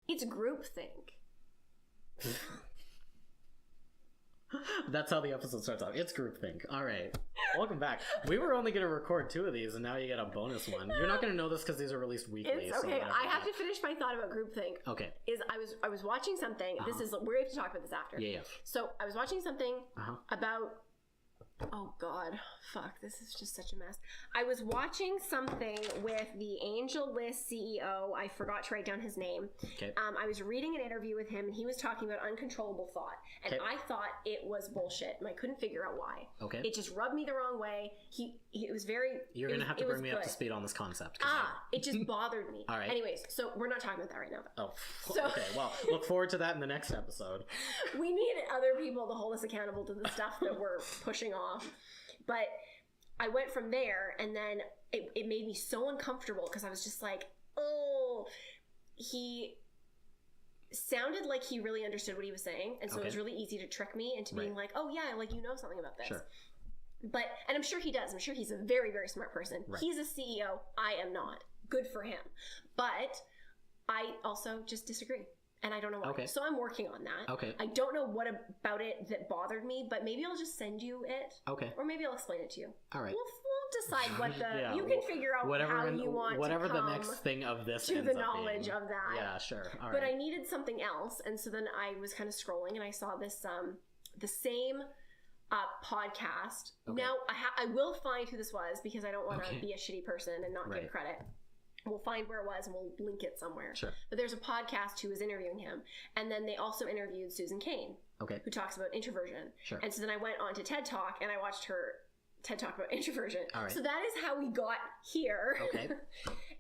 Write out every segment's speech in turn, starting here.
It's groupthink. That's how the episode starts off. It's groupthink. All right. Welcome back. We were only going to record 2 of these, and now you get a bonus one. You're not going to know this because these are released weekly. It's okay. I have to finish my thought about groupthink. Okay. I was watching something. This is, we have to talk about this after. Yeah. So I was watching something about... Oh God, fuck, this is just such a mess. I was watching something with the Angel List CEO. I forgot to write down his name. Okay. I was reading an interview with him, and he was talking about uncontrollable thought. And I thought it was bullshit, and I couldn't figure out why. Okay. It just rubbed me the wrong way. It was very... You're going to have to bring me up to speed on this concept. It just bothered me. All right. Anyways, so we're not talking about that right now. Oh, okay. Well, look forward to that in the next episode. We need other people to hold us accountable to the stuff that we're pushing off. But I went from there, and then it made me so uncomfortable because I was just like, oh, he sounded like he really understood what he was saying. And so it was really easy to trick me into being like, oh yeah, like, you know something about this. Sure. But, and I'm sure he does. I'm sure he's a very, very smart person. Right. He's a CEO. I am not. Good for him. But I also just disagree. And I don't know why. Okay. So I'm working on that. Okay. I don't know what about it that bothered me, but maybe I'll just send you it. Okay. Or maybe I'll explain it to you. All right. We'll decide what the... you can figure out how you want whatever to the next thing of this to the knowledge of that. Yeah, sure. All right. But I needed something else. And so then I was kind of scrolling, and I saw this, the same podcast. Okay. Now, I will find who this was, because I don't want to be a shitty person and not give credit. We'll find where it was, and we'll link it somewhere. Sure. But there's a podcast who was interviewing him. And then they also interviewed Susan Cain, who talks about introversion. Sure. And so then I went on to TED Talk, and I watched her TED Talk about introversion. All right. So that is how we got here. Okay.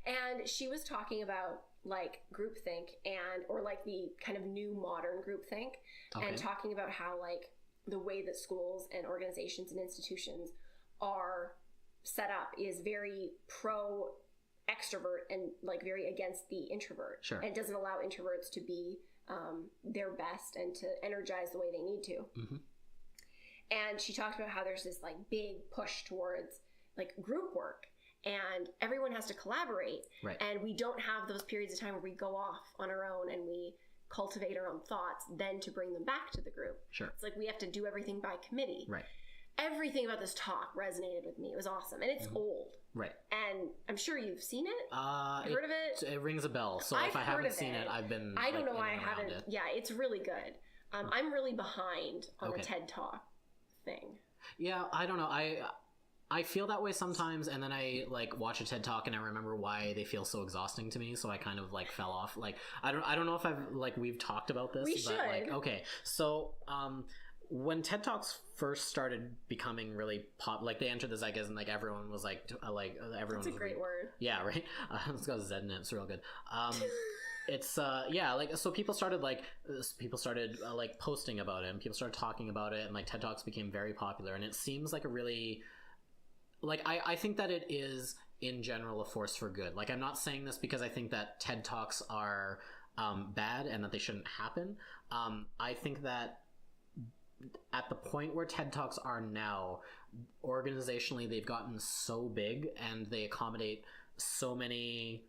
And she was talking about like groupthink or like the kind of new modern groupthink, and talking about how like the way that schools and organizations and institutions are set up is very pro extrovert and like very against the introvert. Sure. And it doesn't allow introverts to be their best and to energize the way they need to. Mm-hmm. And she talked about how there's this like big push towards like group work, and everyone has to collaborate. Right. And we don't have those periods of time where we go off on our own and we cultivate our own thoughts then to bring them back to the group. Sure. It's like we have to do everything by committee. Right. Everything about this talk resonated with me. It was awesome. And it's old. Right. And I'm sure you've seen it. Heard of it? It rings a bell. So if I haven't seen it, I've been... I don't know why I haven't. Yeah, it's really good. I'm really behind on the TED Talk thing. Yeah, I don't know. I feel that way sometimes, and then I like watch a TED Talk and I remember why they feel so exhausting to me, so I kind of like fell off. Like I don't know if we've talked about this. We should. Like, okay. So when TED Talks first started becoming really like they entered the zeitgeist, and like everyone was like everyone. That's a great word. Yeah, right. It's got Z in it. It's real good. It's like so people started like posting about it, and people started talking about it, and like TED Talks became very popular, and it seems like a really like I think that it is in general a force for good. Like I'm not saying this because I think that TED Talks are bad and that they shouldn't happen. I think that at the point where TED Talks are now, organizationally, they've gotten so big and they accommodate so many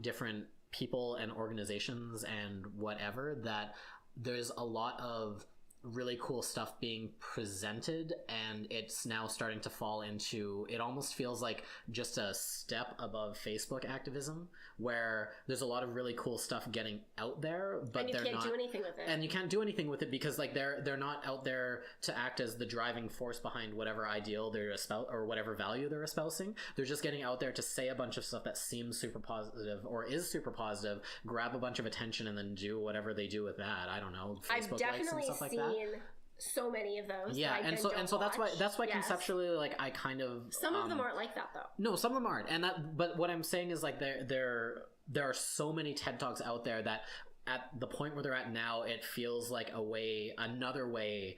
different people and organizations and whatever, that there's a lot of really cool stuff being presented, and it's now starting to fall into, it almost feels like just a step above Facebook activism, where there's a lot of really cool stuff getting out there, but you can't do anything with it. And you can't do anything with it because like they're not out there to act as the driving force behind whatever ideal they're or whatever value they're espousing. They're just getting out there to say a bunch of stuff that seems super positive or is super positive, grab a bunch of attention, and then do whatever they do with that. I don't know, Facebook likes and stuff like that. So many of those. Yeah, and so that's why yes. Conceptually, like I kind of some of them aren't like that though. No, some of them aren't, and that. But what I'm saying is like there are so many TED Talks out there that at the point where they're at now, it feels like another way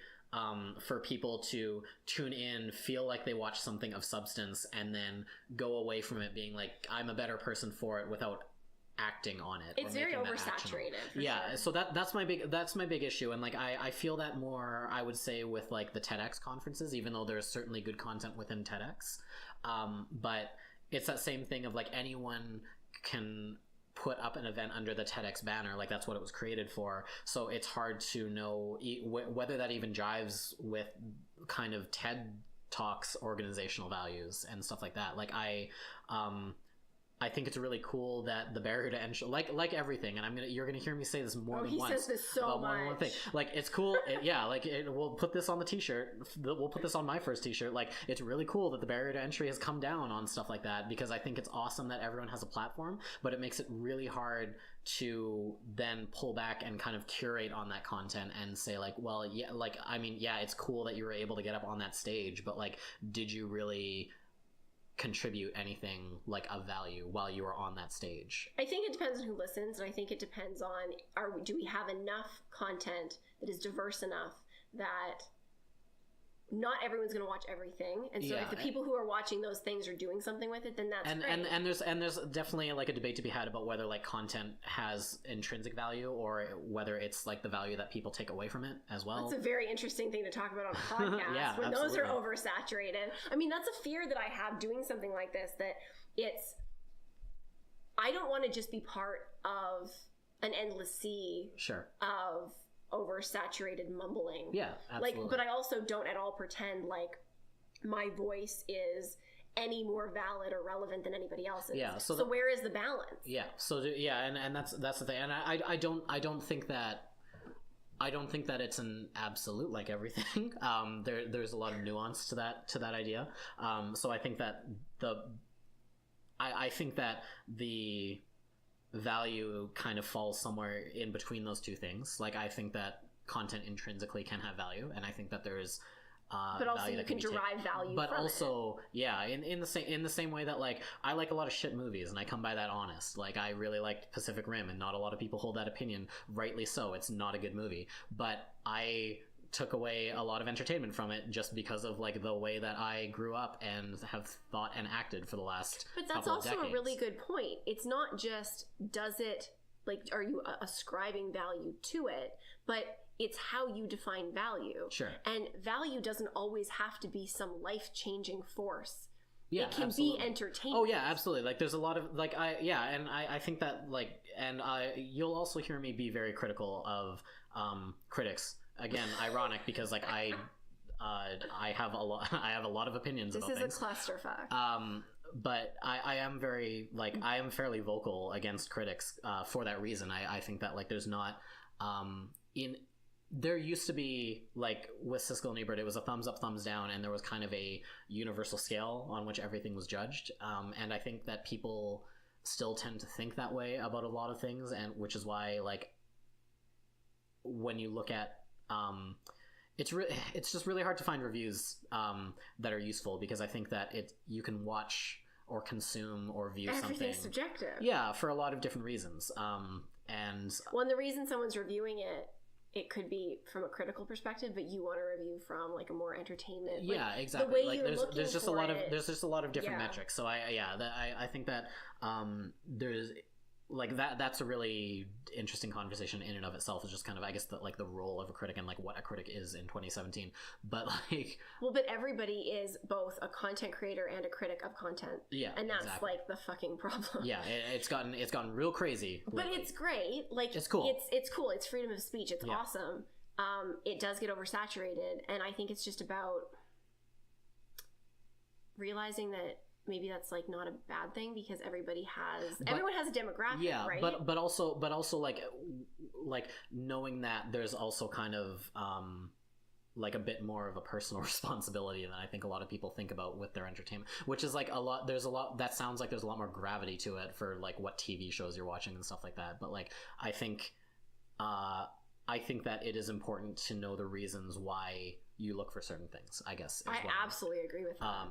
for people to tune in, feel like they watch something of substance, and then go away from it being like, I'm a better person for it, without acting on it. It's very oversaturated. Yeah, sure. So that's my big issue, and like I feel that more, I would say, with like the TEDx conferences, even though there's certainly good content within TEDx, but it's that same thing of like anyone can put up an event under the TEDx banner. Like, that's what it was created for. So it's hard to know whether that even jives with kind of TED Talks organizational values and stuff like that. Like, I think it's really cool that the barrier to entry, like everything, and you're gonna hear me say this more than once. He says this so much. More than one thing. Like, it's cool. We'll put this on the t-shirt. We'll put this on my first t-shirt. Like, it's really cool that the barrier to entry has come down on stuff like that, because I think it's awesome that everyone has a platform, but it makes it really hard to then pull back and kind of curate on that content and say, like, well, yeah, like, I mean, yeah, it's cool that you were able to get up on that stage, but like, did you really contribute anything like of value while you were on that stage? I think it depends on who listens, and I think it depends on do we have enough content that is diverse enough that not everyone's going to watch everything, and so if the people who are watching those things are doing something with it, then that's great. And there's definitely like a debate to be had about whether like content has intrinsic value or whether it's like the value that people take away from it as well. That's a very interesting thing to talk about on a podcast. Yeah, when absolutely. Those are oversaturated. I mean, that's a fear that I have doing something like this, that I don't want to just be part of an endless sea of oversaturated mumbling. Yeah, absolutely. Like, but I also don't at all pretend like my voice is any more valid or relevant than anybody else's. Yeah. So where is the balance? Yeah. So and that's the thing. And I don't think that it's an absolute like everything. There's a lot of nuance to that idea. So I think that I think that the value kind of falls somewhere in between those two things. Like, I think that content intrinsically can have value, and I think that there's but also you can derive value but from also it. Yeah, in the same way that like I like a lot of shit movies, and I come by that honest. Like, I really liked Pacific Rim, and not a lot of people hold that opinion, rightly so. It's not a good movie, but I took away a lot of entertainment from it just because of like the way that I grew up and have thought and acted for the last But that's couple also of decades. a really good point. It's not just does it, like, are you ascribing value to it, but it's how you define value. Sure. And value doesn't always have to be some life-changing force. Yeah, it can absolutely. be entertainment. Oh yeah, absolutely. Like, there's a lot of like I think that like, and you'll also hear me be very critical of critics. Again, ironic, because like I have a lot of opinions about things. This is a clusterfuck. But I am very like, I am fairly vocal against critics for that reason. I think that like there's not there used to be, like, with Siskel and Ebert, it was a thumbs up, thumbs down, and there was kind of a universal scale on which everything was judged. And I think that people still tend to think that way about a lot of things, and which is why, like, when you look at it's just really hard to find reviews that are useful, because I think that you can watch or consume or view Everything's something subjective. Yeah, for a lot of different reasons. And the reason someone's reviewing it could be from a critical perspective, but you want to review from like a more entertainment. Yeah, like, exactly. The way like you're there's just a lot of different Yeah. metrics. So I think that there's like that's a really interesting conversation in and of itself. Is just kind of, I guess, the role of a critic and like what a critic is in 2017. But like, but everybody is both a content creator and a critic of content. Yeah, and that's exactly. like the fucking problem. Yeah, it's gotten real crazy lately. But it's great. Like, it's cool. It's cool. It's freedom of speech. It's awesome. It does get oversaturated, and I think it's just about realizing that maybe that's like not a bad thing, because everyone has a demographic, right? but also like knowing that there's also kind of like a bit more of a personal responsibility than I think a lot of people think about with their entertainment, which is like that sounds like there's a lot more gravity to it for like what TV shows you're watching and stuff like that. But like, I think that it is important to know the reasons why you look for certain things, I guess. I absolutely agree with that.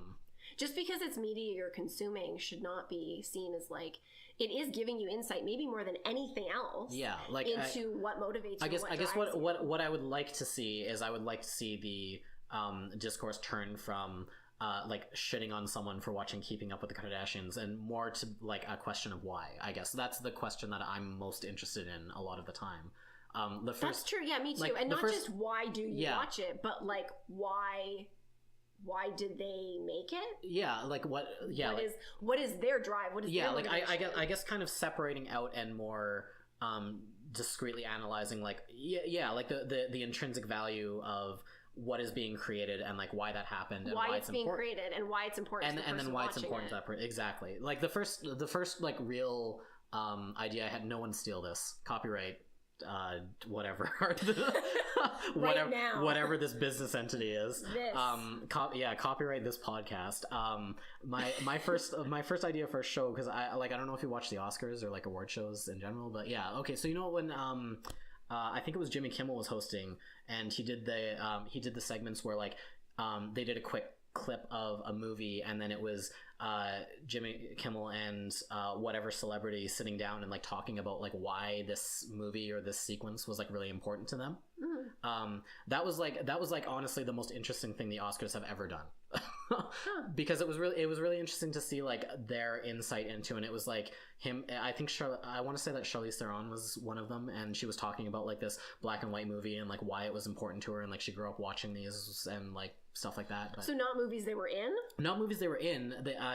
Just because it's media you're consuming should not be seen as like, it is giving you insight, maybe more than anything else. Yeah, like into what motivates you. I guess what I would like to see is, I would like to see the discourse turn from like shitting on someone for watching Keeping Up with the Kardashians, and more to like a question of why. I guess that's the question that I'm most interested in a lot of the time. That's true. Yeah, me too. Like, and not just why do you watch it, but like why why did they make it? Yeah, like what? Yeah, what is their drive? What is their motivation? I guess kind of separating out and more discreetly analyzing like like the intrinsic value of what is being created and like why that happened and why it's being created and why it's important and then why it's important to that person. Exactly. Like the first like real idea I had, no one steal this, copyright whatever whatever this business entity is, copyright this podcast. My first idea for a show, because I don't know if you watch the Oscars or like award shows in general, but okay, so you know when I think it was Jimmy Kimmel was hosting, and he did the segments where like they did a quick clip of a movie, and then it was Jimmy Kimmel and whatever celebrity sitting down and like talking about like why this movie or this sequence was like really important to them. That was like honestly the most interesting thing the Oscars have ever done. Because it was really interesting to see like their insight into, and it was like him, I think I want to say that Charlize Theron was one of them, and she was talking about like this black and white movie and like why it was important to her, and like she grew up watching these and like stuff like that. But, so not movies they were in.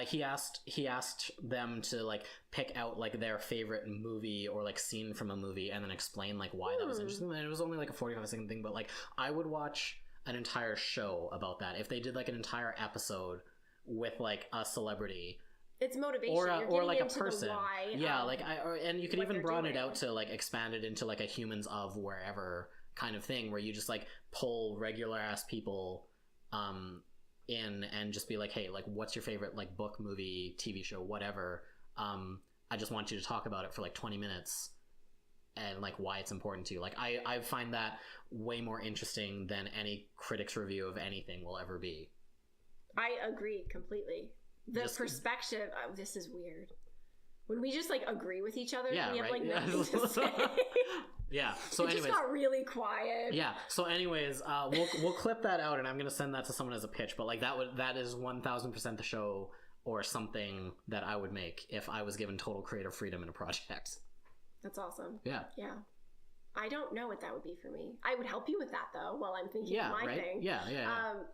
He asked them to like pick out like their favorite movie or like scene from a movie and then explain like why that was interesting. And it was only like a 45-second thing, but like I would watch an entire show about that if they did like an entire episode with like a celebrity. It's motivation, or like a person. And you could even broaden it out to like expand it into like a humans of wherever kind of thing, where you just like pull regular ass people in and just be like, hey, like what's your favorite like book, movie, TV show, whatever. I just want you to talk about it for like 20 minutes and like why it's important to you. Like I find that way more interesting than any critic's review of anything will ever be. I agree completely. The perspective, this is weird. When we just like agree with each other, we have like nothing to say. Yeah. So it just got really quiet. Yeah. So anyways, we'll clip that out, and I'm gonna send that to someone as a pitch. But like that is 1000% the show or something that I would make if I was given total creative freedom in a project. That's awesome. Yeah. Yeah. I don't know what that would be for me. I would help you with that though while I'm thinking of my thing. Yeah.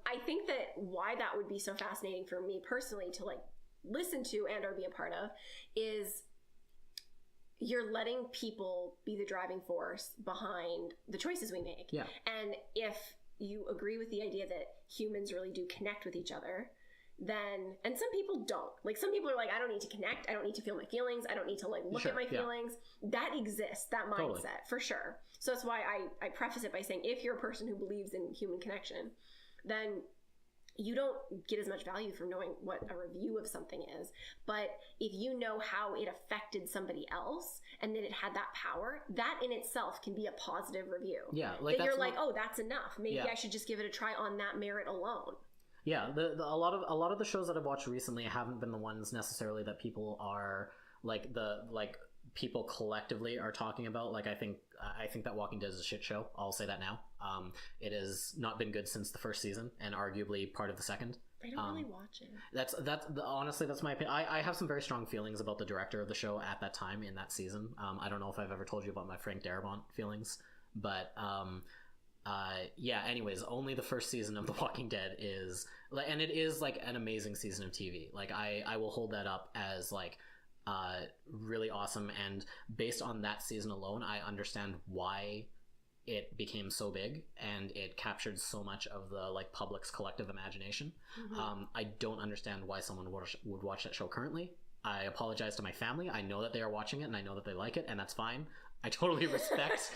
I think that why that would be so fascinating for me personally to like listen to and or be a part of is you're letting people be the driving force behind the choices we make. Yeah. And if you agree with the idea that humans really do connect with each other, then, and some people don't. Like some people are like, I don't need to connect. I don't need to feel my feelings. I don't need to like look at my feelings. That exists, that mindset for sure. So that's why I preface it by saying, if you're a person who believes in human connection, then you don't get as much value from knowing what a review of something is. But if you know how it affected somebody else and that it had that power, that in itself can be a positive review. Yeah. Like that you're like, oh, that's enough. Maybe I should just give it a try on that merit alone. Yeah, a lot of the shows that I've watched recently haven't been the ones necessarily that people are like people collectively are talking about. Like I think that Walking Dead is a shit show. I'll say that now. It has not been good since the first season and arguably part of the second. I don't really watch it. That's honestly that's my opinion. I have some very strong feelings about the director of the show at that time in that season. I don't know if I've ever told you about my Frank Darabont feelings, but anyways, only the first season of The Walking Dead is, and it is like an amazing season of TV. Like I will hold that up as like really awesome, and based on that season alone, I understand why it became so big and it captured so much of the like public's collective imagination. I don't understand why someone would watch that show currently. I apologize to my family. I know that they are watching it and I know that they like it, and that's fine. I totally respect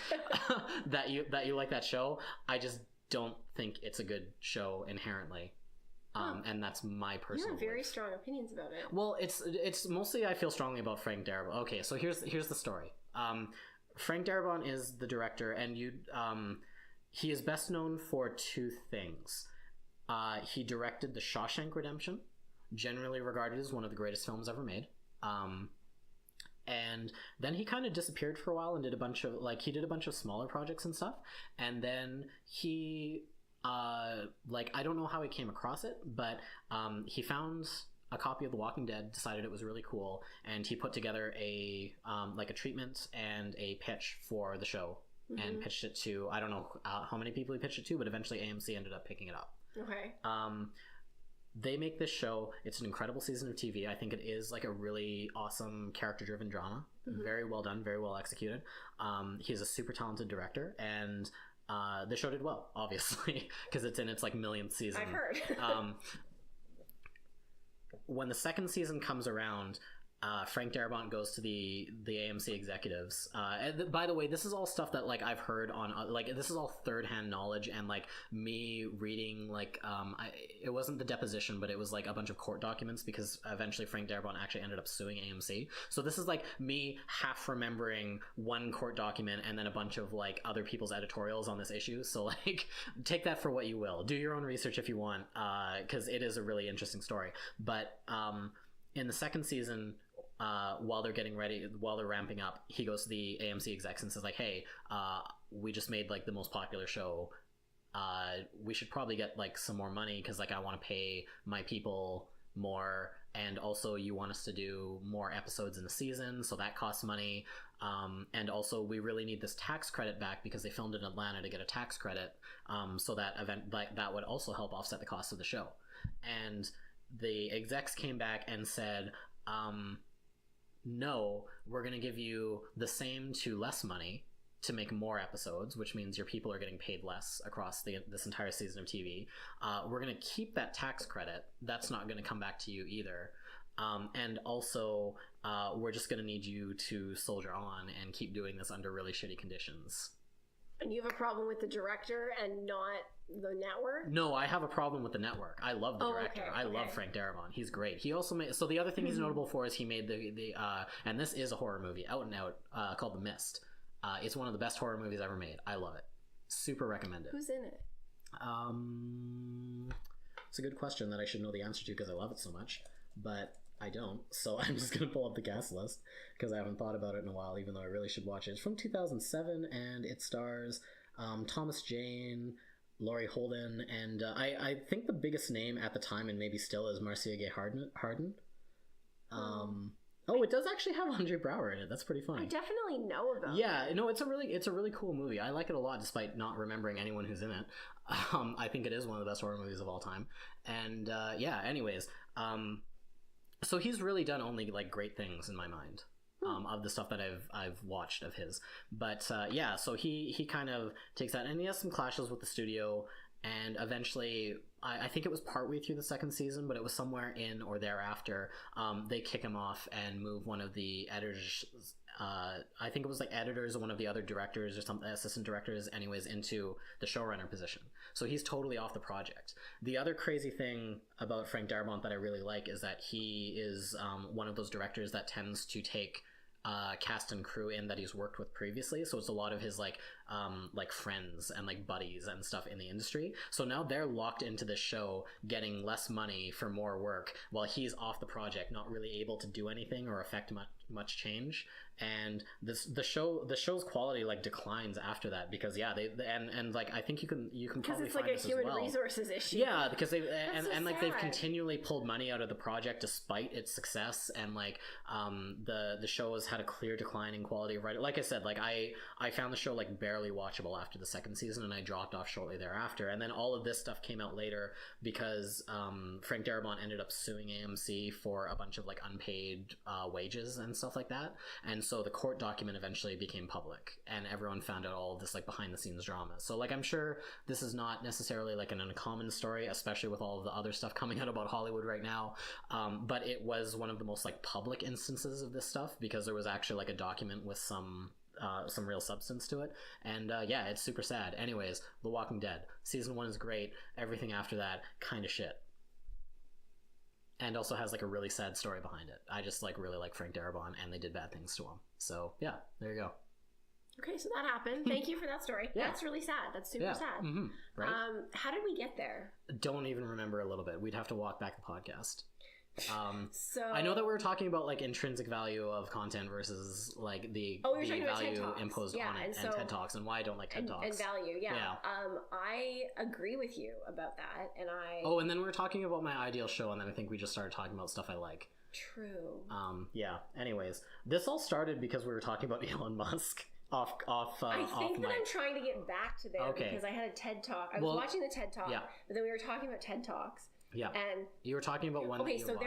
that you like that show. I just don't think it's a good show inherently. And that's my personal. You have very strong opinions about it. Well, it's mostly I feel strongly about Frank Darabont. Okay, so here's the story. Frank Darabont is the director, and he is best known for two things. He directed The Shawshank Redemption, generally regarded as one of the greatest films ever made. And then he kind of disappeared for a while and did a bunch of smaller projects and stuff. And then he, I don't know how he came across it, but he found a copy of The Walking Dead, decided it was really cool, and he put together a treatment and a pitch for the show, and pitched it to, I don't know how many people he pitched it to, but eventually AMC ended up picking it up. Okay. they make this show. It's an incredible season of TV. I think it is like a really awesome character-driven drama. Very well done, very well executed. He's a super talented director, and the show did well, obviously, because it's in its like millionth season. I've heard. When the second season comes around, Frank Darabont goes to the AMC executives. And by the way, this is all stuff that like I've heard on like this is all third-hand knowledge and like me reading like it wasn't the deposition, but it was like a bunch of court documents because eventually Frank Darabont actually ended up suing AMC. So this is like me half remembering one court document and then a bunch of like other people's editorials on this issue. So like take that for what you will. Do your own research if you want, because it is a really interesting story. But in the second season, while they're ramping up, he goes to the AMC execs and says like, hey, we just made like the most popular show. We should probably get like some more money because like I want to pay my people more, and also you want us to do more episodes in the season, so that costs money. And also we really need this tax credit back because they filmed in Atlanta to get a tax credit, so that would also help offset the cost of the show. And the execs came back and said, no, we're going to give you the same to less money to make more episodes, which means your people are getting paid less across this entire season of TV. We're going to keep that tax credit. That's not going to come back to you either. And also, we're just going to need you to soldier on and keep doing this under really shitty conditions. And you have a problem with the director and not the network? No, I have a problem with the network. I love the director. Okay. I love Frank Darabont. He's great. He also made... So the other thing he's notable for is he made the and this is a horror movie, out and out, called The Mist. It's one of the best horror movies ever made. I love it. Super recommended. Who's in it? It's a good question that I should know the answer to because I love it so much. But I don't, so I'm just going to pull up the cast list because I haven't thought about it in a while, even though I really should watch it. It's from 2007, and it stars Thomas Jane, Laurie Holden, and I think the biggest name at the time, and maybe still, is Marcia Gay Harden. Oh, it does actually have Andre Braugher in it. That's pretty funny. I definitely know about it. Yeah, no, it's a really cool movie. I like it a lot, despite not remembering anyone who's in it. I think it is one of the best horror movies of all time. And yeah, anyways, so he's really done only like great things in my mind. Of the stuff that I've watched of his. But yeah, so he kind of takes that, and he has some clashes with the studio, and eventually I think it was partway through the second season, but it was somewhere in or thereafter, they kick him off and move one of the editors, I think it was like editors or one of the other directors or some assistant directors anyways, into the showrunner position. So he's totally off the project. The other crazy thing about Frank Darabont that I really like is that he is one of those directors that tends to take cast and crew in that he's worked with previously, so it's a lot of his like friends and like buddies and stuff in the industry. So now they're locked into this show, getting less money for more work, while he's off the project, not really able to do anything or affect much change. And the show's quality like declines after that because yeah, they and like I think you can probably it's find like this a human as well. Resources issue. Yeah, because they and like they've sad. continually pulled money out of the project despite its success, and like the show has had a clear decline in quality of writing. Like I said, like I found the show like barely watchable after the second season, and I dropped off shortly thereafter. And then all of this stuff came out later because Frank Darabont ended up suing AMC for a bunch of like unpaid wages and stuff like that. And so the court document eventually became public, and everyone found out all of this like behind the scenes drama. So like I'm sure this is not necessarily like an uncommon story, especially with all of the other stuff coming out about Hollywood right now. But it was one of the most like public instances of this stuff because there was actually like a document with some real substance to it. And yeah, it's super sad. Anyways, The Walking Dead season 1 is great. Everything after that, kind of shit. And also has like a really sad story behind it. I just like really like Frank Darabont, and they did bad things to him. So yeah, there you go. Okay, so that happened. Thank you for that story. Yeah. That's really sad. That's super sad. Mm-hmm. Right? How did we get there? Don't even remember a little bit. We'd have to walk back the podcast. So I know that we were talking about like intrinsic value of content versus like the value imposed on it, and TED Talks, and why I don't like TED Talks and value. Yeah. I agree with you about that, and and then we were talking about my ideal show, and then I think we just started talking about stuff I like. True. Yeah. Anyways, this all started because we were talking about Elon Musk. I think that I'm trying to get back to there because I had a TED Talk. I was watching the TED Talk, but then we were talking about TED Talks. Yeah. And you were talking about one. Okay, that you so watched,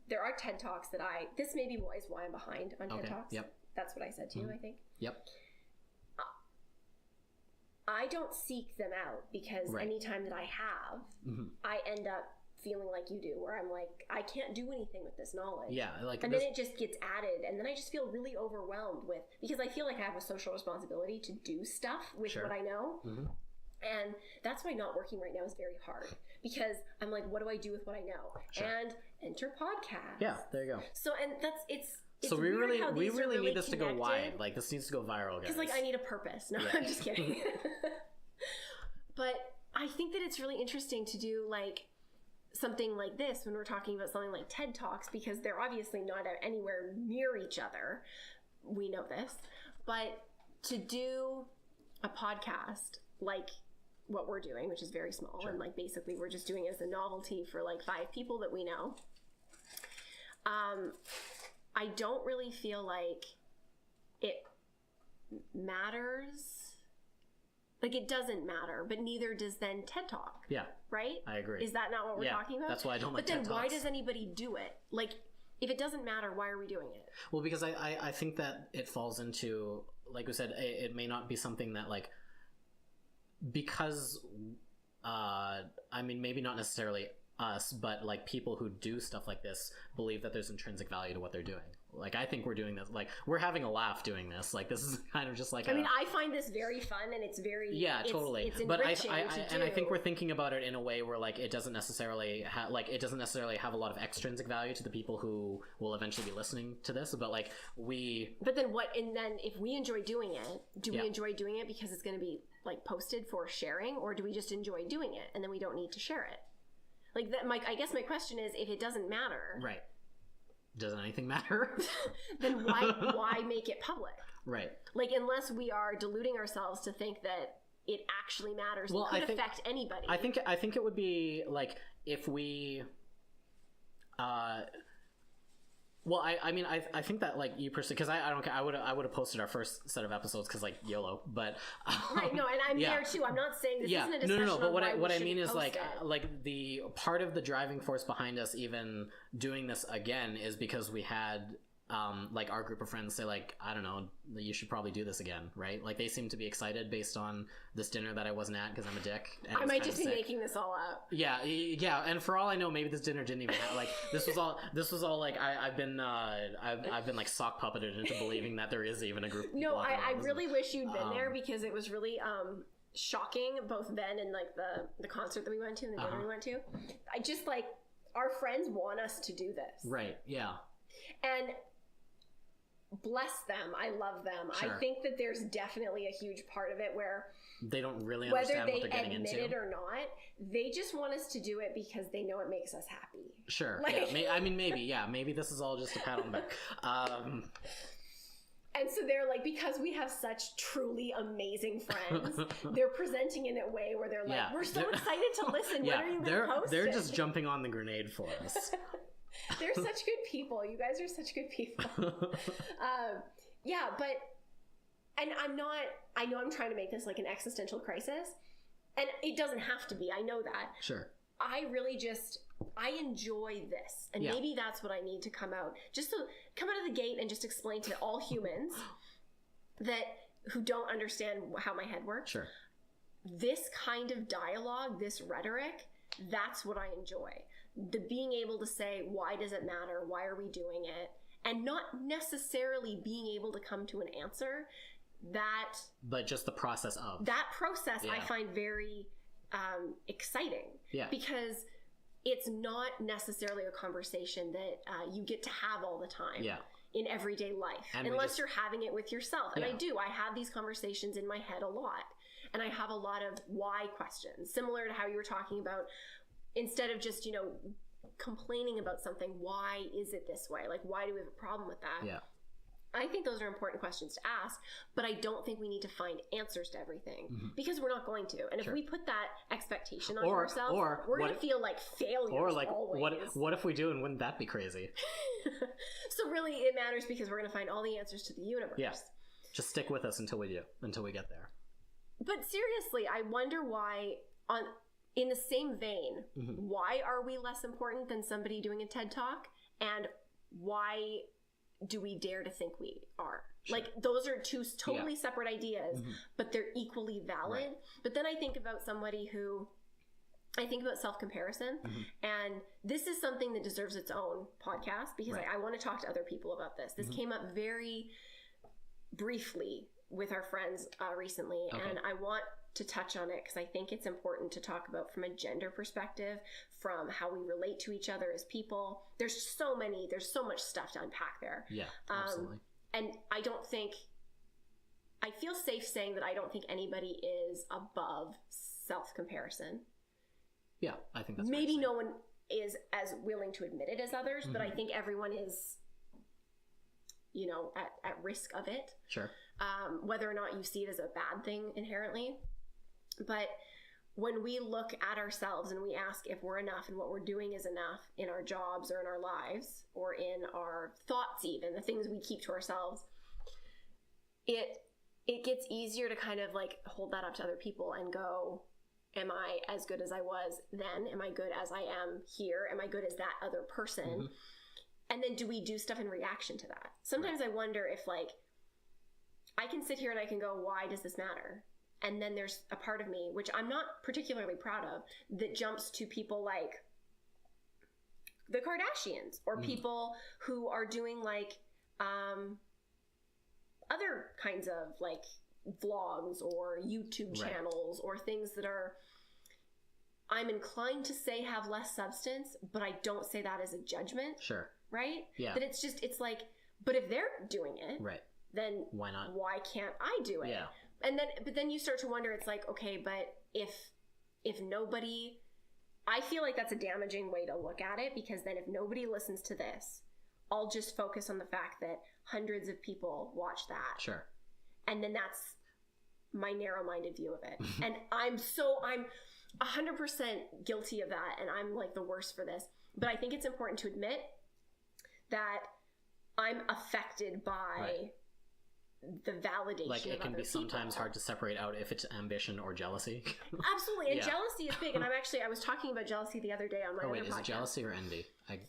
there are TED Talks that this maybe is why I'm behind on TED Talks. Yep. That's what I said to you, I think. Yep. I don't seek them out because anytime that I have, I end up feeling like you do, where I'm like, I can't do anything with this knowledge. Yeah, like, and then it just gets added, and then I just feel really overwhelmed because I feel like I have a social responsibility to do stuff with what I know. And that's why not working right now is very hard, because I'm like, what do I do with what I know? And enter podcasts. Yeah, there you go. So, and it's so we really need this to go wide. Like, this needs to go viral, guys. Because, like, I need a purpose. No, I'm just kidding. But I think that it's really interesting to do, like, something like this when we're talking about something like TED Talks, because they're obviously not anywhere near each other. We know this. But to do a podcast like what we're doing, which is very small, and, like, basically we're just doing it as a novelty for, like, 5 people that we know. I don't really feel like it matters. Like, it doesn't matter, but neither does then TED Talk. Yeah. Right? I agree. Is that not what we're talking about? That's why I don't like TED Talks. But then why does anybody do it? Like, if it doesn't matter, why are we doing it? Well, because I think that it falls into, like we said, it may not be something that, like, because, I mean, maybe not necessarily us, but, like, people who do stuff like this believe that there's intrinsic value to what they're doing. Like, I think we're doing this, like, we're having a laugh doing this. Like, this is kind of just like I mean, I find this very fun, and it's very... Yeah, totally. It's enriching and I think we're thinking about it in a way where, like, it doesn't necessarily have a lot of extrinsic value to the people who will eventually be listening to this, but, like, But then what, and then if we enjoy doing it, do we enjoy doing it because it's going to be, like, posted for sharing, or do we just enjoy doing it, and then we don't need to share it? Like, I guess my question is, if it doesn't matter... Right. Doesn't anything matter? Then why make it public? Right. Like, unless we are deluding ourselves to think that it actually matters and could affect anybody. I think it would be, like, if we... Well, I mean, I think that, like, you personally, because I don't care, I would have posted our first set of episodes because, like, YOLO, but right, no, and I'm there too. I'm not saying this isn't a discussion. No, but what I mean is, like the part of the driving force behind us even doing this again is because we had like, our group of friends say, like, I don't know, you should probably do this again, right? Like, they seem to be excited based on this dinner that I wasn't at because I'm a dick. And I might just be making this all up. Yeah, and for all I know, maybe this dinner didn't even have, like, this was all like, I've been like sock puppeted into believing that there is even a group of people. No, I really wish you'd been there, because it was really shocking, both then and, like, the concert that we went to and the dinner we went to. I just, like, our friends want us to do this. Right, yeah. And bless them, I love them. Sure. I think that there's definitely a huge part of it where they don't really understand what they're getting into. Whether they admit it or not, they just want us to do it because they know it makes us happy. Sure. Like, yeah. I mean, maybe this is all just a pat on the back. And so they're like, because we have such truly amazing friends, they're presenting in a way where they're like, we're so excited to listen. When are you going to post They're just jumping on the grenade for us. They're such good people. You guys are such good people. Yeah, but, and I know I'm trying to make this like an existential crisis, and it doesn't have to be. I know that. Sure. I enjoy this, and maybe that's what I need to come out of the gate and just explain to all humans who don't understand how my head works. Sure. This kind of dialogue, this rhetoric, that's what I enjoy. The being able to say, why does it matter? Why are we doing it? And not necessarily being able to come to an answer. But just the process of. That process I find very exciting. Yeah. Because it's not necessarily a conversation that you get to have all the time. Yeah. In everyday life. And unless you're having it with yourself. And I have these conversations in my head a lot. And I have a lot of why questions. Similar to how you were talking about, instead of just, complaining about something, why is it this way? Like, why do we have a problem with that? Yeah. I think those are important questions to ask, but I don't think we need to find answers to everything, because we're not going to. And if we put that expectation on ourselves, we're going to feel like failures. Or like, always. What if we do, and wouldn't that be crazy? So really, it matters because we're going to find all the answers to the universe. Yeah. Just stick with us until we get there. But seriously, I wonder why in the same vein, why are we less important than somebody doing a TED Talk? And why do we dare to think we are? Sure. Like, those are two totally separate ideas, but they're equally valid. Right. But then I think about self-comparison, and this is something that deserves its own podcast, because I want to talk to other people about this. This came up very briefly with our friends recently, and I want to touch on it because I think it's important to talk about from a gender perspective, from how we relate to each other as people. There's so much stuff to unpack there. Yeah, absolutely. And I feel safe saying that I don't think anybody is above self-comparison. Yeah, I think that's maybe no one is as willing to admit it as others, but I think everyone is, at risk of it. Sure. Whether or not you see it as a bad thing inherently. But when we look at ourselves and we ask if we're enough and what we're doing is enough in our jobs or in our lives or in our thoughts, even the things we keep to ourselves, it gets easier to kind of like hold that up to other people and go, am I as good as I was then? Am I good as I am here? Am I good as that other person? And then do we do stuff in reaction to that? Sometimes I wonder if, like, I can sit here and I can go, why does this matter? And then there's a part of me, which I'm not particularly proud of, that jumps to people like the Kardashians or people who are doing like other kinds of like vlogs or YouTube channels or things that are, I'm inclined to say, have less substance, but I don't say that as a judgment. Sure. Right? Yeah. That it's like, but if they're doing it, then why not? Why can't I do it? Yeah. But then you start to wonder, it's like, okay, but if nobody, I feel like that's a damaging way to look at it, because then if nobody listens to this, I'll just focus on the fact that hundreds of people watch that. Sure. And then that's my narrow-minded view of it. And I'm 100% guilty of that, and I'm like the worst for this. But I think it's important to admit that I'm affected by the validation like it of can other be people. sometimes hard to separate out if it's ambition or jealousy. Absolutely. And jealousy is big, and I was talking about jealousy the other day on my other podcast. Is it jealousy or envy? I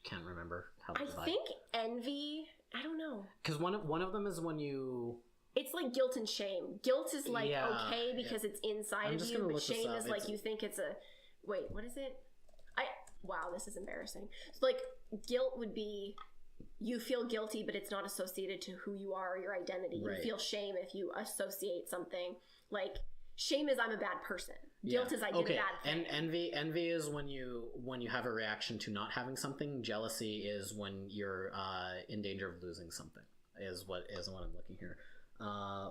can't remember how to divide. I think envy, I don't know, because one of them is when you, it's like guilt and shame. Guilt is like okay because it's inside of you, but shame is like you think it's a, wait, what is it? Wow, this is embarrassing. So like guilt would be, you feel guilty, but it's not associated to who you are or your identity. You feel shame if you associate something. Like, shame is I'm a bad person. Guilt is I did a bad thing. And envy is when you have a reaction to not having something. Jealousy is when you're in danger of losing something. Is what I'm looking here.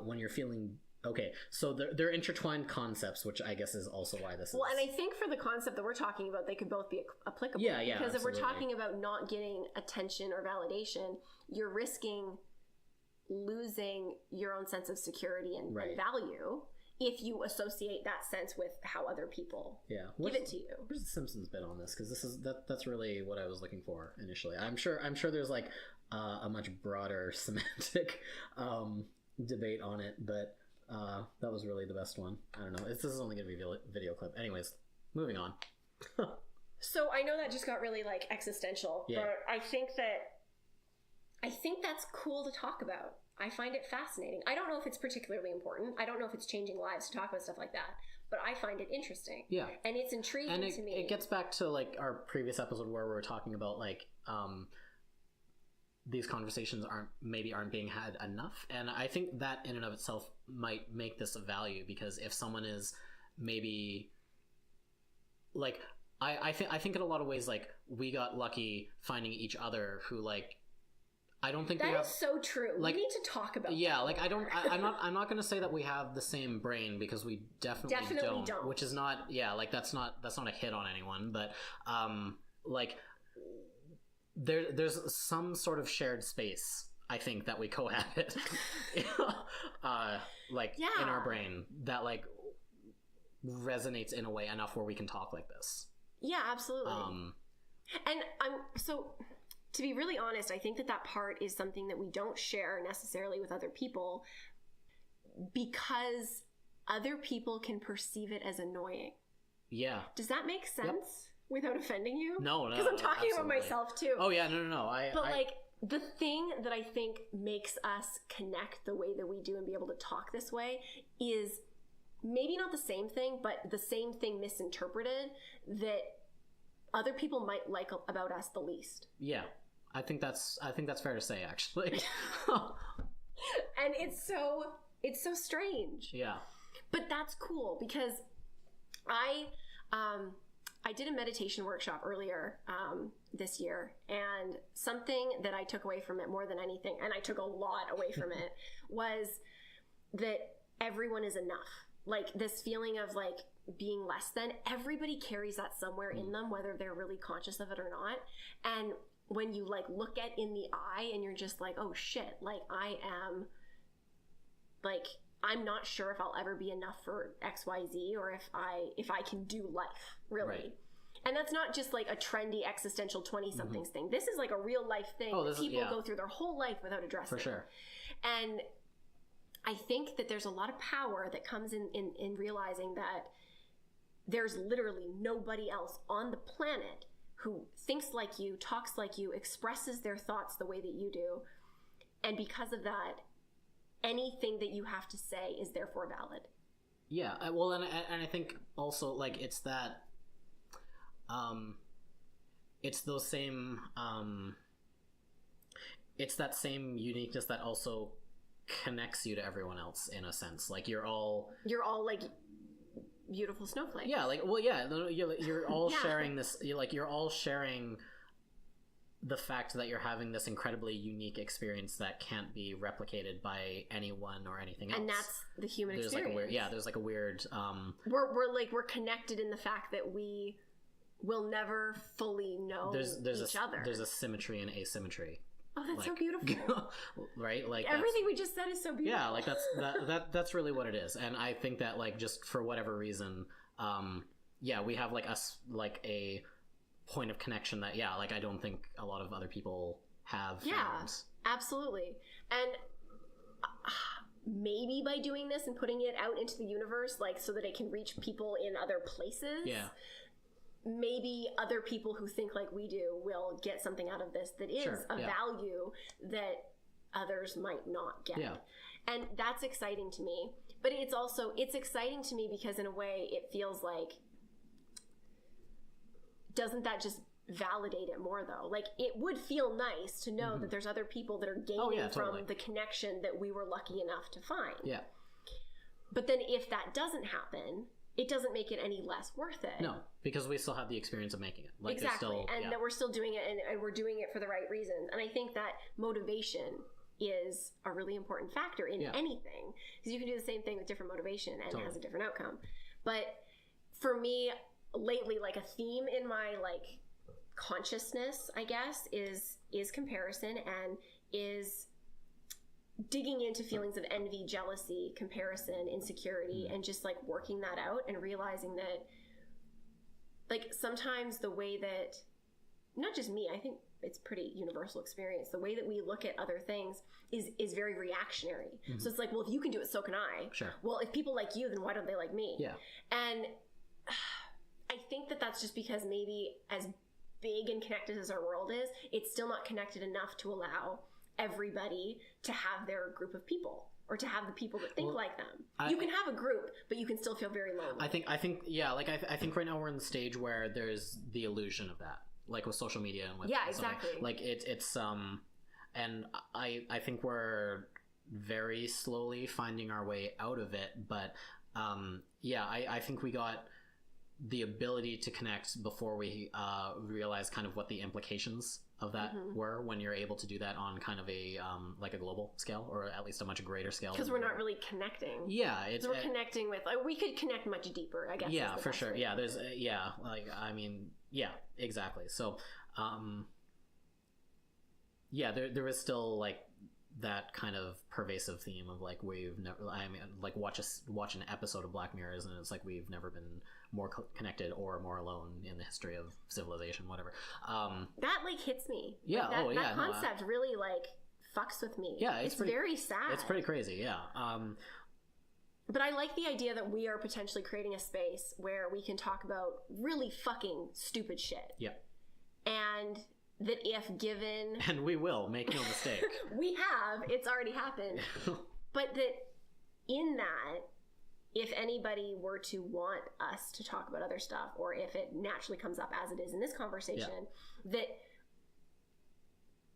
When you're feeling. Okay, so they're intertwined concepts, which I guess is also why this is... Well, and I think for the concept that we're talking about, they could both be applicable. Yeah, because absolutely. If we're talking about not getting attention or validation, you're risking losing your own sense of security and value if you associate that sense with how other people give it to you. Where's the Simpsons bit on this? Because that's really what I was looking for initially. I'm sure there's like a much broader semantic debate on it, but... that was really the best one. I don't know. This is only going to be a video clip. Anyways, moving on. So I know that just got really like existential, but I think that's cool to talk about. I find it fascinating. I don't know if it's particularly important. I don't know if it's changing lives to talk about stuff like that, but I find it interesting. Yeah. And it's intriguing to me. It gets back to like our previous episode where we were talking about like, these conversations aren't being had enough, and I think that in and of itself might make this of value, because if someone is maybe like I think in a lot of ways like we got lucky finding each other who like I don't think that is so true. Like, we need to talk about that like I'm not going to say that we have the same brain, because we definitely don't, which is not like that's not a hit on anyone, but like there's some sort of shared space, I think, that we cohabit in our brain that like resonates in a way enough where we can talk like this. Yeah, absolutely. And so to be really honest, I think that part is something that we don't share necessarily with other people, because other people can perceive it as annoying. Yeah. Does that make sense without offending you? No, because I'm talking absolutely. about myself too. Oh yeah, no. But like the thing that I think makes us connect the way that we do and be able to talk this way is maybe not the same thing, but the same thing misinterpreted that other people might like about us the least. Yeah. I think that's fair to say, actually. And it's so strange. Yeah. But that's cool because I did a meditation workshop earlier this year, and something that I took away from it more than anything, and I took a lot away from it, was that everyone is enough. Like this feeling of like being less than, everybody carries that somewhere in them, whether they're really conscious of it or not. And when you like look at in the eye and you're just like, oh shit, like I'm not sure if I'll ever be enough for XYZ, or if I can do life, really. Right. And that's not just like a trendy existential 20-somethings thing. This is like a real life thing that people go through their whole life without addressing. For sure. And I think that there's a lot of power that comes in realizing that there's literally nobody else on the planet who thinks like you, talks like you, expresses their thoughts the way that you do. And because of that, anything that you have to say is therefore valid. Yeah, well, and I think also like it's that, it's those same, it's that same uniqueness that also connects you to everyone else in a sense. Like you're all like beautiful snowflakes. Yeah, like you're all sharing this. You're all sharing the fact that you're having this incredibly unique experience that can't be replicated by anyone or anything else. And that's the human experience. There's like a weird we're connected in the fact that we will never fully know each other. There's a symmetry and asymmetry. Oh, that's so beautiful. Right? Like everything we just said is so beautiful. Yeah, like that's really what it is. And I think that like just for whatever reason, we have like a point of connection that I don't think a lot of other people have. Yeah, absolutely. And maybe by doing this and putting it out into the universe, like so that it can reach people in other places. Yeah. Maybe other people who think like we do will get something out of this that is value that others might not get. Yeah. And that's exciting to me. But it's exciting to me because in a way it feels like, doesn't that just validate it more though? Like it would feel nice to know that there's other people that are gaining from the connection that we were lucky enough to find. Yeah. But then if that doesn't happen, it doesn't make it any less worth it. No, because we still have the experience of making it. Like exactly. That we're still doing it and we're doing it for the right reasons. And I think that motivation is a really important factor in anything. Because you can do the same thing with different motivation and it has a different outcome. But for me, lately, like a theme in my like consciousness, I guess, is comparison and is digging into feelings of envy, jealousy, comparison, insecurity, and just like working that out and realizing that like sometimes the way that, not just me, I think it's pretty universal experience, the way that we look at other things is very reactionary. So it's like, well, if you can do it, so can I. Sure. Well, if people like you, then why don't they like me? Yeah. And I think that that's just because maybe as big and connected as our world is, it's still not connected enough to allow everybody to have their group of people or to have the people that think like them. You can have a group, but you can still feel very lonely. I think I think right now we're in the stage where there's the illusion of that, like with social media and with exactly. Like it's and I think we're very slowly finding our way out of it, but I think we got the ability to connect before we realize kind of what the implications of that were, when you're able to do that on kind of a like a global scale, or at least a much greater scale. Because we're not really connecting. Yeah, we're connecting with we could connect much deeper, I guess. Yeah, for sure. Yeah, there's exactly. So there is still like that kind of pervasive theme of like we've never. I mean, like watch an episode of Black Mirrors, and it's like we've never been more connected or more alone in the history of civilization, whatever. That like hits me. Yeah. Like, that concept really like fucks with me. Yeah, it's very sad. It's pretty crazy. Yeah. But I like the idea that we are potentially creating a space where we can talk about really fucking stupid shit. Yeah. And that if given... And we will, make no mistake. We have. It's already happened. But that in that, if anybody were to want us to talk about other stuff, or if it naturally comes up as it is in this conversation, that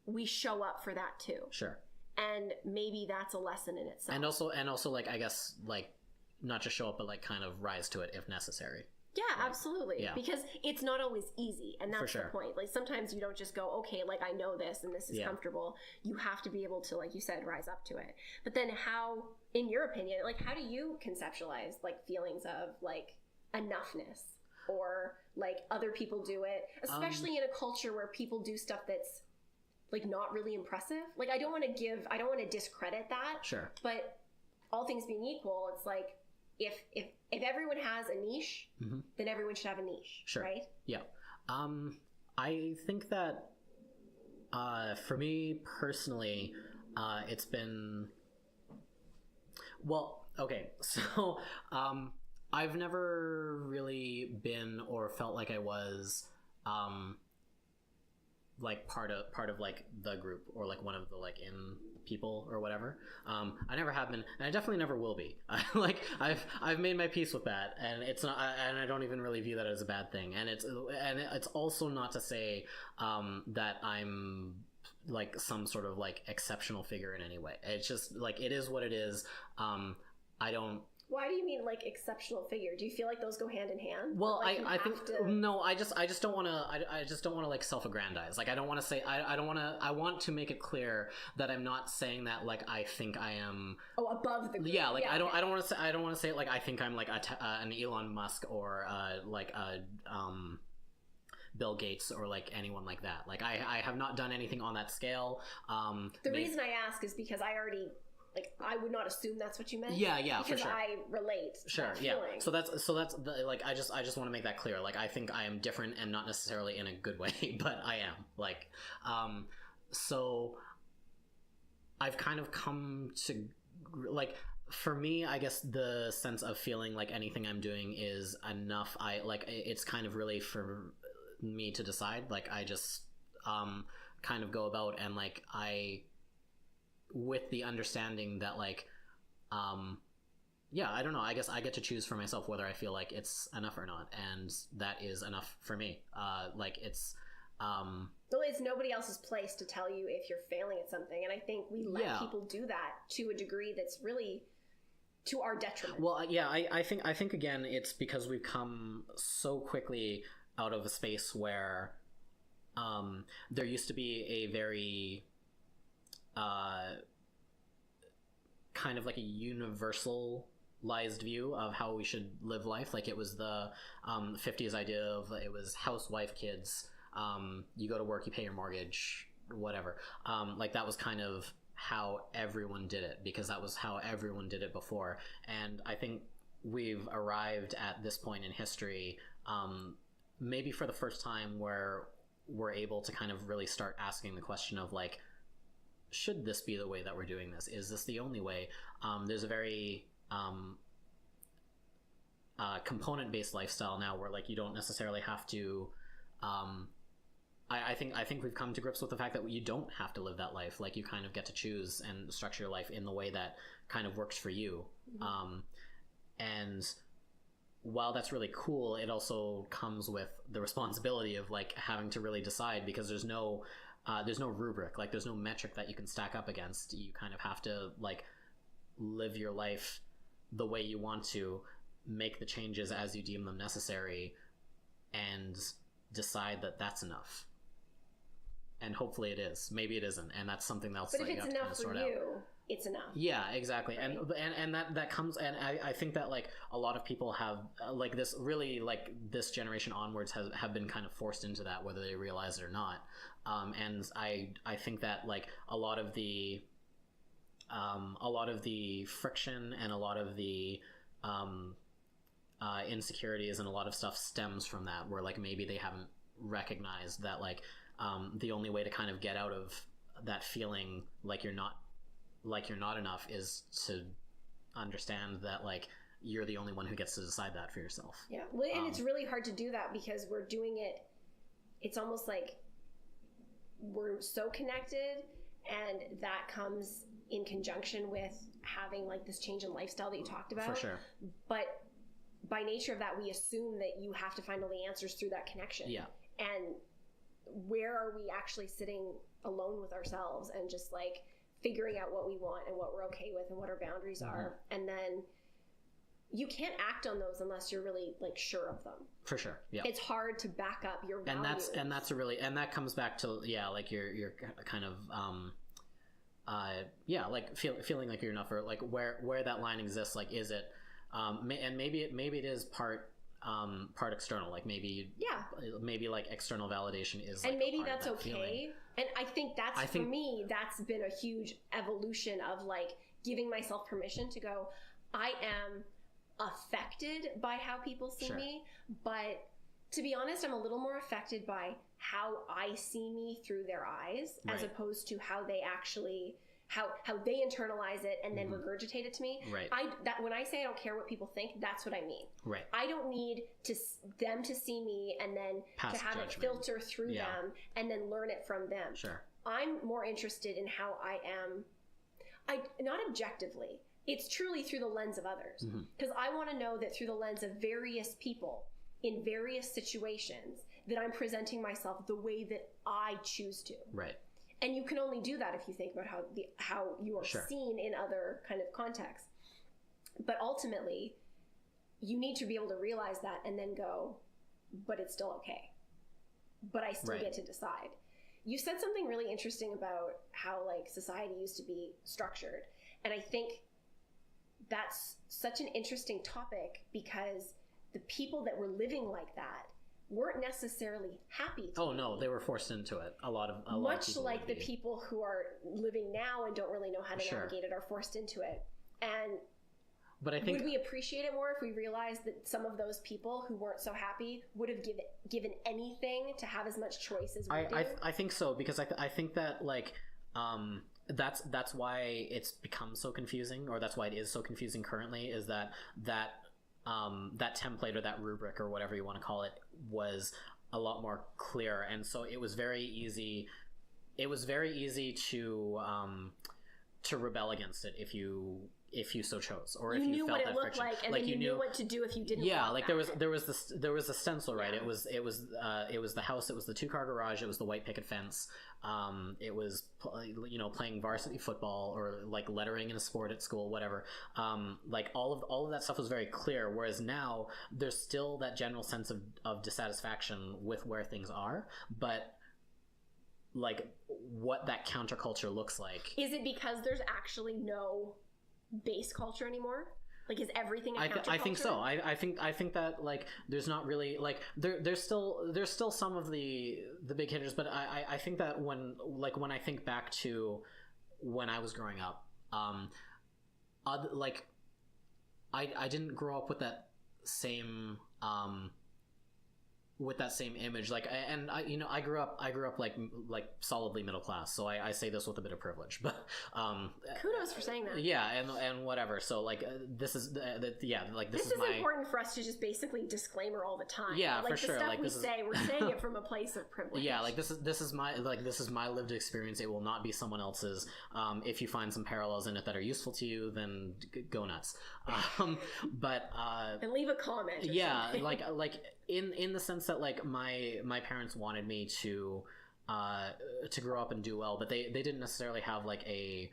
we show up for that too. Sure. And maybe that's a lesson in itself. And also, like, I guess, like, not just show up, but, like, kind of rise to it if necessary. Yeah, absolutely. Yeah. Because it's not always easy, and that's the point. Like, sometimes you don't just go, okay, like, I know this, and this is comfortable. You have to be able to, like you said, rise up to it. But then how, in your opinion, like, how do you conceptualize, like, feelings of, like, enoughness? Or, like, other people do it, especially in a culture where people do stuff that's, like, not really impressive. Like, I don't want to discredit that. Sure. But all things being equal, it's like, if everyone has a niche, then everyone should have a niche. Sure. Right? Yeah. I think that, for me personally, it's been, well, okay. So, I've never really been or felt like I was, like part of like the group or like one of the like in people or whatever. I never have been, and I definitely never will be. Like I've made my peace with that, and it's not, and I don't even really view that as a bad thing. And it's also not to say that I'm like some sort of like exceptional figure in any way. It's just like, it is what it is. I don't. Why do you mean like exceptional figure? Do you feel like those go hand in hand? Well, like I think no. I just don't want to. I just don't want to like self-aggrandize. Like, I don't want to say. I don't want to. I want to make it clear that I'm not saying that like I think I am. Oh, above the group. Yeah, like I don't want to say. I don't want to say it like I think I'm like an Elon Musk or like a Bill Gates or like anyone like that. Like I have not done anything on that scale. The reason I ask is because I already. Like, I would not assume that's what you meant. Yeah, because for sure. I relate. Sure, yeah. So that's the, like, I just want to make that clear. Like, I think I am different, and not necessarily in a good way, but I am. Like, so I've kind of come to, like, for me, I guess the sense of feeling like anything I'm doing is enough. It's kind of really for me to decide. Like, I just kind of go about, and like with the understanding that like I don't know, I guess I get to choose for myself whether I feel like it's enough or not, and that is enough for me. Like, it's well, it's nobody else's place to tell you if you're failing at something, and I think we let people do that to a degree that's really to our detriment. Well, I think again, it's because we've come so quickly out of a space where there used to be a very kind of like a universalized view of how we should live life. Like, it was the 50s idea of, it was housewife, kids, you go to work, you pay your mortgage, whatever. Like, that was kind of how everyone did it, because that was how everyone did it before. And I think we've arrived at this point in history, maybe for the first time, where we're able to kind of really start asking the question of like, should this be the way that we're doing this? Is this the only way? There's a very component-based lifestyle now, where like you don't necessarily have to. I think we've come to grips with the fact that you don't have to live that life. Like, you kind of get to choose and structure your life in the way that kind of works for you. Mm-hmm. And while that's really cool, it also comes with the responsibility of like having to really decide, because there's no rubric, like there's no metric that you can stack up against. You kind of have to like live your life the way you want to, make the changes as you deem them necessary, and decide that that's enough. And hopefully it is. Maybe it isn't, and that's something else. But if it's enough for you, it's enough. Yeah, exactly. Right. And that comes, and I think that like a lot of people have like this really, like this generation onwards have been kind of forced into that, whether they realize it or not. And I think that like a lot of the friction and a lot of the insecurities and a lot of stuff stems from that, where like maybe they haven't recognized that like the only way to kind of get out of that feeling like you're not enough is to understand that like you're the only one who gets to decide that for yourself. Yeah. Well, and it's really hard to do that because we're doing it. It's almost like we're so connected, and that comes in conjunction with having like this change in lifestyle that you talked about. For sure. But by nature of that, we assume that you have to find all the answers through that connection. Yeah. And where are we actually sitting alone with ourselves and just like figuring out what we want and what we're okay with and what our boundaries are. And then you can't act on those unless you're really like sure of them. For sure. Yeah. It's hard to back up your values. And that's a really, and that comes back to, like you're kind of, like feeling like you're enough, or like where that line exists. Like, is it, and maybe it is part external, like maybe like external validation is, like, and maybe that's that okay feeling. And I think for me that's been a huge evolution of like giving myself permission to go, I am affected by how people see me, but to be honest, I'm a little more affected by how I see me through their eyes, as opposed to how they actually how they internalize it and then regurgitate it to me. Right. When I say I don't care what people think, that's what I mean. Right. I don't need them to see me and then to have it filter through them and then learn it from them. Sure. I'm more interested in how I am. Not objectively. It's truly through the lens of others. Because I want to know that through the lens of various people in various situations that I'm presenting myself the way that I choose to. Right. And you can only do that if you think about how you are seen in other kind of contexts. But ultimately, you need to be able to realize that and then go, but it's still okay. But I still get to decide. You said something really interesting about how like society used to be structured. And I think that's such an interesting topic because the people that were living like that weren't necessarily happy. No, they were forced into it. Much like the people who are living now and don't really know how to navigate it are forced into it. But I think, would we appreciate it more if we realized that some of those people who weren't so happy would have given anything to have as much choice as we do? I think so, because I think that like that's why it's become so confusing, or that's why it is so confusing currently, is that template or that rubric or whatever you want to call it was a lot more clear, and so it was very easy to rebel against it if you so chose, or if you felt that friction. You knew what it looked like, and then you knew what to do if you didn't. Yeah, like there was the stencil, right? It was the house. It was the 2-car garage. It was the white picket fence. It was playing varsity football, or like lettering in a sport at school, whatever. Like all of that stuff was very clear. Whereas now there's still that general sense of dissatisfaction with where things are, but like what that counterculture looks like. Is it because there's actually no base culture anymore? Like, is everything a counterculture? I think so. I think that like there's not really like there's still some of the big hitters, but I think that when I think back to when I was growing up, like I didn't grow up with that same image, like, and I grew up like solidly middle class, so I say this with a bit of privilege, but kudos for saying that. Yeah, and whatever. So like this is this is important for us to just basically disclaimer all the time. Yeah, like, for sure. The stuff like we say, we're saying it from a place of privilege. Yeah, like this is my lived experience. It will not be someone else's. If you find some parallels in it that are useful to you, then go nuts. But and leave a comment. Yeah, like in the sense that like my parents wanted me to grow up and do well, but they didn't necessarily have like a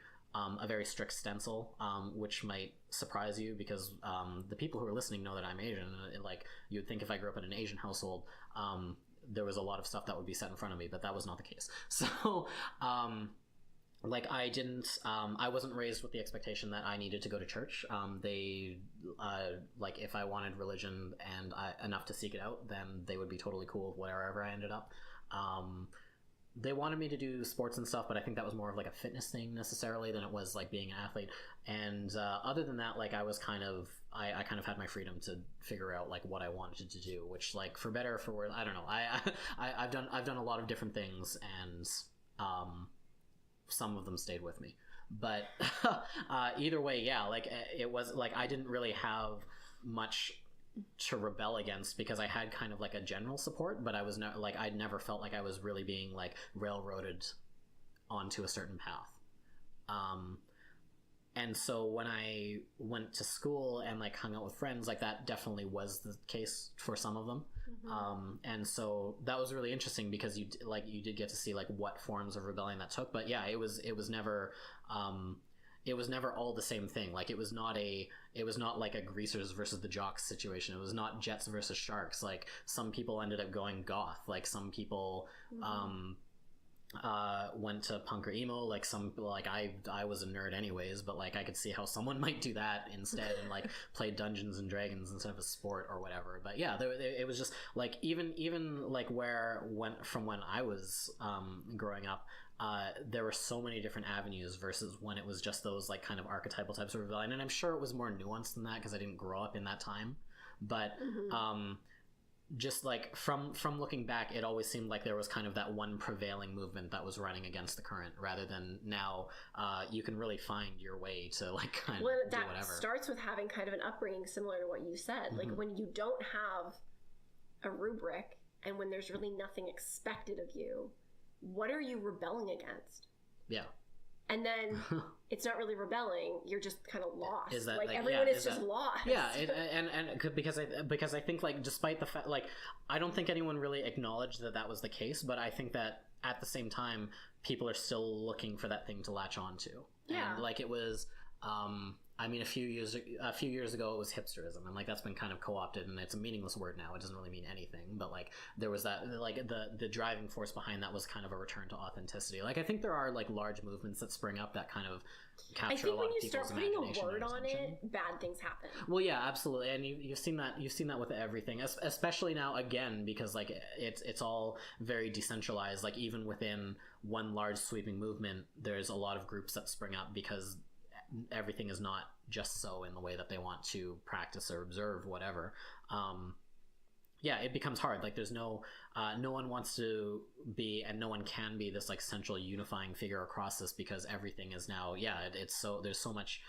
very strict stencil, which might surprise you, because the people who are listening know that I'm Asian, and like you'd think if I grew up in an Asian household, there was a lot of stuff that would be set in front of me, but that was not the case. So like I wasn't raised with the expectation that I needed to go to church. They like if I wanted religion and enough to seek it out, then they would be totally cool with wherever I ended up. They wanted me to do sports and stuff, but I think that was more of like a fitness thing necessarily than it was like being an athlete. And other than that, like I was kind of had my freedom to figure out like what I wanted to do, which like for better or for worse, I don't know. I've done a lot of different things, and some of them stayed with me. But either way, yeah, like it was like I didn't really have much to rebel against because I had kind of like a general support, but I was not like I'd never felt like I was really being like railroaded onto a certain path. And so when I went to school and like hung out with friends, like that definitely was the case for some of them. And so that was really interesting because you did get to see like what forms of rebellion that took. But yeah, it was never all the same thing. Like it was not like a greasers versus the jocks situation. It was not jets versus sharks. Like some people ended up going goth. Like some people went to punk or emo. Like some like I was a nerd anyways, but like I could see how someone might do that instead and like play Dungeons and Dragons instead of a sport or whatever. But yeah, it was just like even like when I was growing up, there were so many different avenues versus when it was just those like kind of archetypal types of rebellion. And I'm sure it was more nuanced than that because I didn't grow up in that time. But just like from looking back, it always seemed like there was kind of that one prevailing movement that was running against the current, rather than now you can really find your way to like kind of do whatever. That starts with having kind of an upbringing similar to what you said. Like when you don't have a rubric and when there's really nothing expected of you, what are you rebelling against? Yeah. And then it's not really rebelling; you're just kind of lost. Is that like like, everyone is just lost? Yeah, and because I think like despite the fact like I don't think anyone really acknowledged that was the case, but I think that at the same time people are still looking for that thing to latch onto. Yeah, and like it was. I mean, a few years ago, it was hipsterism, and like that's been kind of co-opted, and it's a meaningless word now. It doesn't really mean anything. But like there was that, like the driving force behind that was kind of a return to authenticity. Like I think there are like large movements that spring up that kind of capture a lot of people's imagination. I think when you start putting a word on it, bad things happen. Well, yeah, absolutely, and you've seen that with everything, especially now again because like it's all very decentralized. Like even within one large sweeping movement, there's a lot of groups that spring up because everything is not just so in the way that they want to practice or observe whatever. Yeah, it becomes hard. Like there's no one wants to be and no one can be this like central unifying figure across this because everything is now it's so there's so much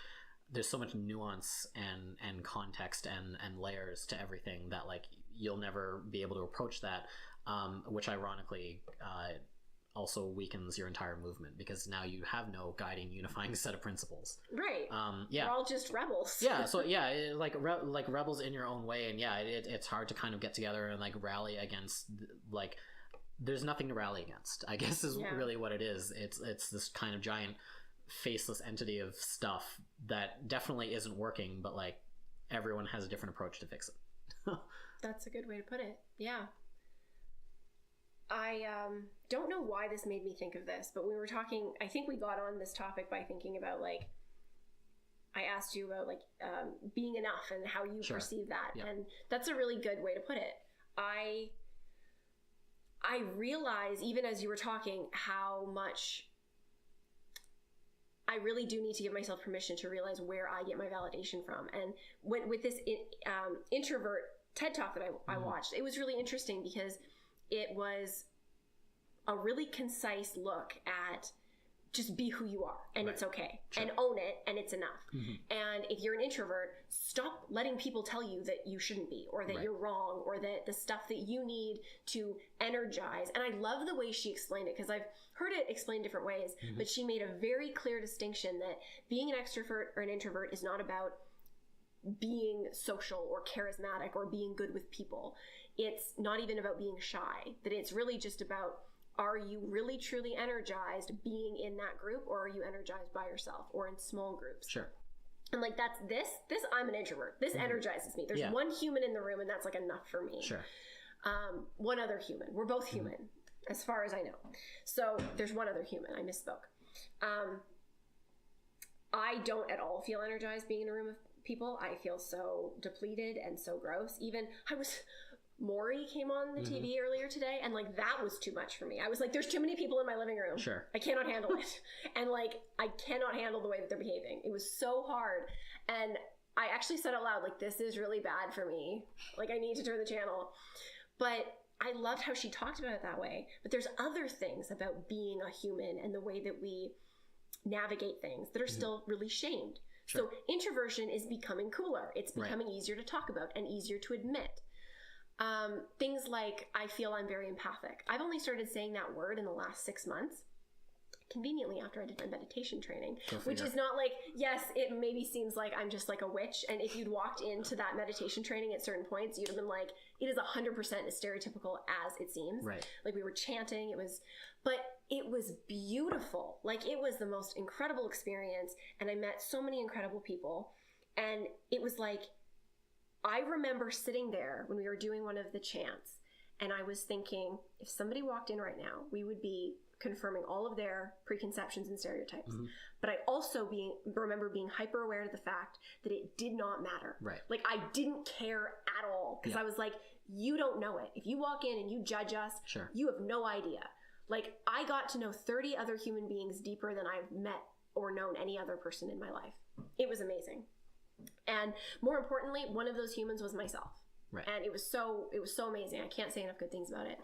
nuance and context and layers to everything that like you'll never be able to approach that, which ironically also weakens your entire movement because now you have no guiding unifying set of principles. Right. Yeah. We're all just rebels. Yeah. So yeah, like rebels in your own way, and yeah, it's hard to kind of get together and like rally against like there's nothing to rally against, I guess is really what it is. It's this kind of giant faceless entity of stuff that definitely isn't working, but like everyone has a different approach to fix it. That's a good way to put it. Yeah. I don't know why this made me think of this, but we were talking, I think we got on this topic by thinking about like, I asked you about like being enough and how you perceive that. Yep. And that's a really good way to put it. I realize even as you were talking how much I really do need to give myself permission to realize where I get my validation from. And with this introvert TED Talk that I watched, it was really interesting because it was a really concise look at just be who you are and it's okay and own it and it's enough. And if you're an introvert, stop letting people tell you that you shouldn't be or that you're wrong or that the stuff that you need to energize. And I love the way she explained it because I've heard it explained different ways, but she made a very clear distinction that being an extrovert or an introvert is not about being social or charismatic or being good with people. It's not even about being shy, that it's really just about, are you really truly energized being in that group or are you energized by yourself or in small groups? Sure. And like that's this I'm an introvert. This energizes me. There's one human in the room and that's like enough for me. Sure. One other human. We're both human as far as I know. So there's one other human. I misspoke. I don't at all feel energized being in a room of people. I feel so depleted and so gross. Even Maury came on the TV earlier today and like that was too much for me. I was like, there's too many people in my living room. Sure. I cannot handle it. And like, I cannot handle the way that they're behaving. It was so hard. And I actually said out loud, like, this is really bad for me. Like, I need to turn the channel. But I loved how she talked about it that way. But there's other things about being a human and the way that we navigate things that are still really shamed. Sure. So introversion is becoming cooler. It's becoming easier to talk about and easier to admit. Things like, I feel I'm very empathic. I've only started saying that word in the last 6 months, conveniently after I did my meditation training, which is not like, yes, it maybe seems like I'm just like a witch. And if you'd walked into that meditation training at certain points, you'd have been like, it is 100% as stereotypical as it seems. Right. Like we were chanting, but it was beautiful. Like it was the most incredible experience. And I met so many incredible people. And it was like, I remember sitting there when we were doing one of the chants, and I was thinking, if somebody walked in right now, we would be confirming all of their preconceptions and stereotypes. Mm-hmm. But I also remember being hyper aware of the fact that it did not matter. Right. Like I didn't care at all, because I was like, you don't know it. If you walk in and you judge us, sure, you have no idea. Like I got to know 30 other human beings deeper than I've met or known any other person in my life. It was amazing. And more importantly, one of those humans was myself. Right. And it was so amazing. I can't say enough good things about it.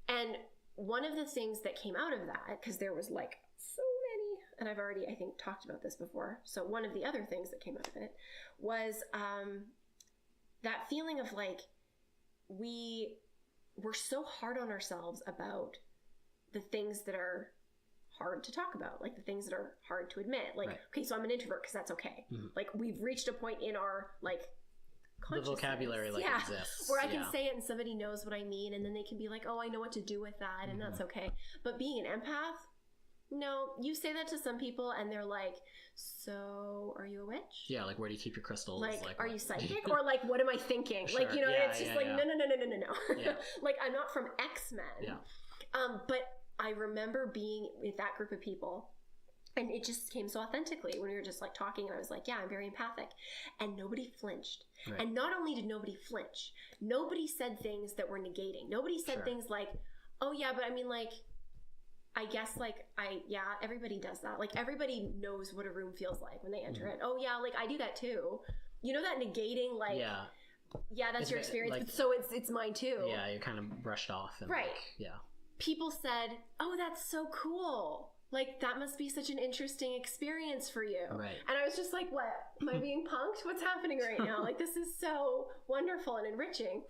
And one of the things that came out of that, because there was like so many, and I've already, I think, talked about this before. So one of the other things that came out of it was that feeling of like, we were so hard on ourselves about the things that are hard to talk about, like the things that are hard to admit. Like, okay, so I'm an introvert because that's okay. Mm-hmm. Like we've reached a point in our like the vocabulary exists where I can say it and somebody knows what I mean, and then they can be like, oh, I know what to do with that, and that's okay. But being an empath, no, you say that to some people and they're like, so are you a witch? Yeah, like where do you keep your crystals? Like are you psychic? Or like what am I thinking? Sure. Like, you know, it's just like no. Yeah. Like I'm not from X-Men. Yeah. But I remember being with that group of people, and it just came so authentically when we were just like talking, and I was like, yeah, I'm very empathic. And nobody flinched. Right. And not only did nobody flinch, nobody said things that were negating. Nobody said things like, oh yeah, but I mean like, I guess like, everybody does that. Like everybody knows what a room feels like when they enter it. Oh yeah, like I do that too. You know, that negating, like, yeah, that's your experience, like, but so it's mine too. Yeah, you kind of brushed off. And right. Like, yeah. People said, oh, that's so cool. Like, that must be such an interesting experience for you. Right. And I was just like, what? Am I being punked? What's happening right now? Like, this is so wonderful and enriching.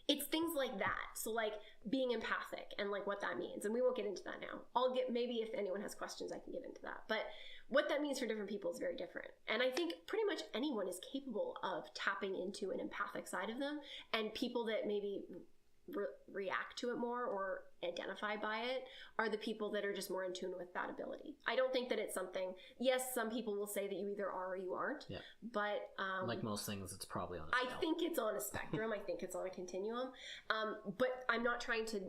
It's things like that. So, like, being empathic and, like, what that means. And we won't get into that now. Maybe if anyone has questions, I can get into that. But what that means for different people is very different. And I think pretty much anyone is capable of tapping into an empathic side of them. And people that maybe react to it more or identify by it are the people that are just more in tune with that ability. I don't think that it's something, yes, some people will say that you either are or you aren't, but like most things, it's probably on a scale. I think it's on a spectrum. I think it's on a continuum, but I'm not trying to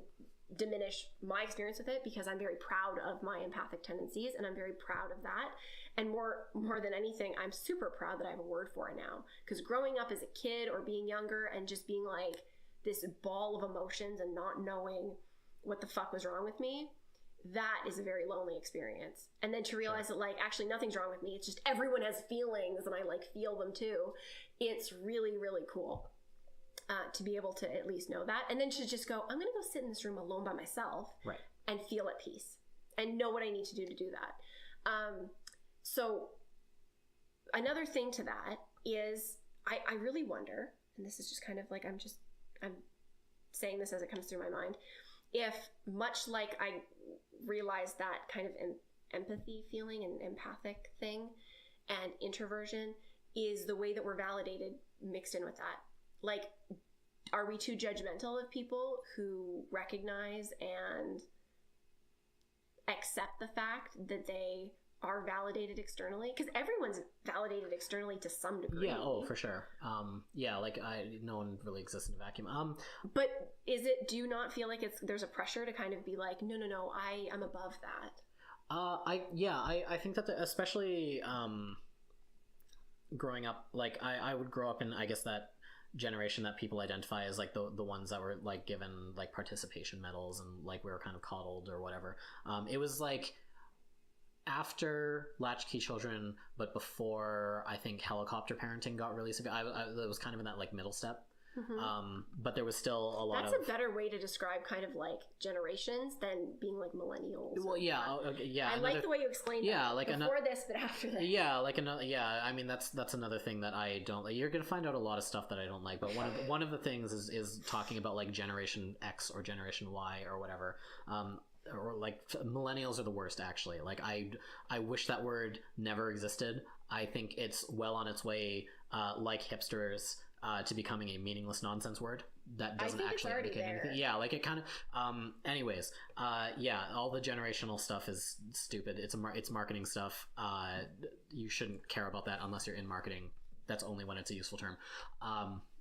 diminish my experience with it, because I'm very proud of my empathic tendencies, and I'm very proud of that. And more than anything, I'm super proud that I have a word for it now, because growing up as a kid or being younger and just being like this ball of emotions and not knowing what the fuck was wrong with me, that is a very lonely experience. And then to realize that like, actually nothing's wrong with me. It's just everyone has feelings and I like feel them too. It's really, really cool to be able to at least know that. And then to just go, I'm going to go sit in this room alone by myself and feel at peace and know what I need to do that. So another thing to that is I really wonder, and this is just kind of like, I'm saying this as it comes through my mind, if much like I realized that kind of empathy feeling and empathic thing and introversion is the way that we're validated mixed in with that. Like, are we too judgmental of people who recognize and accept the fact that they are validated externally? Because everyone's validated externally to some degree. Yeah, oh, for sure. Like no one really exists in a vacuum. But do you not feel like there's a pressure to kind of be like, no, I am above that? I think that especially growing up, like I would grow up in, I guess, that generation that people identify as like the ones that were like given like participation medals and like we were kind of coddled or whatever. It was like after Latchkey Children, but before I think helicopter parenting got really severe. I was kind of in that like middle step. but there was still a lot That's a better way to describe kind of like generations than being like millennials. Well, yeah, okay, yeah. I like the way you explained that. Like before this, but after this. Yeah, like another. Yeah, I mean that's another thing that I don't like. You're gonna find out a lot of stuff that I don't like, but one of the things is talking about like Generation X or Generation Y or whatever. Or like millennials are the worst, actually. Like I wish that word never existed. I think it's well on its way, like hipsters, to becoming a meaningless nonsense word that doesn't actually indicate anything. Yeah, like it kind of. Anyways, yeah, all the generational stuff is stupid. It's marketing stuff. You shouldn't care about that unless you're in marketing. That's only when it's a useful term.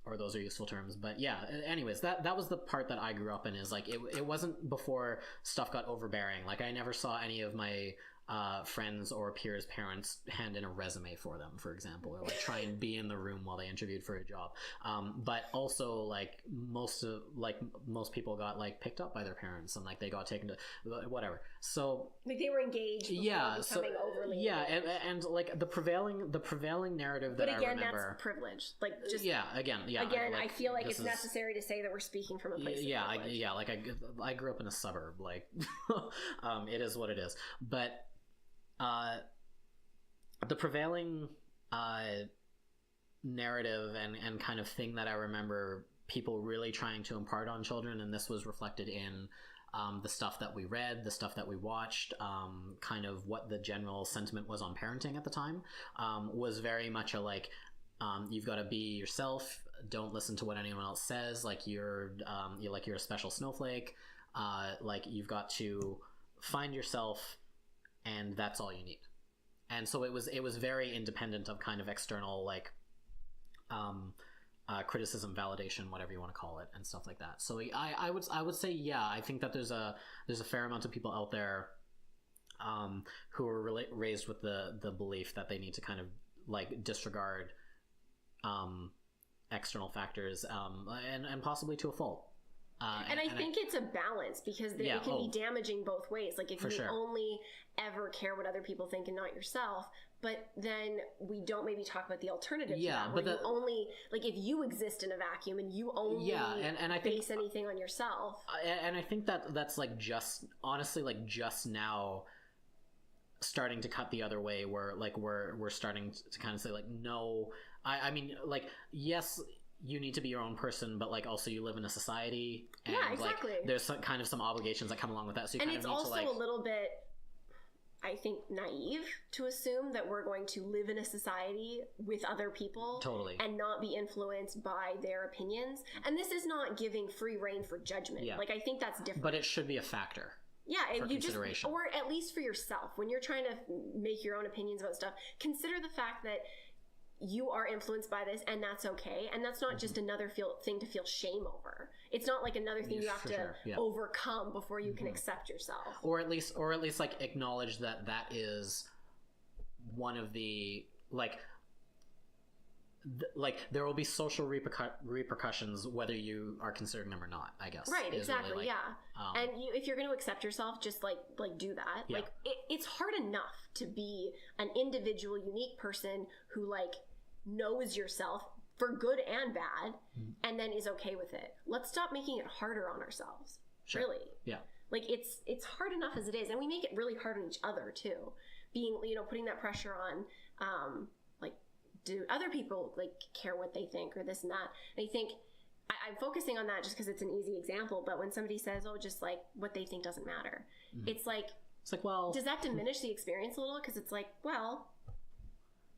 Or those are useful terms. But yeah, anyways, that was the part that I grew up in, is like it wasn't before stuff got overbearing. Like I never saw any of my friends or peers' parents hand in a resume for them, for example, or like try and be in the room while they interviewed for a job. But also like most people got like picked up by their parents, and like they got taken to whatever. So like they were engaged. Yeah. So overly yeah, and like the prevailing narrative that but again, I remember. That's privilege. Like just again, like, I feel like it's necessary to say that we're speaking from a place. Yeah, of privilege. like I grew up in a suburb. Like it is what it is. But the prevailing narrative and kind of thing that I remember people really trying to impart on children, and this was reflected in the stuff that we read, the stuff that we watched, kind of what the general sentiment was on parenting at the time, was very much a like, you've got to be yourself, don't listen to what anyone else says, like you're a special snowflake, like you've got to find yourself, and that's all you need. And so it was very independent of kind of external like criticism, validation, whatever you want to call it, and stuff like that. So I would say, yeah, I think that there's a fair amount of people out there who are raised with the belief that they need to kind of like disregard external factors, and possibly to a fault. And I think it's a balance, because it can be damaging both ways. Like if you only ever care what other people think and not yourself, but then we don't maybe talk about the alternative to that, where you only, like if you exist in a vacuum and you only and I base anything on yourself. And I think that's like just now starting to cut the other way, where like we're starting to kind of say like, no, I mean like, yes, you need to be your own person, but like also you live in a society, and exactly. Like there's some obligations that come along with that, so you kind of need to like... And it's also a little bit, I think, naive to assume that we're going to live in a society with other people and not be influenced by their opinions. And this is not giving free rein for judgment. Like I think that's different. But it should be a factor. Yeah, and you just, or at least for yourself, when you're trying to make your own opinions about stuff, consider the fact that you are influenced by this, and that's okay, and that's not just another thing to feel shame over. It's not like another thing you have to overcome before you can accept yourself, or at least like acknowledge that is one of the like there will be social repercussions whether you are considering them or not, I guess. Right, exactly. Really and if you're going to accept yourself, just like do that. Like it's hard enough to be an individual, unique person who like knows yourself for good and bad, and then is okay with it. Let's stop making it harder on ourselves. Sure. Really. Yeah. Like it's hard enough as it is, and we make it really hard on each other too. Being, putting that pressure on, like, do other people like care what they think or this and that? And I think I'm focusing on that just because it's an easy example. But when somebody says, "Oh, just like what they think doesn't matter," it's like, well, does that diminish the experience a little? Because it's like, well,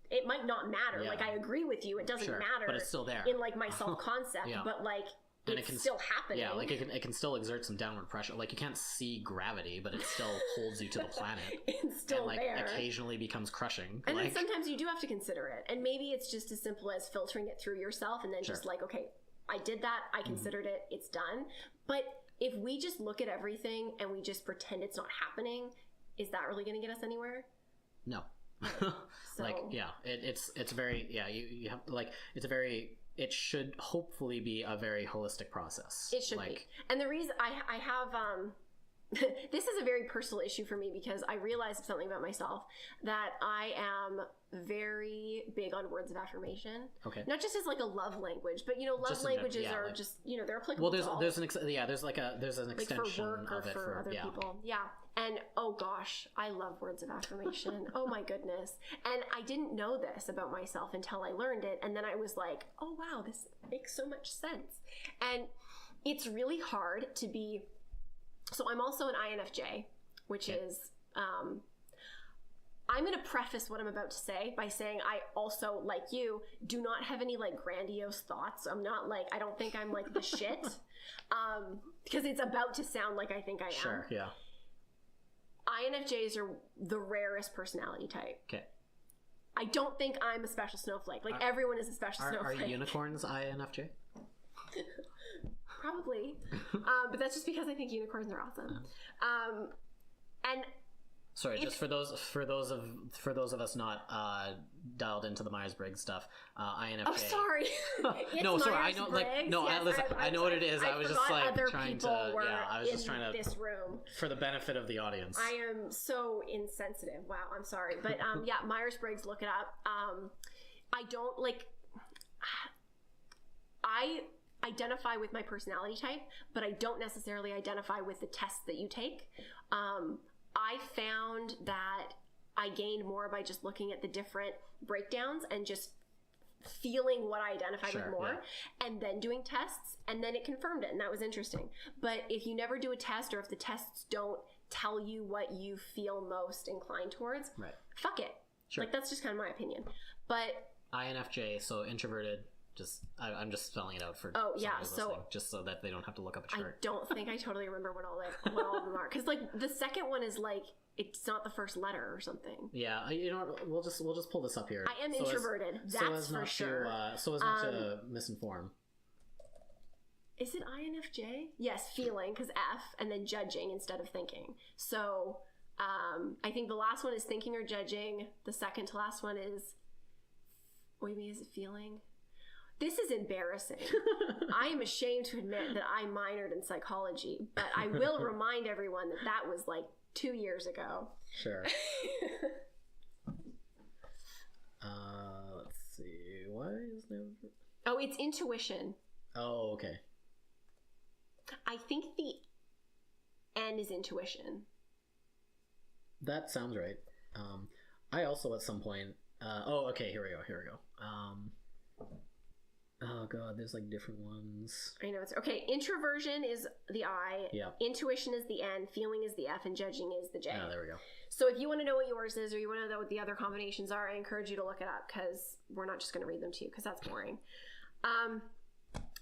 it might not matter. Like I agree with you, it doesn't matter, but it's still there in like my self concept. But like. And it's still happening. Yeah, like it can still exert some downward pressure. Like you can't see gravity, but it still holds you to the planet. It's still and, like, there. Occasionally becomes crushing. And then sometimes you do have to consider it. And maybe it's just as simple as filtering it through yourself and then just like, okay, I did that, I considered it, it's done. But if we just look at everything and we just pretend it's not happening, is that really going to get us anywhere? No. So. Like, yeah, it's very, you have, like, it's a very... It should hopefully be a very holistic process. It should be. And the reason I have this is a very personal issue for me because I realized something about myself, that I am very big on words of affirmation. Okay. Not just as like a love language, but love languages are like, just they're applicable. Well, there's an extension for work of or it for other people. Yeah. And oh gosh, I love words of affirmation. Oh my goodness. And I didn't know this about myself until I learned it, and then I was like, oh wow, this makes so much sense. And it's really hard to be. So I'm also an INFJ, which is, I'm going to preface what I'm about to say by saying I also, like you, do not have any like grandiose thoughts. I'm not like, I don't think I'm like the shit, because it's about to sound like I think I am. Sure, yeah. INFJs are the rarest personality type. Okay. I don't think I'm a special snowflake. Like everyone is a special snowflake. Are unicorns INFJ? Probably, but that's just because I think unicorns are awesome. And sorry, just for those of us not dialed into the Myers-Briggs stuff, INFJ. Oh, sorry. No, sorry. I know, like, no. Yes, listen, I know what it is. I was just like trying to. Yeah, I was just trying to. This room for the benefit of the audience. I am so insensitive. Wow, I'm sorry, but yeah, Myers-Briggs. Look it up. I don't like. I identify with my personality type, but I don't necessarily identify with the tests that you take. I found that I gained more by just looking at the different breakdowns and just feeling what I identified with more, and then doing tests, and then it confirmed it, and that was interesting. But if you never do a test, or if the tests don't tell you what you feel most inclined towards, fuck it. Sure. Like, that's just kind of my opinion. But INFJ, so introverted. I'm just spelling it out for just so that they don't have to look up a chart. I don't think I totally remember what all of them are, because like the second one is like it's not the first letter or something. Yeah, we'll just pull this up here. I am introverted. That's for sure. So as not to misinform. Is it INFJ? Yes, feeling, because F, and then judging instead of thinking. So I think the last one is thinking or judging. The second to last one is. Wait, maybe is it feeling? This is embarrassing. I am ashamed to admit that I minored in psychology, but I will remind everyone that was like 2 years ago. Sure. Let's see. Why is there... Oh, it's intuition. Oh, okay. I think the N is intuition. That sounds right. I also at some point... okay, here we go. Oh god, there's like different ones. I know it's okay. Introversion is the I. Yeah. Intuition is the N. Feeling is the F, and judging is the J. Oh, there we go. So if you want to know what yours is, or you want to know what the other combinations are, I encourage you to look it up, because we're not just going to read them to you, because that's boring.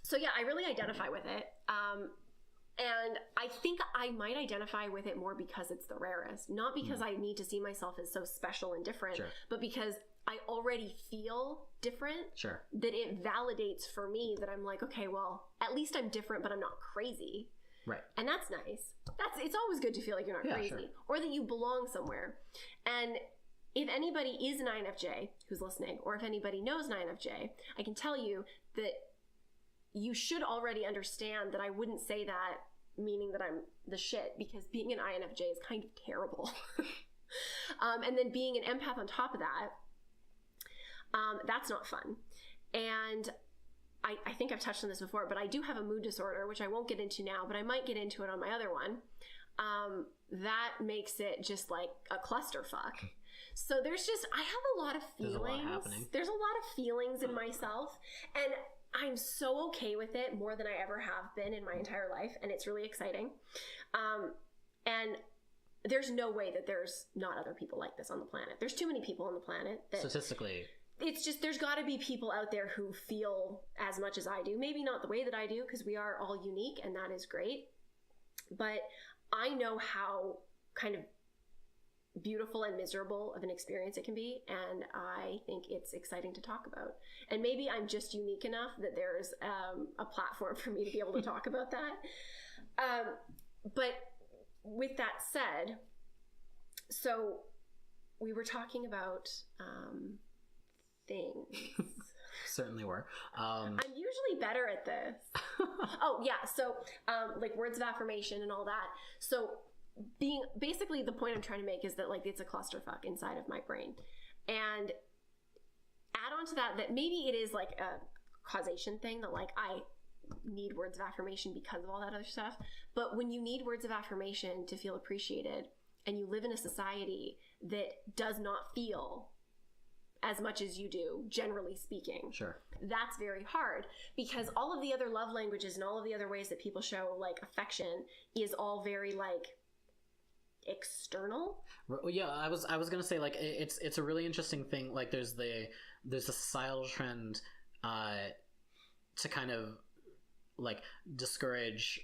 So yeah, I really identify with it. And I think I might identify with it more because it's the rarest, not because I need to see myself as so special and different, but because I already feel different. Sure. That it validates for me that I'm like, okay, well, at least I'm different, but I'm not crazy. Right. And that's nice. It's always good to feel like you're not crazy, or that you belong somewhere. And if anybody is an INFJ who's listening, or if anybody knows an INFJ, I can tell you that you should already understand that I wouldn't say that meaning that I'm the shit, because being an INFJ is kind of terrible. And then being an empath on top of that, that's not fun. And I think I've touched on this before, but I do have a mood disorder, which I won't get into now, but I might get into it on my other one. That makes it just like a clusterfuck. So I have a lot of feelings. There's a lot of feelings in myself, and I'm so okay with it, more than I ever have been in my entire life, and it's really exciting. And there's no way that there's not other people like this on the planet. There's too many people on the planet that... Statistically. It's just, there's got to be people out there who feel as much as I do. Maybe not the way that I do, because we are all unique, and that is great. But I know how kind of beautiful and miserable of an experience it can be, and I think it's exciting to talk about. And maybe I'm just unique enough that there's a platform for me to be able to talk about that. But with that said, so we were talking about things. Certainly were. I'm usually better at this. Oh yeah, so like words of affirmation and all that. So basically the point I'm trying to make is that like it's a clusterfuck inside of my brain. And add on to that maybe it is like a causation thing, that like I need words of affirmation because of all that other stuff. But when you need words of affirmation to feel appreciated, and you live in a society that does not feel as much as you do, generally speaking, sure, that's very hard, because all of the other love languages and all of the other ways that people show like affection is all very like external. Yeah, I was gonna say like it's a really interesting thing. Like there's a societal trend to kind of like discourage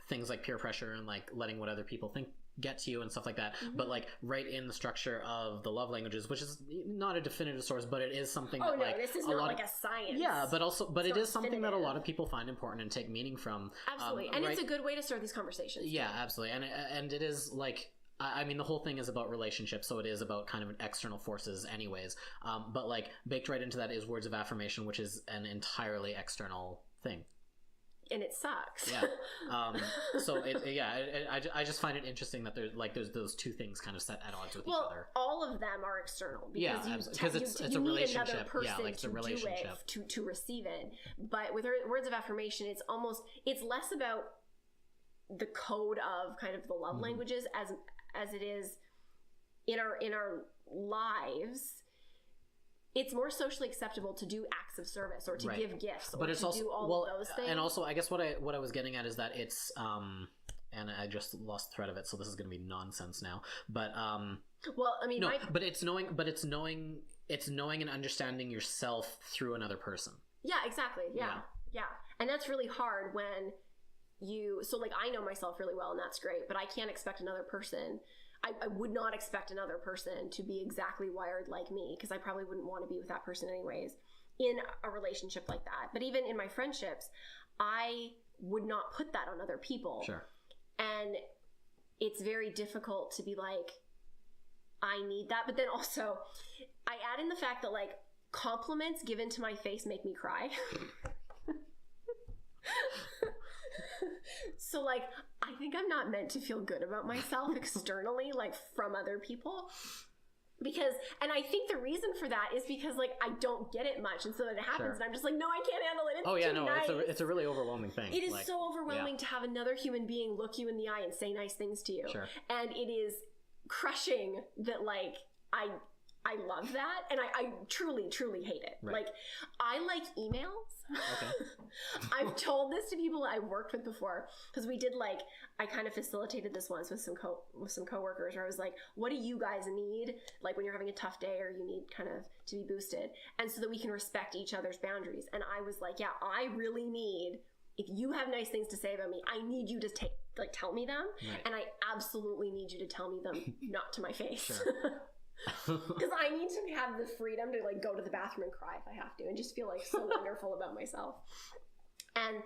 things like peer pressure and like letting what other people think get to you and stuff like that. But like right in the structure of the love languages, which is not a definitive source, but it is something that like this is not like a science. Yeah, but it is something that a lot of people find important and take meaning from. Absolutely. And it's a good way to start these conversations. Yeah, absolutely. And it is like, I mean, the whole thing is about relationships, so it is about kind of external forces anyways. But like baked right into that is words of affirmation, which is an entirely external thing. And it sucks. Yeah. So I just find it interesting that there's those two things kind of set at odds with each other. All of them are external because it's you a need relationship. Another person Yeah, like it's a relationship to receive it. But with words of affirmation, it's less about the code of kind of the love languages as it is in our lives. It's more socially acceptable to do acts of service or to give gifts or to do all of those things. And also, I guess what I was getting at is that it's and I just lost the thread of it, so this is going to be nonsense now. But well, I mean, but it's knowing and understanding yourself through another person. Yeah, exactly. Yeah. And that's really hard when like I know myself really well, and that's great, but I can't expect another person. I would not expect another person to be exactly wired like me, because I probably wouldn't want to be with that person anyways in a relationship like that. But even in my friendships, I would not put that on other people. Sure. And it's very difficult to be like, I need that. But then also, I add in the fact that like compliments given to my face make me cry. So like I think I'm not meant to feel good about myself externally, like from other people, and I think the reason for that is because like I don't get it much, and so it happens, and I'm just like, no, I can't handle it. It's a really overwhelming thing. It is like, so overwhelming to have another human being look you in the eye and say nice things to you. Sure. And it is crushing that like I love that, and I truly, truly hate it. Right. Like, I like emails. Okay. I've told this to people I've worked with before, because we did like, I kind of facilitated this once with some coworkers, where I was like, what do you guys need, like when you're having a tough day or you need kind of to be boosted, and so that we can respect each other's boundaries. And I was like, yeah, I really need, if you have nice things to say about me, I need you to tell me them. Right. And I absolutely need you to tell me them not to my face. Sure. Because I need to have the freedom to like go to the bathroom and cry if I have to, and just feel like so wonderful about myself. And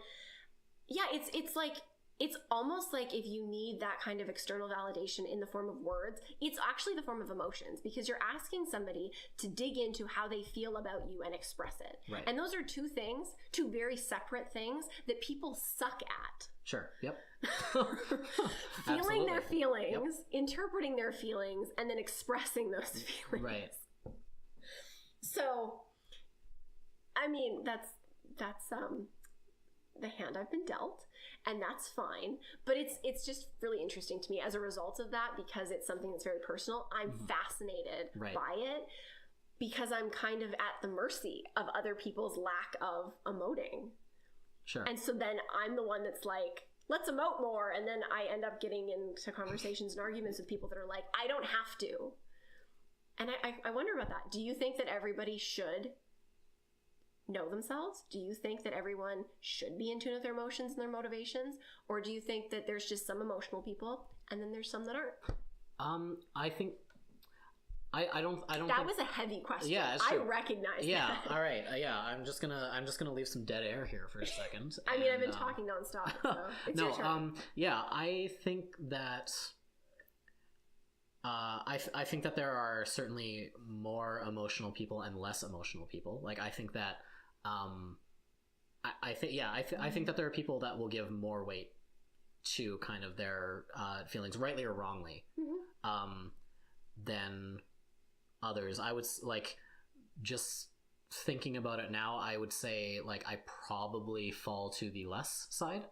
yeah, it's like, it's almost like if you need that kind of external validation in the form of words, it's actually the form of emotions, because you're asking somebody to dig into how they feel about you and express it. Right. And those are two very separate things that people suck at. Sure. Yep. Feeling their feelings, interpreting their feelings, and then expressing those feelings. Right. So, I mean, that's the hand I've been dealt, and that's fine. But it's just really interesting to me as a result of that, because it's something that's very personal. I'm fascinated by it, because I'm kind of at the mercy of other people's lack of emoting. Sure. And so then I'm the one that's like, let's emote more. And then I end up getting into conversations and arguments with people that are like, I don't have to. And I wonder about that. Do you think that everybody should know themselves? Do you think that everyone should be in tune with their emotions and their motivations? Or do you think that there's just some emotional people and then there's some that aren't? I think I don't that was a heavy question. Yeah, it's true. I recognize that. All right. Yeah, I'm just gonna leave some dead air here for a second. I mean, I've been talking nonstop, so it's your turn. Yeah, I think that I think that there are certainly more emotional people and less emotional people. Like, I think that I think that there are people that will give more weight to kind of their feelings, rightly or wrongly, than others. I would like, just thinking about it now, I would say like I probably fall to the less side.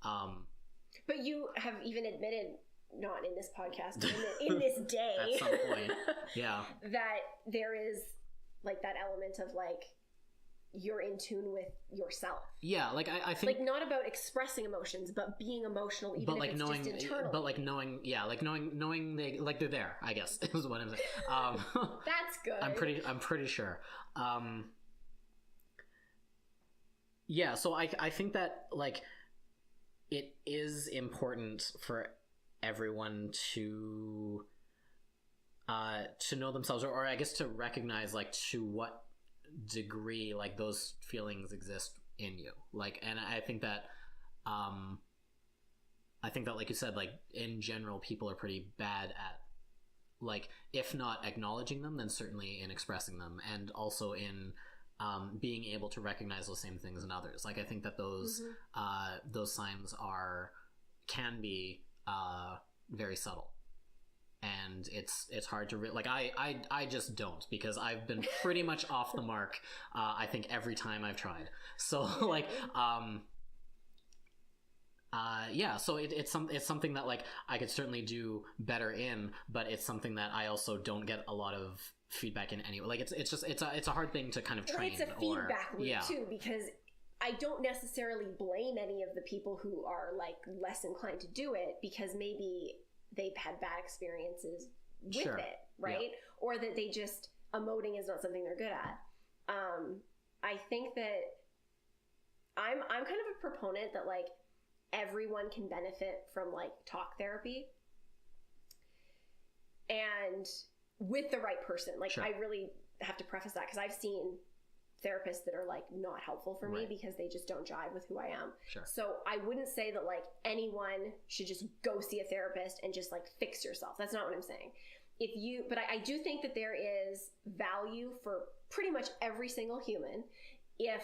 But you have even admitted, not in this podcast, in this day, at some point, yeah, that there is like that element of like you're in tune with yourself. Yeah, like I think like not about expressing emotions, but being emotional, even if it's just internal. But like knowing, yeah, like knowing they like they're there, I guess is what I'm saying. That's good. I'm pretty sure. Yeah, so I think that like it is important for everyone to know themselves, or I guess to recognize like to what degree like those feelings exist in you, like, and I think that like you said, like in general people are pretty bad at, like, if not acknowledging them, then certainly in expressing them, and also in being able to recognize those same things in others. Like I think that those signs can be very subtle, and it's hard to like I just don't, because I've been pretty much off the mark I think every time I've tried. So like yeah, so it's something that like I could certainly do better in, but it's something that I also don't get a lot of feedback in anyway. Like it's a hard thing to kind of train. Well, it's a feedback loop too, because I don't necessarily blame any of the people who are like less inclined to do it, because maybe they've had bad experiences with it, right? Yeah. Or that they just, emoting is not something they're good at. I think that I'm kind of a proponent that like everyone can benefit from like talk therapy, and with the right person. Like I really have to preface that, because I've seen therapists that are like not helpful for me because they just don't jive with who I am. So I wouldn't say that like anyone should just go see a therapist and just like fix yourself. That's not what I'm saying. But I do think that there is value for pretty much every single human if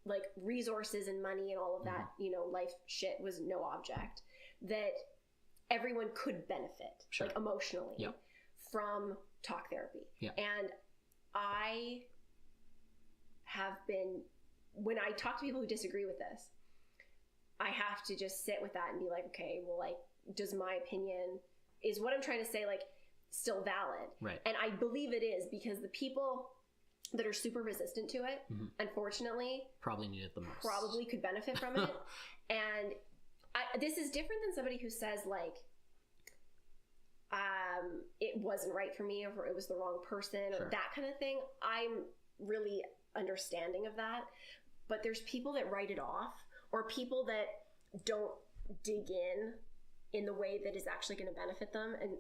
like resources and money and all of that, you know, life shit was no object, that everyone could benefit like emotionally from talk therapy. And I have been, when I talk to people who disagree with this, I have to just sit with that and be like, okay, well, like, does my opinion, is what I'm trying to say, like, still valid? Right. And I believe it is, because the people that are super resistant to it, unfortunately, probably need it the most. Probably could benefit from it. And this is different than somebody who says, like, it wasn't right for me, or it was the wrong person, or that kind of thing. I'm really understanding of that. But there's people that write it off, or people that don't dig in the way that is actually going to benefit them. And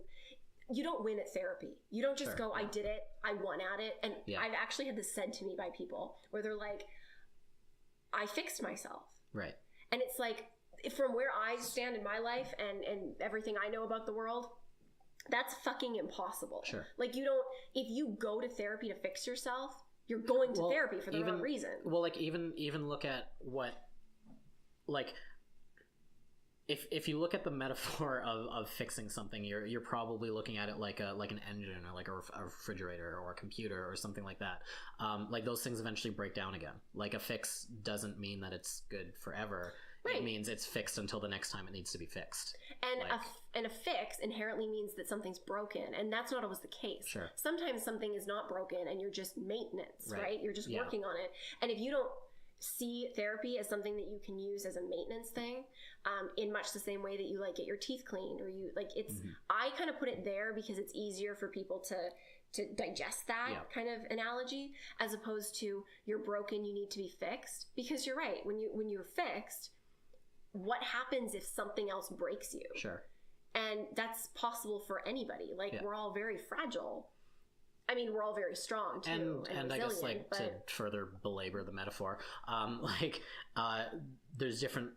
you don't win at therapy. You don't just go, I did it, I won at it. And I've actually had this said to me by people where they're like, I fixed myself. Right. And it's like, from where I stand in my life and everything I know about the world, that's fucking impossible. Like, you don't, if you go to therapy to fix yourself, you're going to therapy for the wrong reason. Well, like, even look at what, like, if you look at the metaphor of fixing something, you're probably looking at it like an engine, or like a refrigerator or a computer or something like that. Like, those things eventually break down again. Like, a fix doesn't mean that it's good forever. Right. It means it's fixed until the next time it needs to be fixed. And like, a fix inherently means that something's broken, and that's not always the case. Sometimes something is not broken and you're just maintenance, right? You're just working on it. And if you don't see therapy as something that you can use as a maintenance thing, in much the same way that you like get your teeth cleaned, or you like, it's I kind of put it there because it's easier for people to digest that kind of analogy, as opposed to you're broken, you need to be fixed. Because you're right, when you're fixed, what happens if something else breaks you? And that's possible for anybody. Like, we're all very fragile. I mean, we're all very strong too, and I guess, like, to further belabor the metaphor, there's different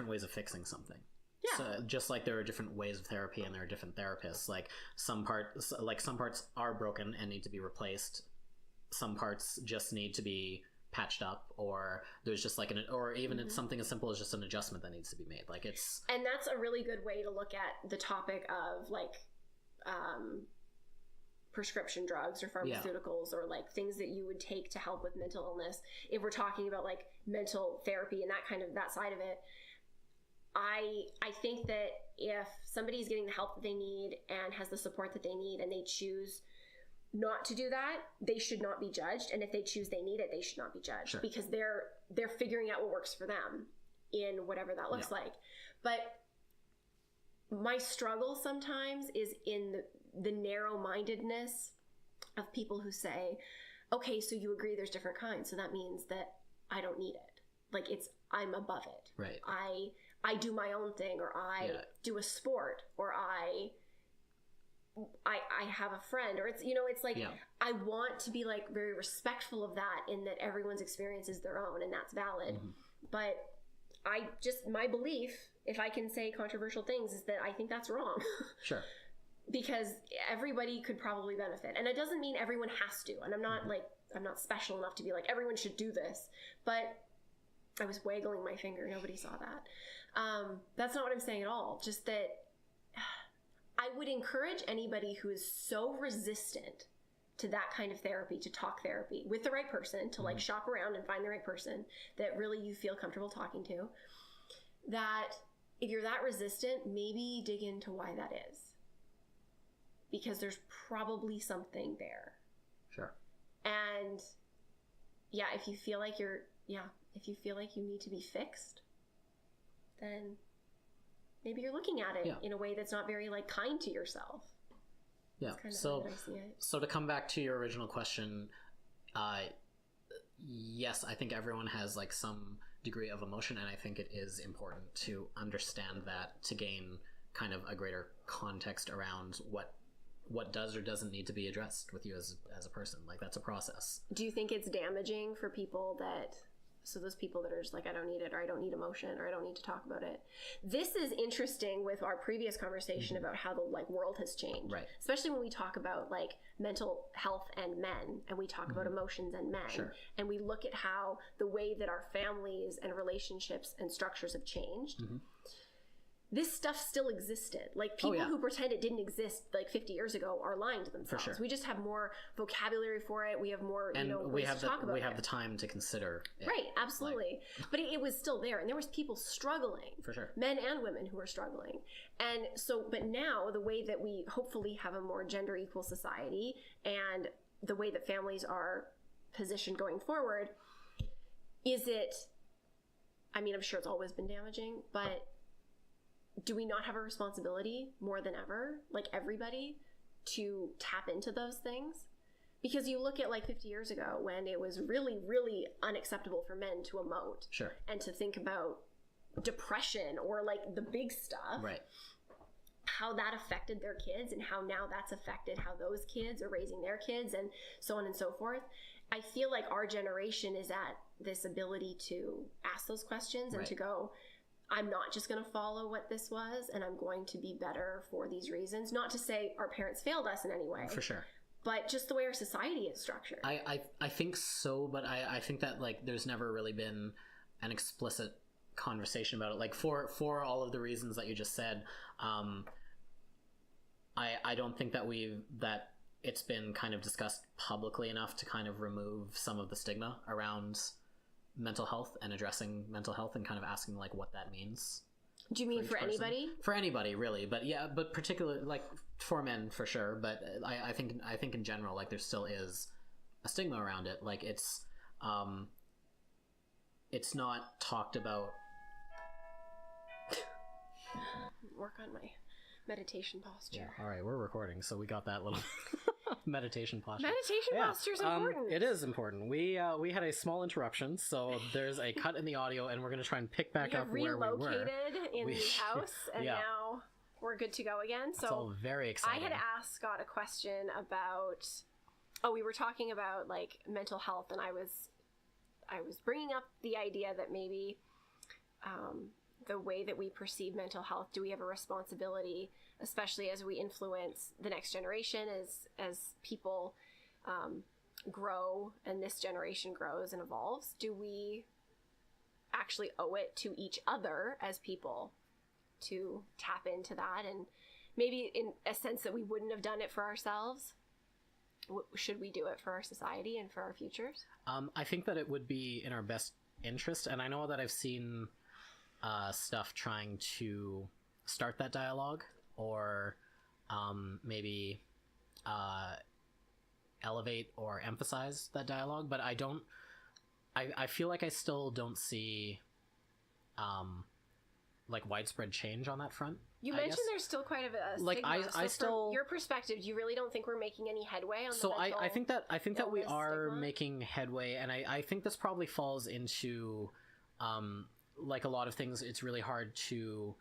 ways of fixing something. So just like there are different ways of therapy, and there are different therapists. Like, some parts are broken and need to be replaced. Some parts just need to be patched up, or there's just like or even it's something as simple as just an adjustment that needs to be made. Like and that's a really good way to look at the topic of like prescription drugs or pharmaceuticals or like things that you would take to help with mental illness. If we're talking about like mental therapy and that side of it, I think that if somebody's getting the help that they need and has the support that they need, and they choose not to do that, they should not be judged. And if they choose they need it, they should not be judged. Sure. Because they're figuring out what works for them in whatever that looks like. But my struggle sometimes is in the narrow-mindedness of people who say, okay, so you agree there's different kinds, so that means that I don't need it. Like I'm above it. Right. I do my own thing, or I do a sport, or I have a friend, or it's like, I want to be like very respectful of that, in that everyone's experience is their own and that's valid. Mm-hmm. But my belief, if I can say controversial things, is that I think that's wrong. Sure. Because everybody could probably benefit. And it doesn't mean everyone has to. And I'm not I'm not special enough to be like, everyone should do this. But I was waggling my finger. Nobody saw that. That's not what I'm saying at all. Just that I would encourage anybody who is so resistant to that kind of therapy, to talk therapy with the right person, to like shop around and find the right person that really you feel comfortable talking to, that if you're that resistant, maybe dig into why that is. Because there's probably something there. Sure. And if you feel like you need to be fixed, then maybe you're looking at it in a way that's not very like kind to yourself. Yeah. So to come back to your original question, yes, I think everyone has like some degree of emotion, and I think it is important to understand that to gain kind of a greater context around what does or doesn't need to be addressed with you as a person. Like, that's a process. Do you think it's damaging for people those people that are just like, I don't need it, or I don't need emotion, or I don't need to talk about it? This is interesting with our previous conversation about how the like world has changed. Right. Especially when we talk about like mental health and men, and we talk about emotions and men. Sure. And we look at how the way that our families and relationships and structures have changed. Mm-hmm. This stuff still existed. Like, people who pretend it didn't exist like 50 years ago are lying to themselves. For sure. We just have more vocabulary for it. We have more, ways to talk about it. We have the time to consider it. Right, absolutely. But it was still there, and there was people struggling. For sure. Men and women who were struggling. And so, but now, the way that we hopefully have a more gender equal society, and the way that families are positioned going forward, I'm sure it's always been damaging, but do we not have a responsibility more than ever, like everybody, to tap into those things? Because you look at like 50 years ago, when it was really, really unacceptable for men to emote. Sure. And to think about depression or like the big stuff. Right. How that affected their kids, and how now that's affected how those kids are raising their kids, and so on and so forth. I feel like our generation is at this ability to ask those questions and to go, I'm not just going to follow what this was, and I'm going to be better for these reasons. Not to say our parents failed us in any way. For sure. But just the way our society is structured. I think so, but I think that like there's never really been an explicit conversation about it. Like for all of the reasons that you just said, I don't think that it's been kind of discussed publicly enough to kind of remove some of the stigma around mental health and addressing mental health, and kind of asking like what that means. Do you mean for anybody? For anybody, really. But yeah, but particularly like for men for sure. But I think in general, like there still is a stigma around it. Like it's not talked about. Work on my meditation posture. Yeah, all right, we're recording, so we got that little meditation posture. Meditation posture is important. It is important. We had a small interruption, so there's a cut in the audio, and we're going to try and pick back up where we were. Relocated in the house, and now we're good to go again. So it's all very exciting. I had asked Scott a question about. We were talking about like mental health, and I was bringing up the idea that maybe. The way that we perceive mental health, do we have a responsibility, especially as we influence the next generation, as people grow and this generation grows and evolves, do we actually owe it to each other as people to tap into that? And maybe in a sense that we wouldn't have done it for ourselves, should we do it for our society and for our futures? I think that it would be in our best interest, and I know that I've seen stuff trying to start that dialogue, or maybe elevate or emphasize that dialogue, but I feel like I still don't see like widespread change on that front. You mentioned there's still quite a like stigma. I still, from your perspective, you really don't think we're making any headway on so the mental I think that we are stigma? making headway, and I think this probably falls into like a lot of things. It's really hard to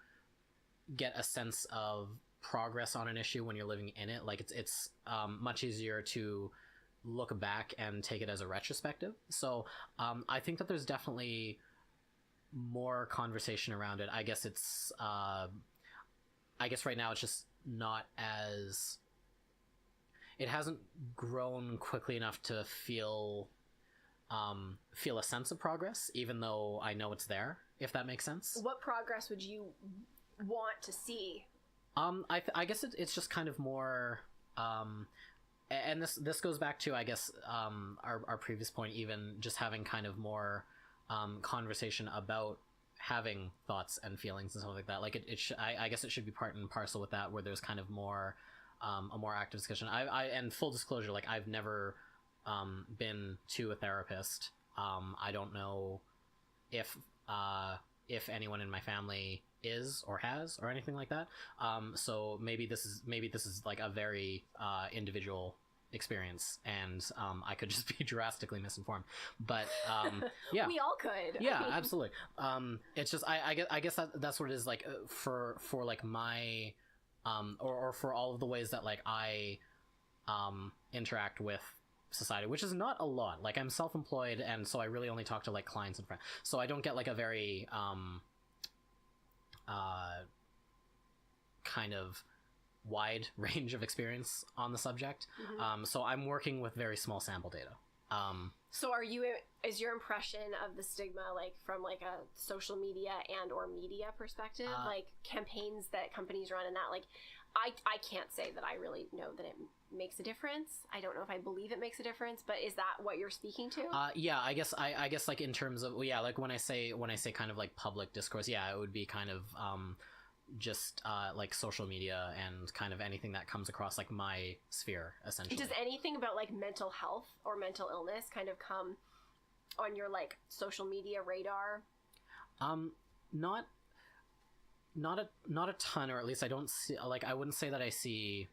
get a sense of progress on an issue when you're living in it. Like it's much easier to look back and take it as a retrospective. So I think that there's definitely more conversation around it. I guess it's I guess right now it's just not as, it hasn't grown quickly enough to feel a sense of progress, even though I know it's there, if that makes sense. What progress would you want to see? I guess it's just kind of more, and this goes back to, I guess, our previous point, even just having kind of more conversation about having thoughts and feelings and stuff like that. Like I guess it should be part and parcel with that, where there's kind of more a more active discussion. And full disclosure, like I've never been to a therapist. I don't know if anyone in my family is or has or anything like that. So maybe this is like a very individual experience, and I could just be drastically misinformed, but yeah, we all could. Yeah, absolutely. It's just I guess that's what it is, like for like my or for all of the ways that like I interact with society, which is not a lot. Like I'm self-employed, and so I really only talk to like clients and friends, so I don't get like a very kind of wide range of experience on the subject. Mm-hmm. So I'm working with very small sample data. So is your impression of the stigma like from like a social media and or media perspective, like campaigns that companies run and that, like I can't say that I really know that it makes a difference. I don't know if I believe it makes a difference, but is that what you're speaking to? Yeah, I guess like in terms of, well, yeah, like when I say kind of like public discourse, yeah, it would be kind of just like social media and kind of anything that comes across like my sphere, essentially. Does anything about like mental health or mental illness kind of come on your like social media radar? Not a ton, or at least I don't see, like I wouldn't say that I see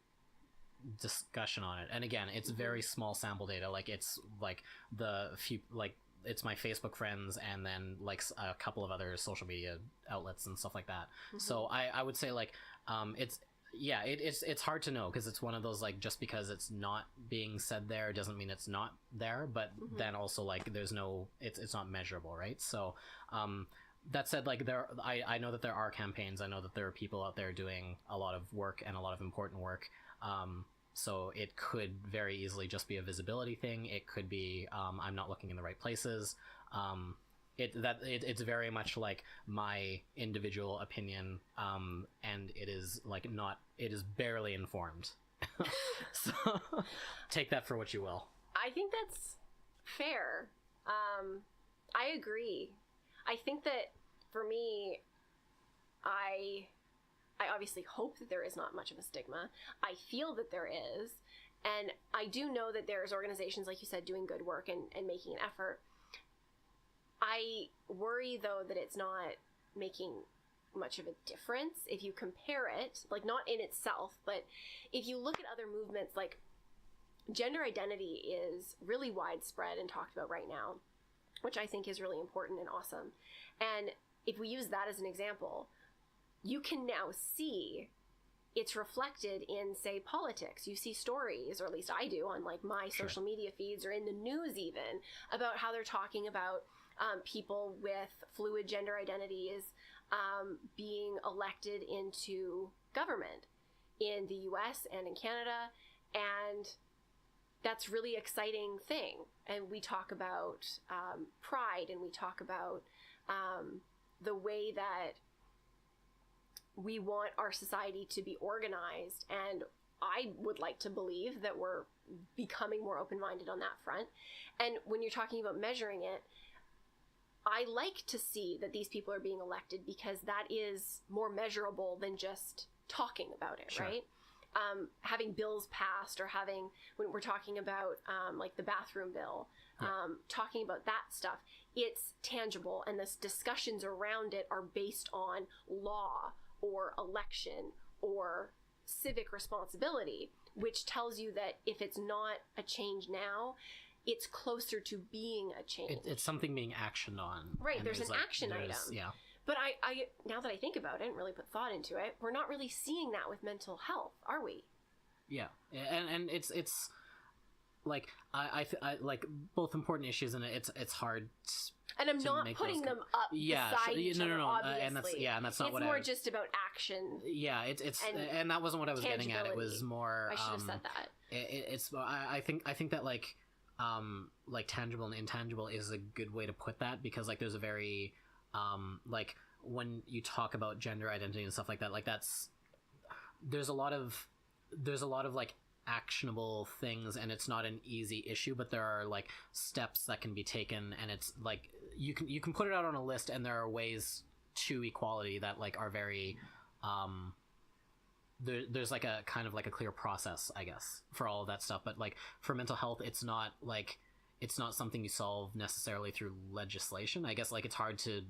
discussion on it. And again, it's very small sample data. Like it's like the few, like it's my Facebook friends and then like a couple of other social media outlets and stuff like that. Mm-hmm. So I would say like it's hard to know, because it's one of those, like, just because it's not being said there doesn't mean it's not there, but then also like there's no, it's not measurable, right? So that said, like I know that there are campaigns. I know that there are people out there doing a lot of work and a lot of important work. So it could very easily just be a visibility thing. It could be I'm not looking in the right places. It's very much like my individual opinion, and it is like not. It is barely informed. So take that for what you will. I think that's fair. I agree. I think that for me, I obviously hope that there is not much of a stigma. I feel that there is. And I do know that there's organizations, like you said, doing good work and making an effort. I worry, though, that it's not making much of a difference if you compare it, like not in itself, but if you look at other movements, like gender identity is really widespread and talked about right now, which I think is really important and awesome. And if we use that as an example, you can now see it's reflected in, say, politics. You see stories, or at least I do, on like my social media feeds or in the news even, about how they're talking about people with fluid gender identities being elected into government in the US and in Canada. And that's really exciting thing. And we talk about pride, and we talk about the way that we want our society to be organized. And I would like to believe that we're becoming more open-minded on that front. And when you're talking about measuring it, I like to see that these people are being elected, because that is more measurable than just talking about it, sure. Right? Having bills passed, or having, when we're talking about like the bathroom bill, talking about that stuff, it's tangible, and the discussions around it are based on law or election or civic responsibility, which tells you that if it's not a change now, it's closer to being a change. It's something being actioned on. Right, there's an action item. Yeah. But I now that I think about it and really put thought into it, we're not really seeing that with mental health, are we? Yeah, and it's like I like both important issues, and it's hard. And I'm not putting them up beside each other, obviously. And that's not it's what more just about action. Yeah, it's and that wasn't what I was getting at. It was more. I should have said that. I think that like tangible and intangible is a good way to put that, because like there's a very like when you talk about gender identity and stuff like that, like there's a lot of like actionable things, and it's not an easy issue, but there are like steps that can be taken, and it's like you can put it out on a list, and there are ways to equality that like are very there's like a kind of like a clear process, I guess, for all of that stuff. But like for mental health, it's not something you solve necessarily through legislation. I guess like it's hard to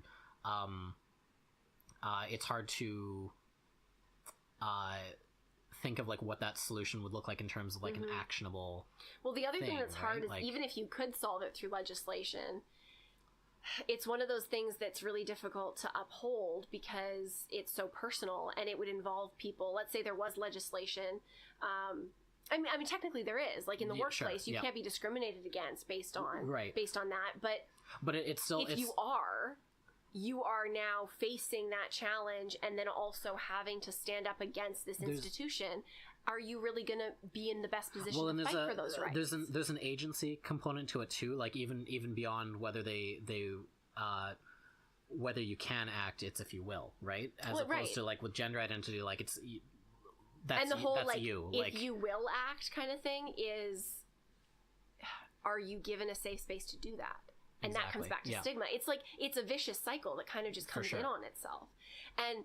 think of like what that solution would look like in terms of like an actionable the other thing that's hard is like, even if you could solve it through legislation, it's one of those things that's really difficult to uphold, because it's so personal, and it would involve people. Let's say there was legislation. I mean, technically there is, like in the workplace, you can't be discriminated against based on that. But it's still, if you are now facing that challenge, and then also having to stand up against this institution. Are you really going to be in the best position to fight for those rights? There's an agency component to it too, like even beyond whether whether you can act, it's if you will, right? As opposed to like with gender identity, like that's like you. Like, if you will act kind of thing is, are you given a safe space to do that? And that comes back to stigma. It's like, it's a vicious cycle that kind of just comes in on itself. And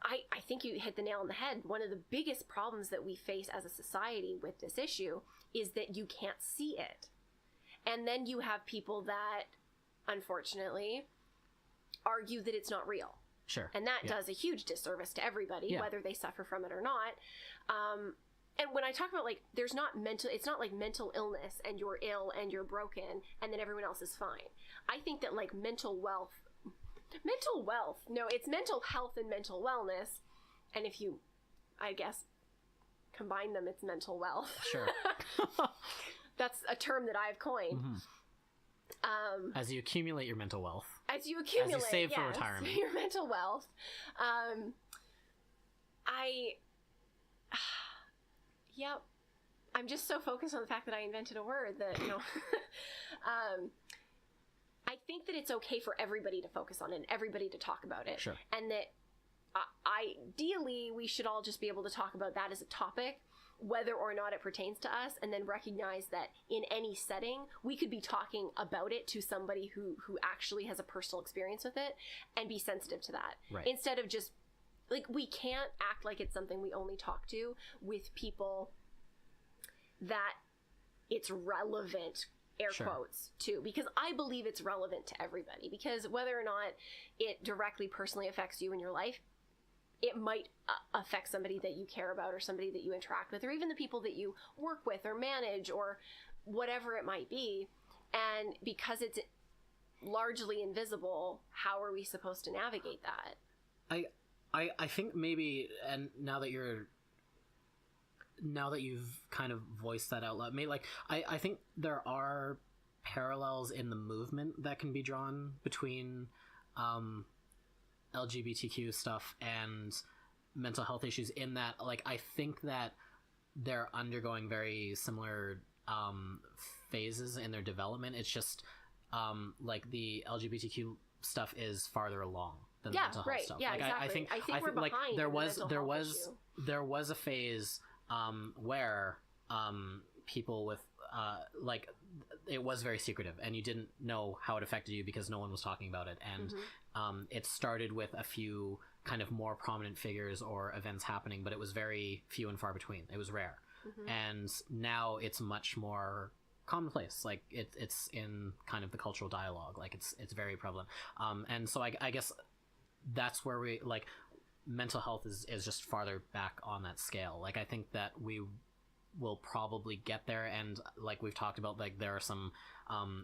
I think you hit the nail on the head. One of the biggest problems that we face as a society with this issue is that you can't see it. And then you have people that, unfortunately, argue that it's not real. Sure. And that does a huge disservice to everybody, whether they suffer from it or not. And when I talk about like, it's not like mental illness and you're ill and you're broken and then everyone else is fine. I think that like it's mental health and mental wellness. And if you, I guess, combine them, it's mental wealth. Sure. That's a term that I've coined. Mm-hmm. As you accumulate your mental wealth. As you save for retirement. Your mental wealth. Yep. I'm just so focused on the fact that I invented a word that, I think that it's okay for everybody to focus on it and everybody to talk about it. Sure. And that ideally we should all just be able to talk about that as a topic, whether or not it pertains to us, and then recognize that in any setting, we could be talking about it to somebody who actually has a personal experience with it and be sensitive to that. Right. Instead of just, like, we can't act like it's something we only talk to with people that it's relevant, air quotes, to, because I believe it's relevant to everybody, because whether or not it directly personally affects you in your life, it might affect somebody that you care about or somebody that you interact with, or even the people that you work with or manage or whatever it might be. And because it's largely invisible, how are we supposed to navigate that? I think maybe, and now that you've kind of voiced that out loud, maybe like I think there are parallels in the movement that can be drawn between LGBTQ stuff and mental health issues, in that, like, I think that they're undergoing very similar phases in their development. It's just like the LGBTQ stuff is farther along than the mental health stuff. Yeah, like, exactly. I think we're behind. Like there was a phase where people with like it was very secretive and you didn't know how it affected you because no one was talking about it, and it started with a few kind of more prominent figures or events happening, but it was very few and far between. It was rare. And now it's much more commonplace. Like it's in kind of the cultural dialogue. Like it's very prevalent. And so I guess that's where we like mental health is just farther back on that scale. Like I think that we will probably get there, and like we've talked about, like there are some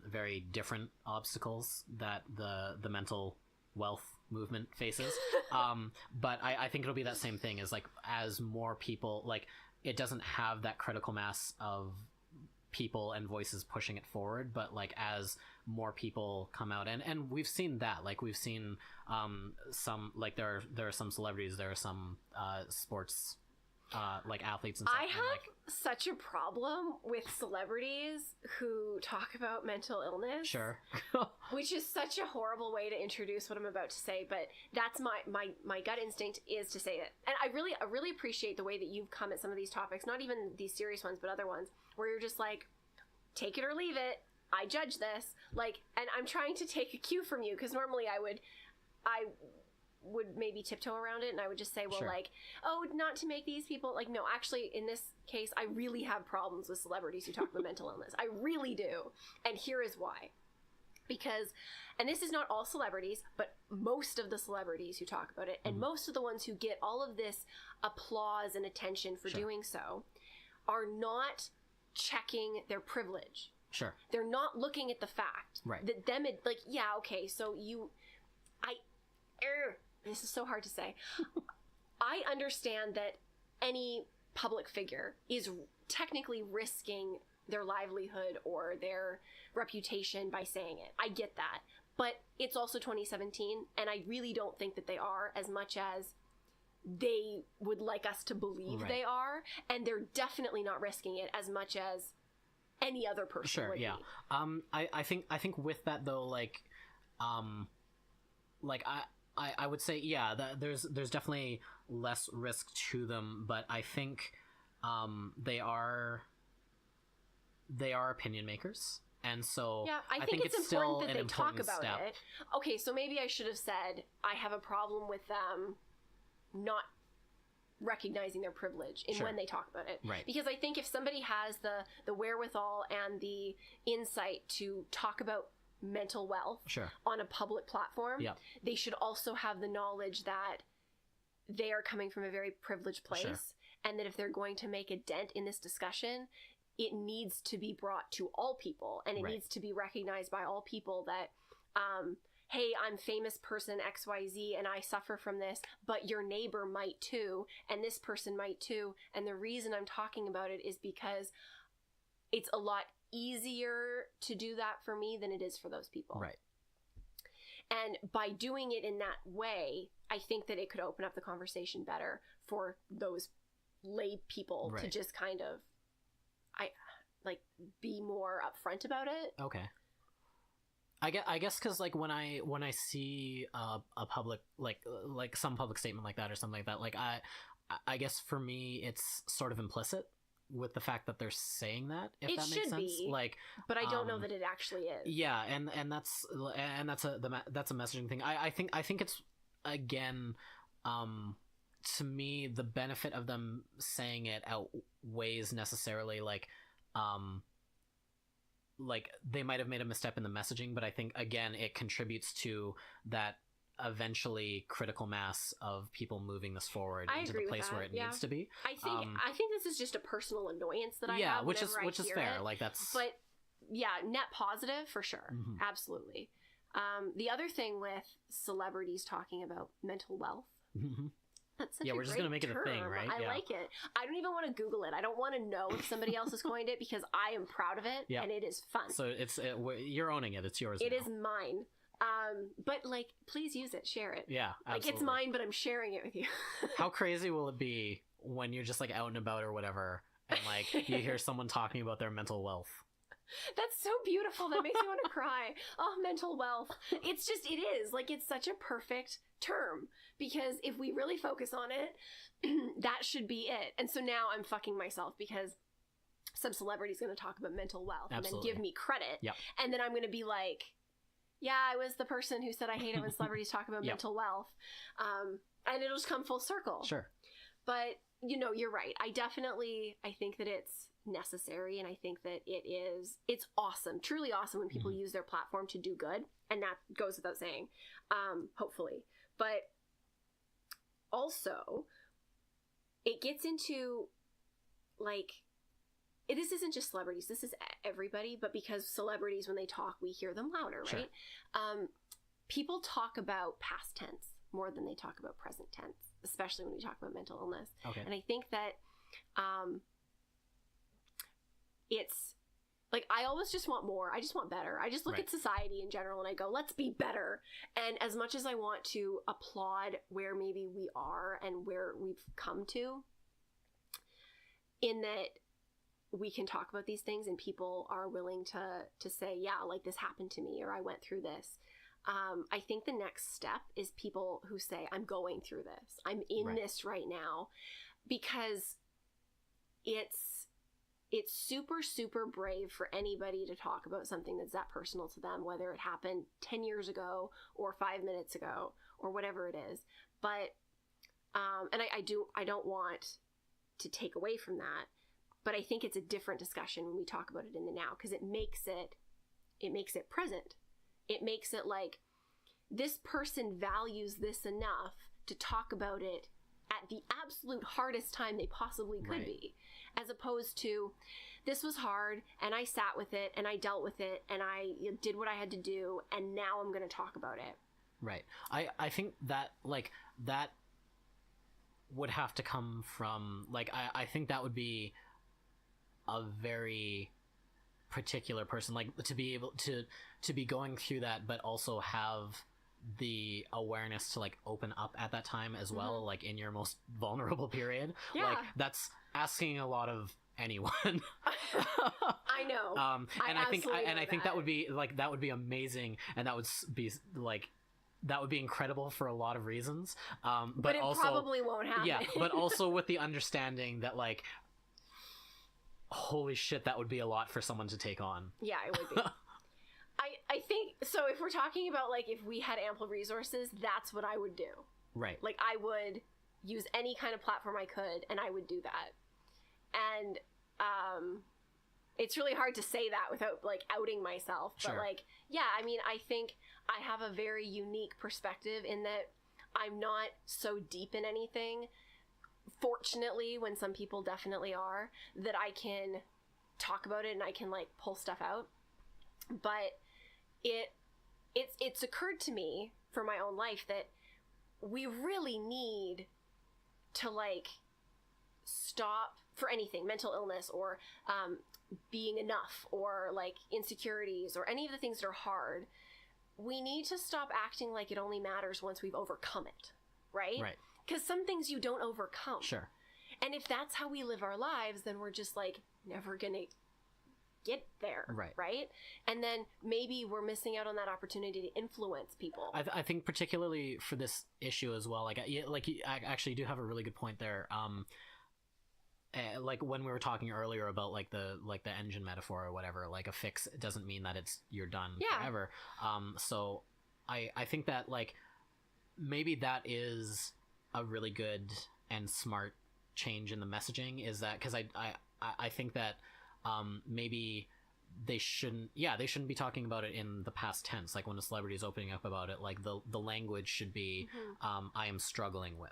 very different obstacles that the mental wealth movement faces. But I think it'll be that same thing as like as more people, like it doesn't have that critical mass of people and voices pushing it forward, but like as more people come out, and we've seen that, like we've seen some, like there are some celebrities, there are some sports like athletes and stuff. I have such a problem with celebrities who talk about mental illness. Sure. Which is such a horrible way to introduce what I'm about to say, but that's my gut instinct is to say it. And I really appreciate the way that you've come at some of these topics, not even these serious ones, but other ones, where you're just like, take it or leave it. I judge this. Like, and I'm trying to take a cue from you, because normally I would maybe tiptoe around it, and I would just say, well, like, oh, not to make these people, like, no, actually, in this case, I really have problems with celebrities who talk about mental illness. I really do. And here is why. Because, and this is not all celebrities, but most of the celebrities who talk about it, and most of the ones who get all of this applause and attention for doing so, are not checking their privilege. Sure. They're not looking at the fact that them, like, yeah, okay, so this is so hard to say. I understand that any public figure is technically risking their livelihood or their reputation by saying it. I get that. But it's also 2017, and I really don't think that they are, as much as they would like us to believe they are. And they're definitely not risking it as much as any other person would be. I think with that though, like I would say, there's definitely less risk to them, but I think they are opinion makers, and so I think it's still important that an they talk about step. it. Okay, so maybe I should have said I have a problem with them not recognizing their privilege in when they talk about it, because I think if somebody has the wherewithal and the insight to talk about mental wealth on a public platform, they should also have the knowledge that they are coming from a very privileged place, and that if they're going to make a dent in this discussion, it needs to be brought to all people, and it needs to be recognized by all people that hey, I'm famous person XYZ and I suffer from this, but your neighbor might too, and this person might too, and the reason I'm talking about it is because it's a lot easier to do that for me than it is for those people. Right. And by doing it in that way, I think that it could open up the conversation better for those lay people to just kind of, be more upfront about it. Okay. I guess because like when I see a public like some public statement like that or something like that, like I guess for me it's sort of implicit with the fact that they're saying that, if that makes sense. Be, like, but I don't know that it actually is. Yeah, and that's a messaging thing. I think it's, again, to me the benefit of them saying it outweighs necessarily like they might have made a misstep in the messaging, but I think again it contributes to that eventually critical mass of people moving this forward into the place where it needs to be. I think this is just a personal annoyance that I have. which is fair. Like that's, but net positive for sure. Absolutely. The other thing with celebrities talking about mental wealth. That's such we're just gonna make term. it a thing, right? I like it. I don't even want to Google it. I don't want to know if somebody else has coined it, because I am proud of it and it is fun. So you're owning it. It's yours. It is mine. But please use it, share it. Yeah, absolutely. It's mine, but I'm sharing it with you. How crazy will it be when you're just out and about or whatever, and like you hear someone talking about their mental wealth. That's so beautiful. That makes me want to cry. Oh, mental wealth. It's just, it is. Like, it's such a perfect term. Because if we really focus on it, that should be it. And so now I'm fucking myself because some celebrity's going to talk about mental wealth. Absolutely. And then give me credit. Yep. And then I'm going to be like, yeah, I was the person who said I hate it when celebrities talk about Yep. mental wealth. And it'll just come full circle. Sure. But, you know, you're right. I think that it's necessary, and I think that it's awesome, truly awesome when people use their platform to do good, and that goes without saying, hopefully. But also, it gets into, like, this isn't just celebrities, this is everybody, but because celebrities, when they talk, we hear them louder, right? Sure. People talk about past tense more than they talk about present tense, especially when we talk about mental illness. Okay. And I think that it's like, I always just want more. I just want better. I just look at society in general and I go, let's be better. And as much as I want to applaud where maybe we are and where we've come to, in that we can talk about these things and people are willing to say, yeah, like this happened to me, or I went through this. I think the next step is people who say, I'm going through this. I'm in this right now, because it's super, super brave for anybody to talk about something that's that personal to them, whether it happened 10 years ago or 5 minutes ago or whatever it is. But, and I don't want to take away from that, but I think it's a different discussion when we talk about it in the now, because it makes it present. It makes it like, this person values this enough to talk about it at the absolute hardest time they possibly could be, as opposed to, this was hard and I sat with it and I dealt with it and I did what I had to do and now I'm going to talk about it. Right. I think that, like, that would have to come from, like, I think that would be a very particular person, like, to be able to be going through that, but also have the awareness to, like, open up at that time as well, like in your most vulnerable period. Like, that's asking a lot of anyone. I know. And I think that would be, like, that would be amazing, and that would be, like, that would be incredible for a lot of reasons. But it also, probably won't happen. Yeah, but also with the understanding that, like, holy shit, that would be a lot for someone to take on. Yeah, it would be. I think, so if we're talking about, like, if we had ample resources, that's what I would do. Right. Like, I would use any kind of platform I could, and I would do that. And it's really hard to say that without, like, outing myself. But, like, yeah, I mean, I think I have a very unique perspective in that I'm not so deep in anything, fortunately, when some people definitely are, that I can talk about it and I can, like, pull stuff out. But it's occurred to me for my own life that we really need to, like, stop for anything, mental illness or being enough or, like, insecurities or any of the things that are hard. We need to stop acting like it only matters once we've overcome it, right? Right. Because some things you don't overcome. Sure. And if that's how we live our lives, then we're just, like, never gonna get there, right? And then maybe we're missing out on that opportunity to influence people. I think particularly for this issue as well, like I actually do have a really good point there. Like when we were talking earlier about like the engine metaphor or whatever, like a fix doesn't mean that you're done forever. So I think that, like, maybe that is a really good and smart change in the messaging, is that because I think that maybe they shouldn't be talking about it in the past tense, like when a celebrity is opening up about it, like the language should be I am struggling with,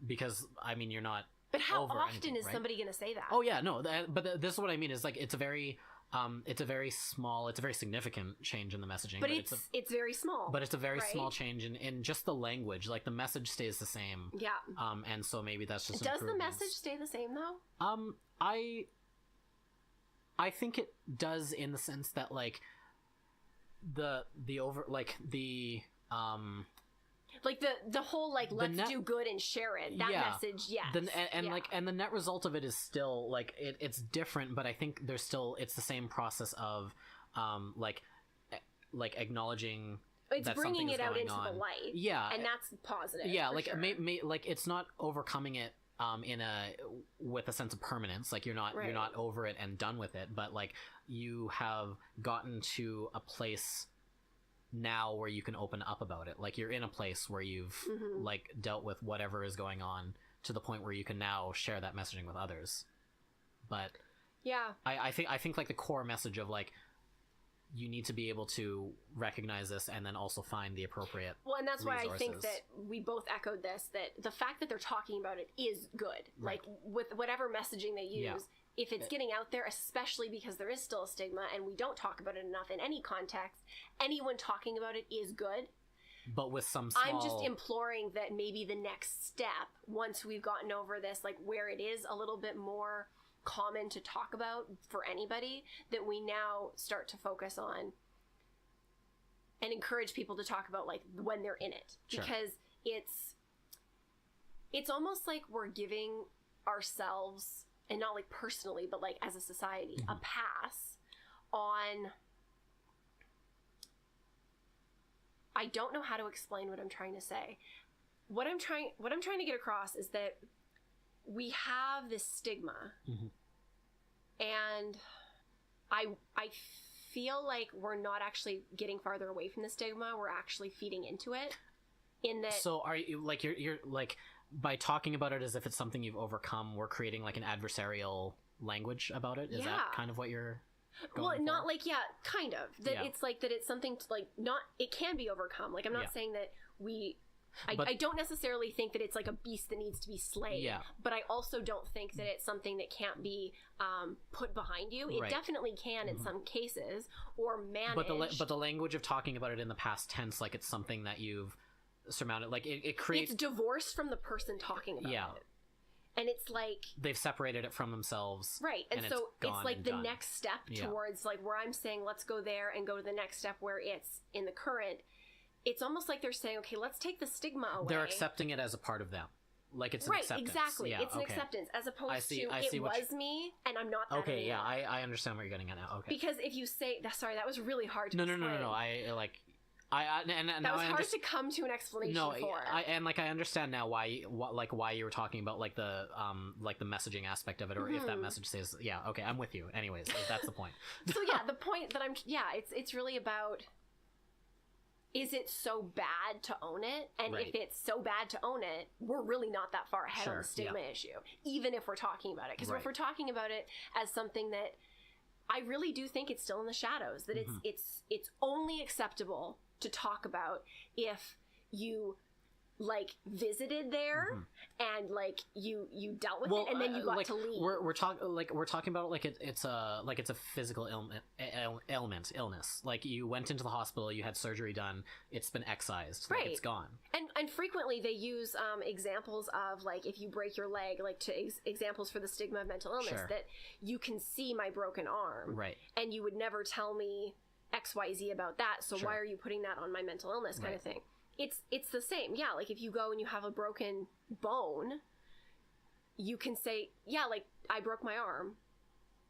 because I mean, you're not, but how often anything, is somebody gonna say that? Oh yeah, no, but this is what I mean, is like it's a very significant change in the messaging, but it's very small, but it's a very small change in just the language. Like the message stays the same. And so maybe that's just does the message stay the same though? I think it does, in the sense that, like, the over, like, the like the whole like let's do good and share it, that message. Yes. And the net result of it is still like it's different, but I think there's still, it's the same process of like acknowledging it's that bringing it out into on. the light. Yeah. And that's positive. Yeah, like sure. like it's not overcoming it with a sense of permanence. Like you're not over it and done with it, but like you have gotten to a place now where you can open up about it. Like you're in a place where you've like dealt with whatever is going on to the point where you can now share that messaging with others. But yeah, I think like the core message of like, you need to be able to recognize this and then also find the appropriate and that's resources. why I think that we both echoed this, that the fact that they're talking about it is good. Right. Like with whatever messaging they use, if it's getting out there, especially because there is still a stigma and we don't talk about it enough in any context, anyone talking about it is good. But with some small... I'm just imploring that maybe the next step, once we've gotten over this, like where it is a little bit more common to talk about for anybody, that we now start to focus on and encourage people to talk about like when they're in it. Sure. Because it's almost like we're giving ourselves, and not like personally, but like as a society, a pass on... I don't know how to explain what I'm trying to say. What I'm trying to get across is that we have this stigma, and I feel like we're not actually getting farther away from the stigma. We're actually feeding into it. In that, so are you like you're like, by talking about it as if it's something you've overcome, we're creating like an adversarial language about it? Is that kind of what you're going for? Not like kind of that. It's like that it's something to like not, it can be overcome. Like I'm not saying that I don't necessarily think that it's like a beast that needs to be slain, but I also don't think that it's something that can't be put behind you. It definitely can in some cases, or managed. But the language of talking about it in the past tense, like it's something that you've surmounted, like it creates... It's divorced from the person talking about it. And it's like... They've separated it from themselves. Right. And so it's like the done. next step towards like where I'm saying, let's go there and go to the next step where it's in the current. It's almost like they're saying, okay, let's take the stigma away. They're accepting it as a part of them. Like it's an acceptance. Exactly. It's an acceptance as opposed to it was me and I'm not that anymore. I understand what you're getting at now. Okay. Because if you say... Sorry, that was really hard to explain. No. That was hard to come to an explanation for. I understand now why you were talking about like the messaging aspect of it, or if that message says, I'm with you. Anyways, that's the point. So the point that it's really about, is it so bad to own it? And if it's so bad to own it, we're really not that far ahead on the stigma issue, even if we're talking about it. Because if we're talking about it as something that I really do think it's still in the shadows, that it's only acceptable to talk about if you like visited there and like you dealt with it and then you got to leave. We're talking about it like it's a physical illness. Like you went into the hospital, you had surgery done, it's been excised, like it's gone. And frequently they use examples of like if you break your leg, like to examples for the stigma of mental illness, that you can see my broken arm, and you would never tell me XYZ about that, so why are you putting that on my mental illness kind of thing. It's the same. Like if you go and you have a broken bone, you can say, like I broke my arm.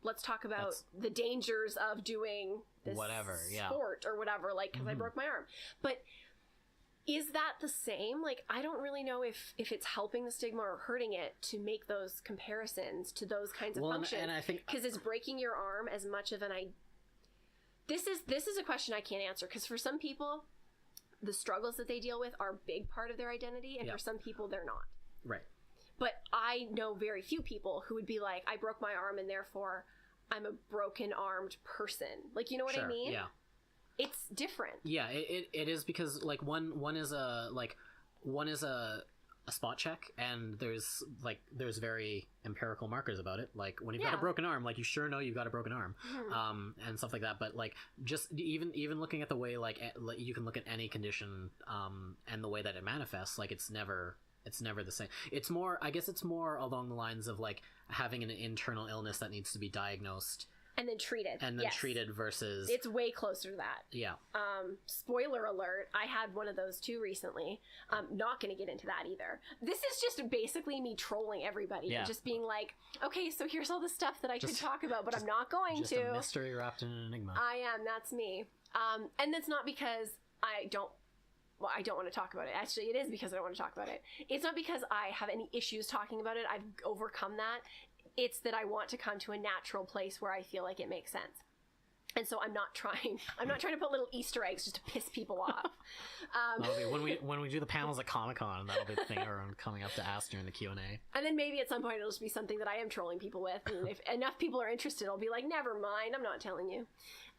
Let's talk about the dangers of doing this sport or whatever, like because I broke my arm. But is that the same? Like I don't really know if it's helping the stigma or hurting it to make those comparisons to those kinds of functions. And I think because it's breaking your arm as much of an This is a question I can't answer, because for some people, the struggles that they deal with are a big part of their identity, and for some people, they're not. Right. But I know very few people who would be like, I broke my arm, and therefore I'm a broken-armed person. Like, you know what I mean? Yeah. It's different. Yeah, it is, because like one is a spot check, and there's very empirical markers about it. Like when you've got a broken arm, like you sure know you've got a broken arm, and stuff like that. But like just even looking at the way like you can look at any condition, and the way that it manifests, like it's never the same. It's more, I guess it's more along the lines of like having an internal illness that needs to be diagnosed, And then treated. And then treated versus... It's way closer to that. Yeah. Spoiler alert, I had one of those too recently. Not going to get into that either. This is just basically me trolling everybody. And just being like, okay, so here's all the stuff that I could talk about, but I'm not going to. Just a mystery wrapped in an enigma. I am. That's me. And that's not because I don't want to talk about it. Actually, it is because I don't want to talk about it. It's not because I have any issues talking about it. I've overcome that. It's that I want to come to a natural place where I feel like it makes sense. And so I'm not trying to put little Easter eggs just to piss people off. When we do the panels at Comic-Con, that'll be the thing everyone coming up to ask during the Q&A. And then maybe at some point it'll just be something that I am trolling people with. And if enough people are interested, I'll be like, never mind, I'm not telling you.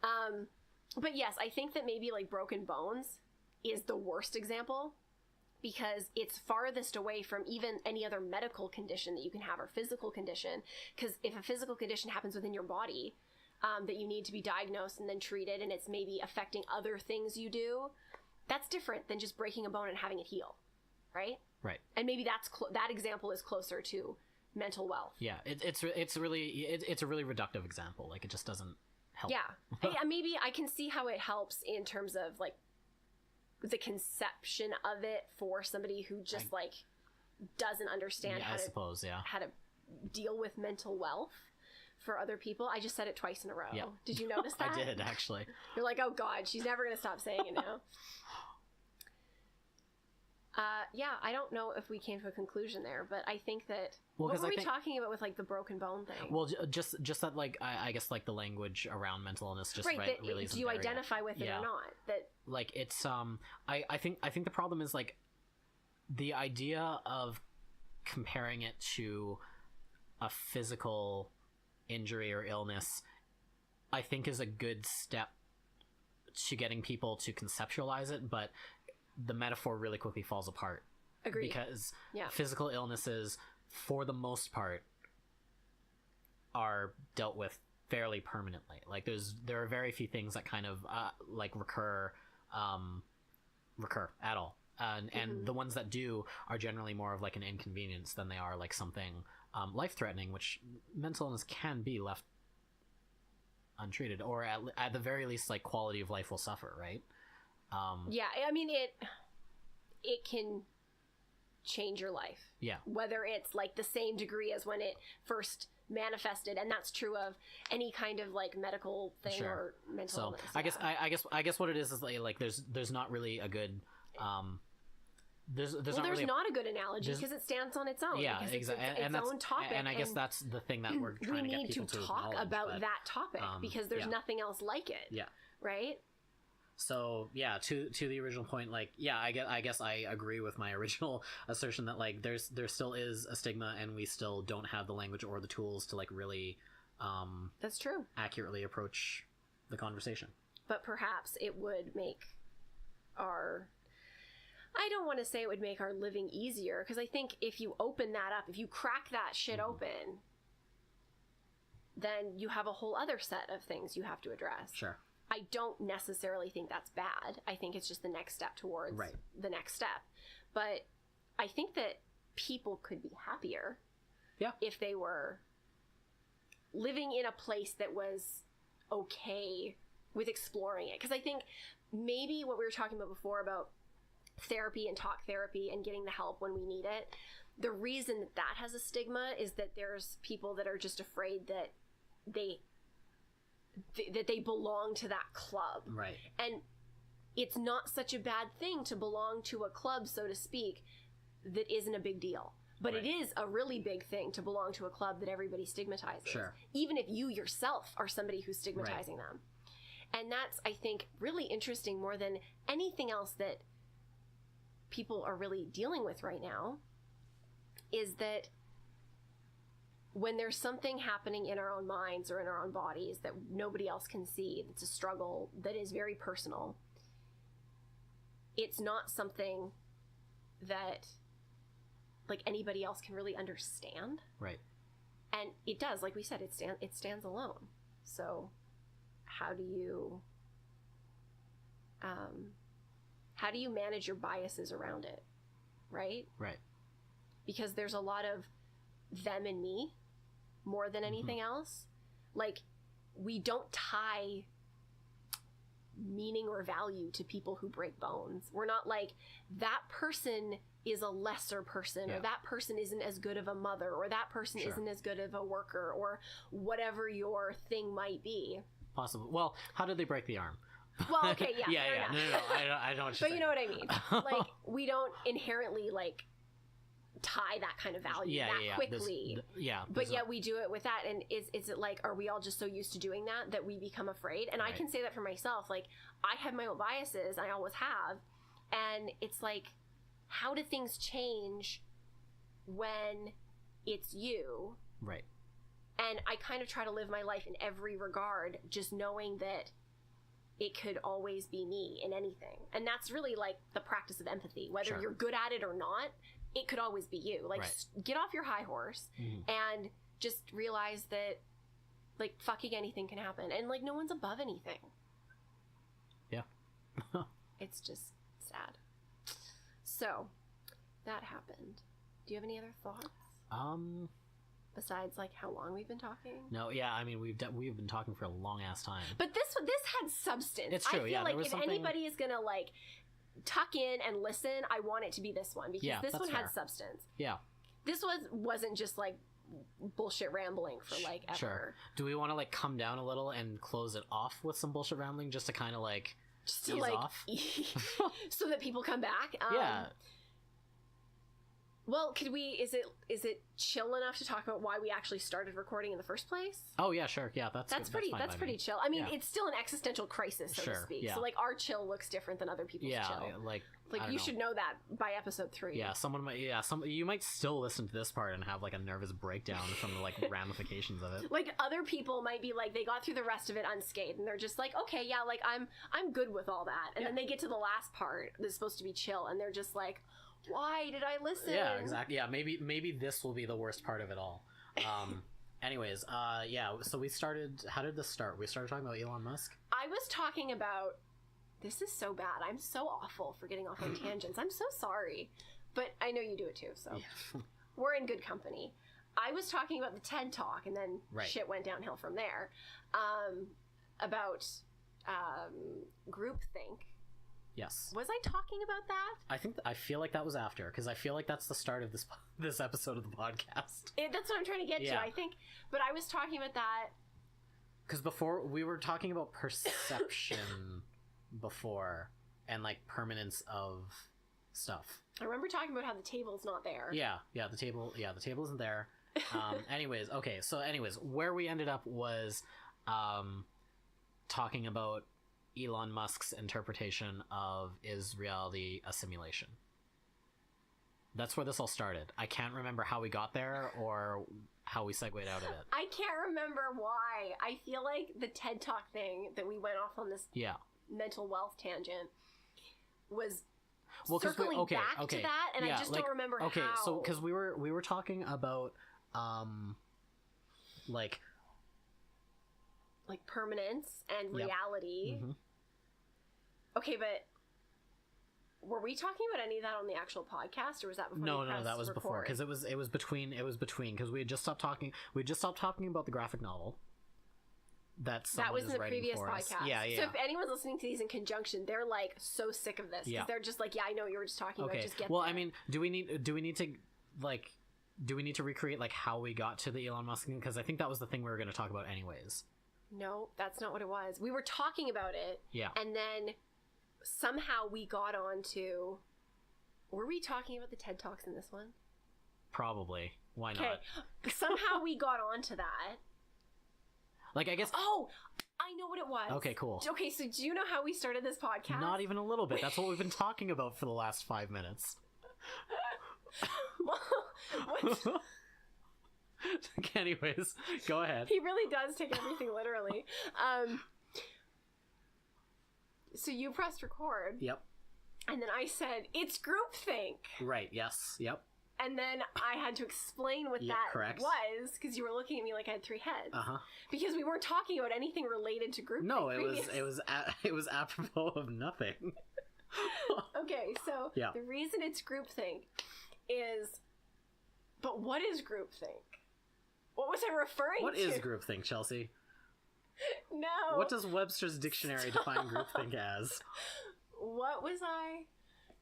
But yes, I think that maybe like broken bones is the worst example, because it's farthest away from even any other medical condition that you can have or physical condition. Because if a physical condition happens within your body that you need to be diagnosed and then treated, and it's maybe affecting other things you do, that's different than just breaking a bone and having it heal, right? Right. And maybe that example is closer to mental wealth. Yeah, it's a really reductive example. Like, it just doesn't help. Yeah, maybe I can see how it helps in terms of like the conception of it for somebody who just doesn't understand how to deal with mental wealth for other people. I just said it twice in a row. Yeah. Did you notice that? I did, actually. You're like, oh God, she's never going to stop saying it now. Yeah, I don't know if we came to a conclusion there, but I think that... what were we talking about with like the broken bone thing? Well, just that, like, I guess like the language around mental illness just really isn't. Do you identify with it or not? That like it's I think the problem is like the idea of comparing it to a physical injury or illness, I think is a good step to getting people to conceptualize it, but the metaphor really quickly falls apart. Agreed. Because physical illnesses, for the most part, are dealt with fairly permanently. Like there are very few things that kind of recur at all. And the ones that do are generally more of like an inconvenience than they are like something life-threatening, which mental illness can be left untreated, or at the very least, like, quality of life will suffer, right? Yeah, I mean, it can change your life. Yeah. Whether it's like the same degree as when it first manifested, and that's true of any kind of like medical thing or mental illness. I guess what it is like there's not really a good there's not a good analogy because it stands on its own. Yeah, exactly. Its own topic, and I guess that's the thing that we're trying to get people to talk about that topic because there's nothing else like it. Yeah. Right. So yeah, to the original point, like I guess I agree with my original assertion that like there still is a stigma, and we still don't have the language or the tools to like really that's true, accurately approach the conversation. But perhaps it would make I don't want to say it would make our living easier, because I think if you open that up, if you crack that shit open, then you have a whole other set of things you have to address. Sure. I don't necessarily think that's bad. I think it's just the next step towards the next step. But I think that people could be happier if they were living in a place that was okay with exploring it. Because I think maybe what we were talking about before about therapy and talk therapy and getting the help when we need it, the reason that has a stigma is that there's people that are just afraid that they belong to that club. Right. And it's not such a bad thing to belong to a club, so to speak, that isn't a big deal. But it is a really big thing to belong to a club that everybody stigmatizes. Sure. Even if you yourself are somebody who's stigmatizing them. And that's, I think, really interesting more than anything else that people are really dealing with right now, is that when there's something happening in our own minds or in our own bodies that nobody else can see, that's a struggle that is very personal, it's not something that like anybody else can really understand. Right. And it does, like we said, it stands alone. So how do you manage your biases around it? Right? Right. Because there's a lot of them and me more than anything else. Like, we don't tie meaning or value to people who break bones. We're not like, that person is a lesser person, or that person isn't as good of a mother, or that person isn't as good of a worker, or whatever your thing might be. Possible. Well, how did they break the arm? Well, okay, yeah. Yeah. No. I don't. But you know what I mean. Like, we don't inherently like tie that kind of value quickly. But yet we do it with that. And is it like, are we all just so used to doing that we become afraid? And I can say that for myself. Like, I have my own biases. I always have. And it's like, how do things change when it's you? Right. And I kind of try to live my life in every regard, just knowing that it could always be me in anything. And that's really like the practice of empathy. Whether you're good at it or not, it could always be you. Like, get off your high horse and just realize that, like, fucking anything can happen. And, like, no one's above anything. Yeah. It's just sad. So, that happened. Do you have any other thoughts? Besides, like, how long we've been talking? No, yeah, I mean, we've been talking for a long-ass time. But this had substance. It's true, I feel like if anybody is gonna, like, tuck in and listen, I want it to be this one, because this one had substance. Yeah. This wasn't just, like, bullshit rambling for, like, ever. Sure. Do we want to, like, come down a little and close it off with some bullshit rambling just to kind of, like, ease off? So that people come back? Yeah. Well, is it chill enough to talk about why we actually started recording in the first place? Oh yeah, sure. Yeah, that's pretty chill. I mean, it's still an existential crisis, so to speak. Yeah. So, like, our chill looks different than other people's chill. Yeah, like you should know that by episode 3. Yeah, you might still listen to this part and have, like, a nervous breakdown from the, like, ramifications of it. Like, other people might be like, they got through the rest of it unscathed, and they're just like, okay, yeah, like, I'm good with all that. And then they get to the last part that's supposed to be chill, and they're just like, why did I listen? Yeah, exactly. Yeah, maybe this will be the worst part of it all. Anyways, so we started, how did this start? We started talking about Elon Musk? I was talking about, this is so bad. I'm so awful for getting off on tangents. I'm so sorry. But I know you do it too, so we're in good company. I was talking about the TED Talk, and then shit went downhill from there. About groupthink. Yes. Was I talking about that? I feel like that was after, because I feel like that's the start of this episode of the podcast. That's what I'm trying to get to, I think. But I was talking about that because before we were talking about perception before, and, like, permanence of stuff. I remember talking about how the table's not there. The table isn't there. Anyways, where we ended up was talking about Elon Musk's interpretation of, is reality a simulation? That's where this all started. I can't remember how we got there or how we segued out of it. I can't remember why. I feel like the TED Talk thing that we went off on this mental wealth tangent was circling back to that, and I just don't remember how. Okay, so because we were talking about like permanence and reality. Mm-hmm. Okay, but were we talking about any of that on the actual podcast, or was that before? No, that was before, because it was between because we had just stopped talking. We had just stopped talking about the graphic novel. That was in the previous podcast. Yeah. So if anyone's listening to these in conjunction, they're like so sick of this because they're just like, I know what you were just talking about. Just get. Well, there. I mean, do we need to recreate, like, how we got to the Elon Musk thing? Because I think that was the thing we were going to talk about anyways. No, that's not what it was. We were talking about it. Yeah. And then somehow we got on to... Were we talking about the TED Talks in this one? Probably. Why not? Okay. Somehow we got on to that. Like, I guess... Oh! I know what it was. Okay, cool. Okay, so do you know how we started this podcast? Not even a little bit. That's what we've been talking about for the last 5 minutes. What? Anyways, go ahead. He really does take everything literally. So you pressed record. Yep. And then I said, it's groupthink. Right, yes, yep. And then I had to explain what that was, because you were looking at me like I had 3 heads. Uh-huh. Because we weren't talking about anything related to groupthink. No, it was apropos of nothing. Okay, so the reason it's groupthink is... But what is groupthink? What was I referring to? What is groupthink, Chelsea? No. What does Webster's dictionary define groupthink as? What was I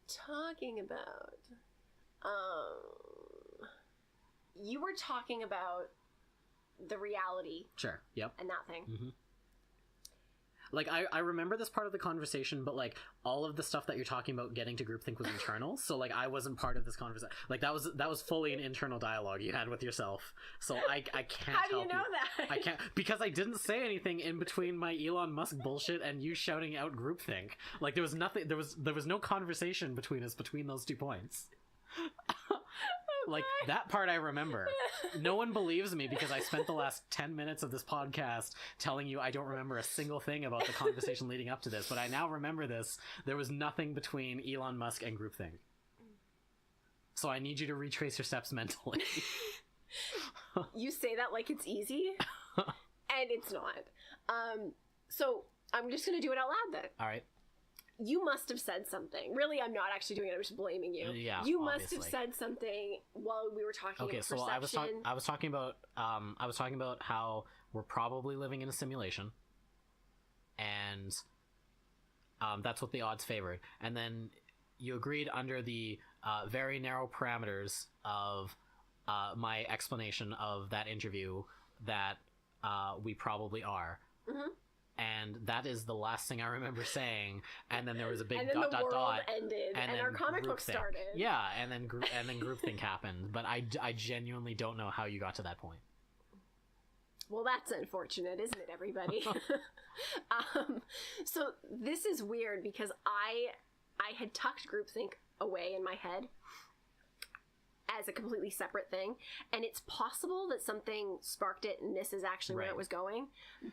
talking about? You were talking about the reality. Sure. Yep. And that thing. Mm-hmm. Like, I remember this part of the conversation, but, like, all of the stuff that you're talking about getting to groupthink was internal, so, like, I wasn't part of this conversation. Like, that was fully an internal dialogue you had with yourself, so I can't How do you know that? I can't, because I didn't say anything in between my Elon Musk bullshit and you shouting out groupthink. Like, there was nothing, there was no conversation between us between those 2 points. Like, that part I remember. No one believes me because I spent the last 10 minutes of this podcast telling you I don't remember a single thing about the conversation leading up to this, but I now remember this. There was nothing between Elon Musk and groupthink. So I need you to retrace your steps mentally. You say that like it's easy, and it's not. So I'm just going to do it out loud then. All right. You must have said something. Really, I'm not actually doing it. I'm just blaming you. Yeah, you obviously. Must have said something while we were talking about perception. I was talking about how we're probably living in a simulation, and that's what the odds favored. And then you agreed under the very narrow parameters of my explanation of that interview that we probably are. Mm-hmm. And that is the last thing I remember saying. And then there was a big dot dot dot. Ended, and our comic book started. Yeah, and then groupthink happened. But I genuinely don't know how you got to that point. Well, that's unfortunate, isn't it, everybody? So this is weird because I had tucked groupthink away in my head as a completely separate thing, and it's possible that something sparked it and this is actually where it was going.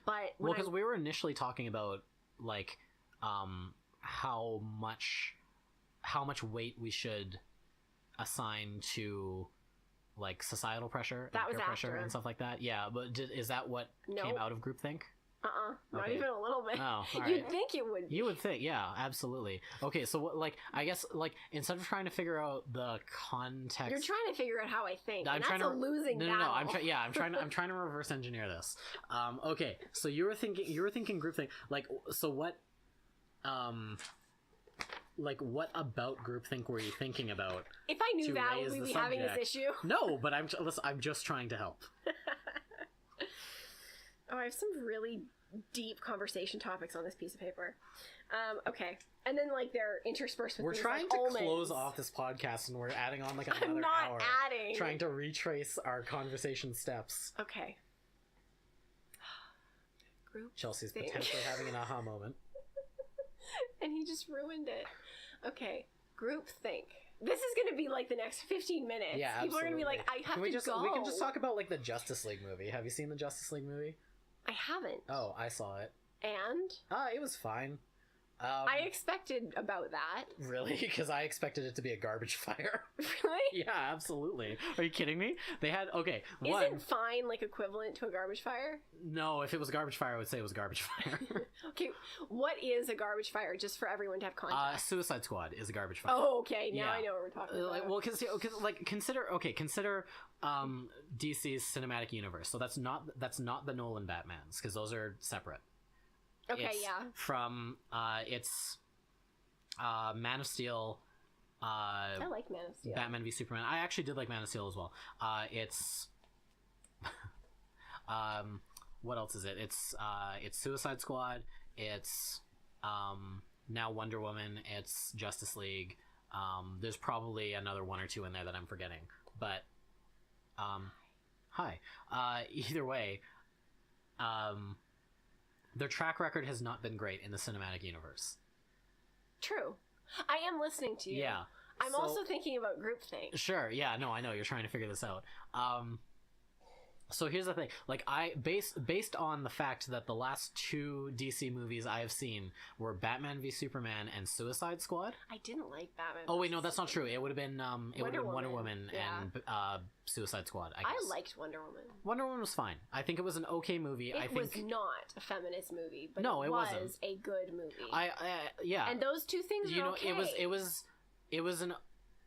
But because we were initially talking about like how much weight we should assign to like societal pressure and peer pressure and stuff like that. Yeah, but is that what came out of groupthink? Not even a little bit. Oh, all You'd think it would be. You would think, yeah, absolutely. Okay, so like, I guess, like, instead of trying to figure out the context, you're trying to figure out how I think. And that's a losing battle. No. I'm trying to reverse engineer this. Okay, so you were thinking groupthink. Like, so what? Like, what about groupthink were you thinking about? If I knew that, would we be having this issue? No, but I'm just trying to help. Oh, I have some really deep conversation topics on this piece of paper. Okay. And then, like, they're interspersed with We're trying like to almonds. close off this podcast, and we're adding on, like, another I'm not hour. adding. Trying to retrace our conversation steps. Okay. Group Chelsea's potentially having an aha moment. And he just ruined it. Okay. Groupthink. This is going to be like the next 15 minutes. Yeah, absolutely. People are going to be like, I have to go. We can just talk about, like, the Justice League movie. Have you seen the Justice League movie? I haven't. Oh, I saw it. And? It was fine. I expected about that. Really? Because I expected it to be a garbage fire. Really? Yeah, absolutely. Are you kidding me? They had, okay, Isn't fine, like, equivalent to a garbage fire? No, if it was a garbage fire, I would say it was a garbage fire. Okay, what is a garbage fire, just for everyone to have context? Suicide Squad is a garbage fire. Oh, okay, now I know what we're talking about. Well, consider DC's cinematic universe. So that's not the Nolan Batmans, because those are separate. Okay, it's from it's Man of Steel. I like Man of Steel. Batman v Superman. I actually did like Man of Steel as well. It's what else is it? It's Suicide Squad. It's now Wonder Woman. It's Justice League. There's probably another one or two in there that I'm forgetting. But hi. Either way, their track record has not been great in the cinematic universe. True. I am listening to you. Yeah. I'm also thinking about groupthink. Sure. Yeah. No, I know you're trying to figure this out. So here's the thing. Like, based on the fact that the last 2 DC movies I have seen were Batman v Superman and Suicide Squad. I didn't like Batman. Oh wait, no, that's not true. It would have been Wonder Woman and Suicide Squad. I liked Wonder Woman. Wonder Woman was fine. I think it was an okay movie. It was not a feminist movie, but no, it wasn't. Was a good movie. Yeah. And those two things are okay. It was an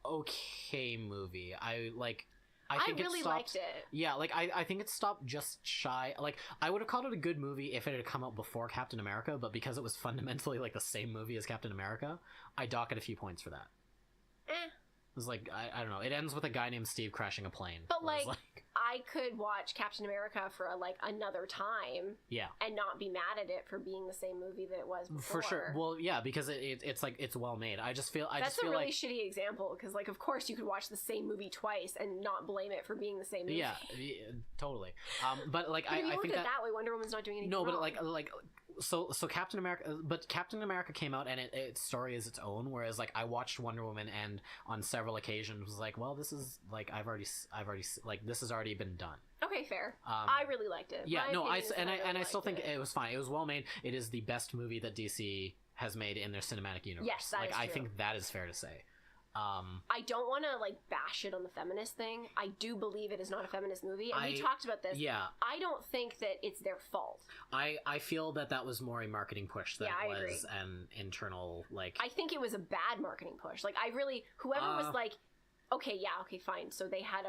okay movie. I like. I think really liked it. Yeah, like I think it stopped just shy. Like I would have called it a good movie if it had come out before Captain America, but because it was fundamentally like the same movie as Captain America, I dock it a few points for that. It was like I don't know. It ends with a guy named Steve crashing a plane. But like I could watch Captain America for like another time. Yeah. And not be mad at it for being the same movie that it was before. For sure. Well, yeah, because it's like it's well made. I just feel that's a really shitty example because like of course you could watch the same movie twice and not blame it for being the same movie. Yeah, totally. But like but I look think at that way, Wonder Woman's not doing anything. No, but wrong. like so Captain America came out and its story is its own, whereas like I watched Wonder Woman and on several occasions was like, well, this is like I've already like this has already been done. Okay, fair. I really liked it. Yeah, no, I still think it was fine. It was well made. It is the best movie that DC has made in their cinematic universe. Yes, that is true. I think that is fair to say. I don't want to like bash it on the feminist thing. I do believe it is not a feminist movie, and we talked about this. Yeah, I don't think that it's their fault. I feel that was more a marketing push than it was an internal like. I think it was a bad marketing push. Like whoever was like, okay, fine. So they had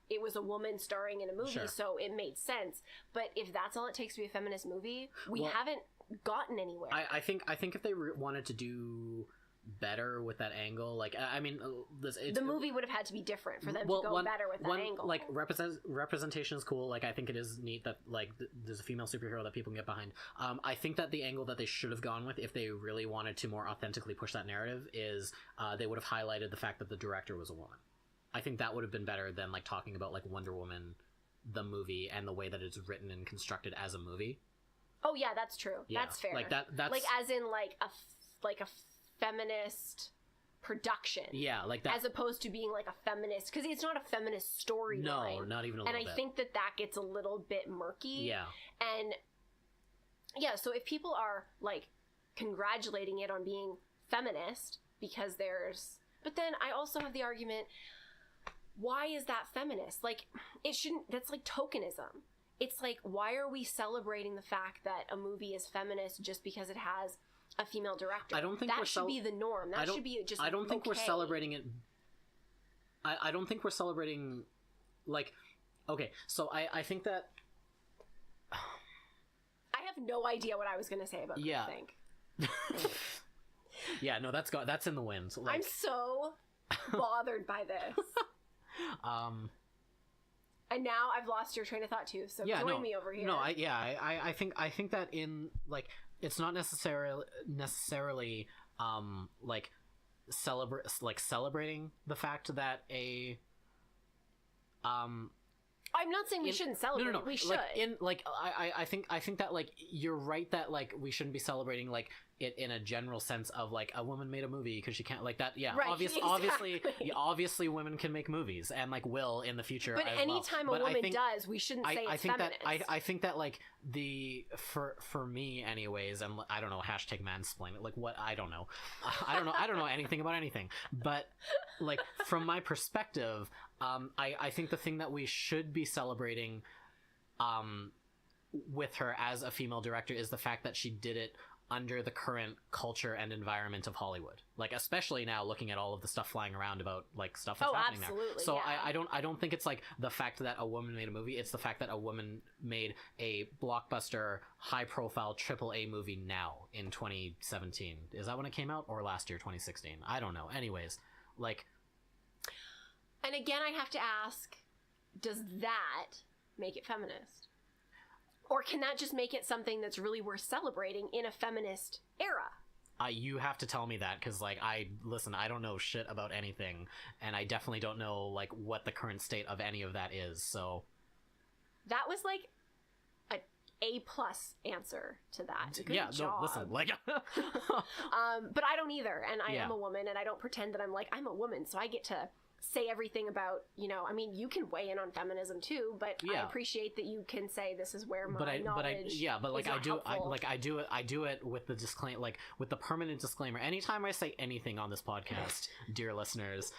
it was a woman starring in a movie, sure. So it made sense. But if that's all it takes to be a feminist movie, we haven't gotten anywhere. I think if they wanted to do better with that angle, like I mean the movie would have had to be different for them to go better with that angle. Like representation is cool. Like I think it is neat that like there's a female superhero that people can get behind. I think that the angle that they should have gone with if they really wanted to more authentically push that narrative is they would have highlighted the fact that the director was a woman. I think that would have been better than like talking about like Wonder Woman the movie and the way that it's written and constructed as a movie. Oh yeah, that's true. Yeah, that's fair. Like that's like as in like a feminist production. Yeah, like that. As opposed to being like a feminist, because it's not a feminist storyline. No, not even a little bit. And I think that gets a little bit murky. Yeah. And yeah, so if people are like congratulating it on being feminist because there's, but then I also have the argument, why is that feminist? Like it shouldn't, that's like tokenism. It's like, why are we celebrating the fact that a movie is feminist just because it has a female director? I don't think that should be the norm. That should be just. I don't think okay. we're celebrating it. I don't think we're celebrating, like, okay. So I think that. I have no idea what I was going to say about yeah. Think. Yeah, no, that's in the wind. Like, I'm so bothered by this. And now I've lost your train of thought too. So join me over here. No, I think that in like it's not necessarily like celebrating the fact that a I'm not saying we shouldn't celebrate. No. We should. Like I think that like you're right that like we shouldn't be celebrating like it in a general sense of like a woman made a movie because she can't like that. Yeah, right, obviously women can make movies and like will in the future. But anytime a woman does, we shouldn't say it's feminist. I think that like for me anyways, and I don't know, hashtag mansplain it. Like what I don't know anything about anything. But like from my perspective, I think the thing that we should be celebrating with her as a female director is the fact that she did it under the current culture and environment of Hollywood, like especially now looking at all of the stuff flying around about like stuff that's happening there. So yeah. I don't think it's like the fact that a woman made a movie, it's the fact that a woman made a blockbuster high profile AAA movie now in 2017. Is that when it came out, or last year 2016? I don't know. Anyways, like, and again I have to ask, does that make it feminist? Or can that just make it something that's really worth celebrating in a feminist era? You have to tell me that, because like I don't know shit about anything, and I definitely don't know like what the current state of any of that is. So that was like a A+ answer to that. Good job. No, listen, like, but I don't either, and I am a woman, and I don't pretend that I'm a woman, so I get to say everything about, I mean, you can weigh in on feminism too, but I appreciate that you can say this is where my knowledge I do it with the disclaimer, like with the permanent disclaimer. Anytime I say anything on this podcast, dear listeners,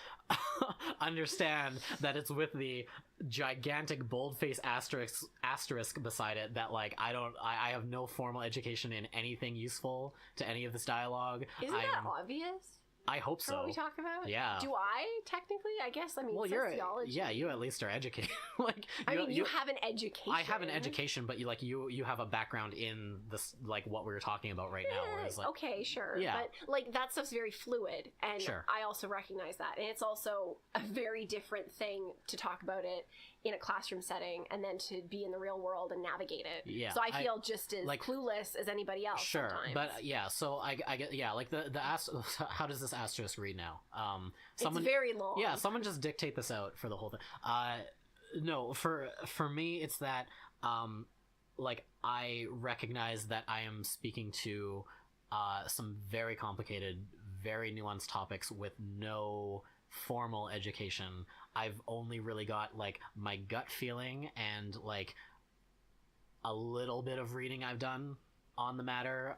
understand that it's with the gigantic boldface asterisk beside it, that like I have no formal education in anything useful to any of this dialogue. Isn't that obvious? I hope for so. what we talk about? Yeah. Do I technically? I guess. I mean, Well, sociology. you at least are educated. Like, you have an education. I have an education, but you have a background in this, like what we're talking about right now. Whereas, like, okay, sure. Yeah. But like that stuff's very fluid, and Sure. I also recognize that, and it's also a very different thing to talk about it in a classroom setting, and then to be in the real world and navigate it. Yeah, So I feel just as like, clueless as anybody else. Sure, sometimes. but yeah. So I get, yeah, like the how does this asterisk read now? It's very long. Yeah, someone just dictate this out for the whole thing. No, for me, it's that like I recognize that I am speaking to some very complicated, very nuanced topics with no formal education. I've only really got like my gut feeling and like a little bit of reading I've done on the matter,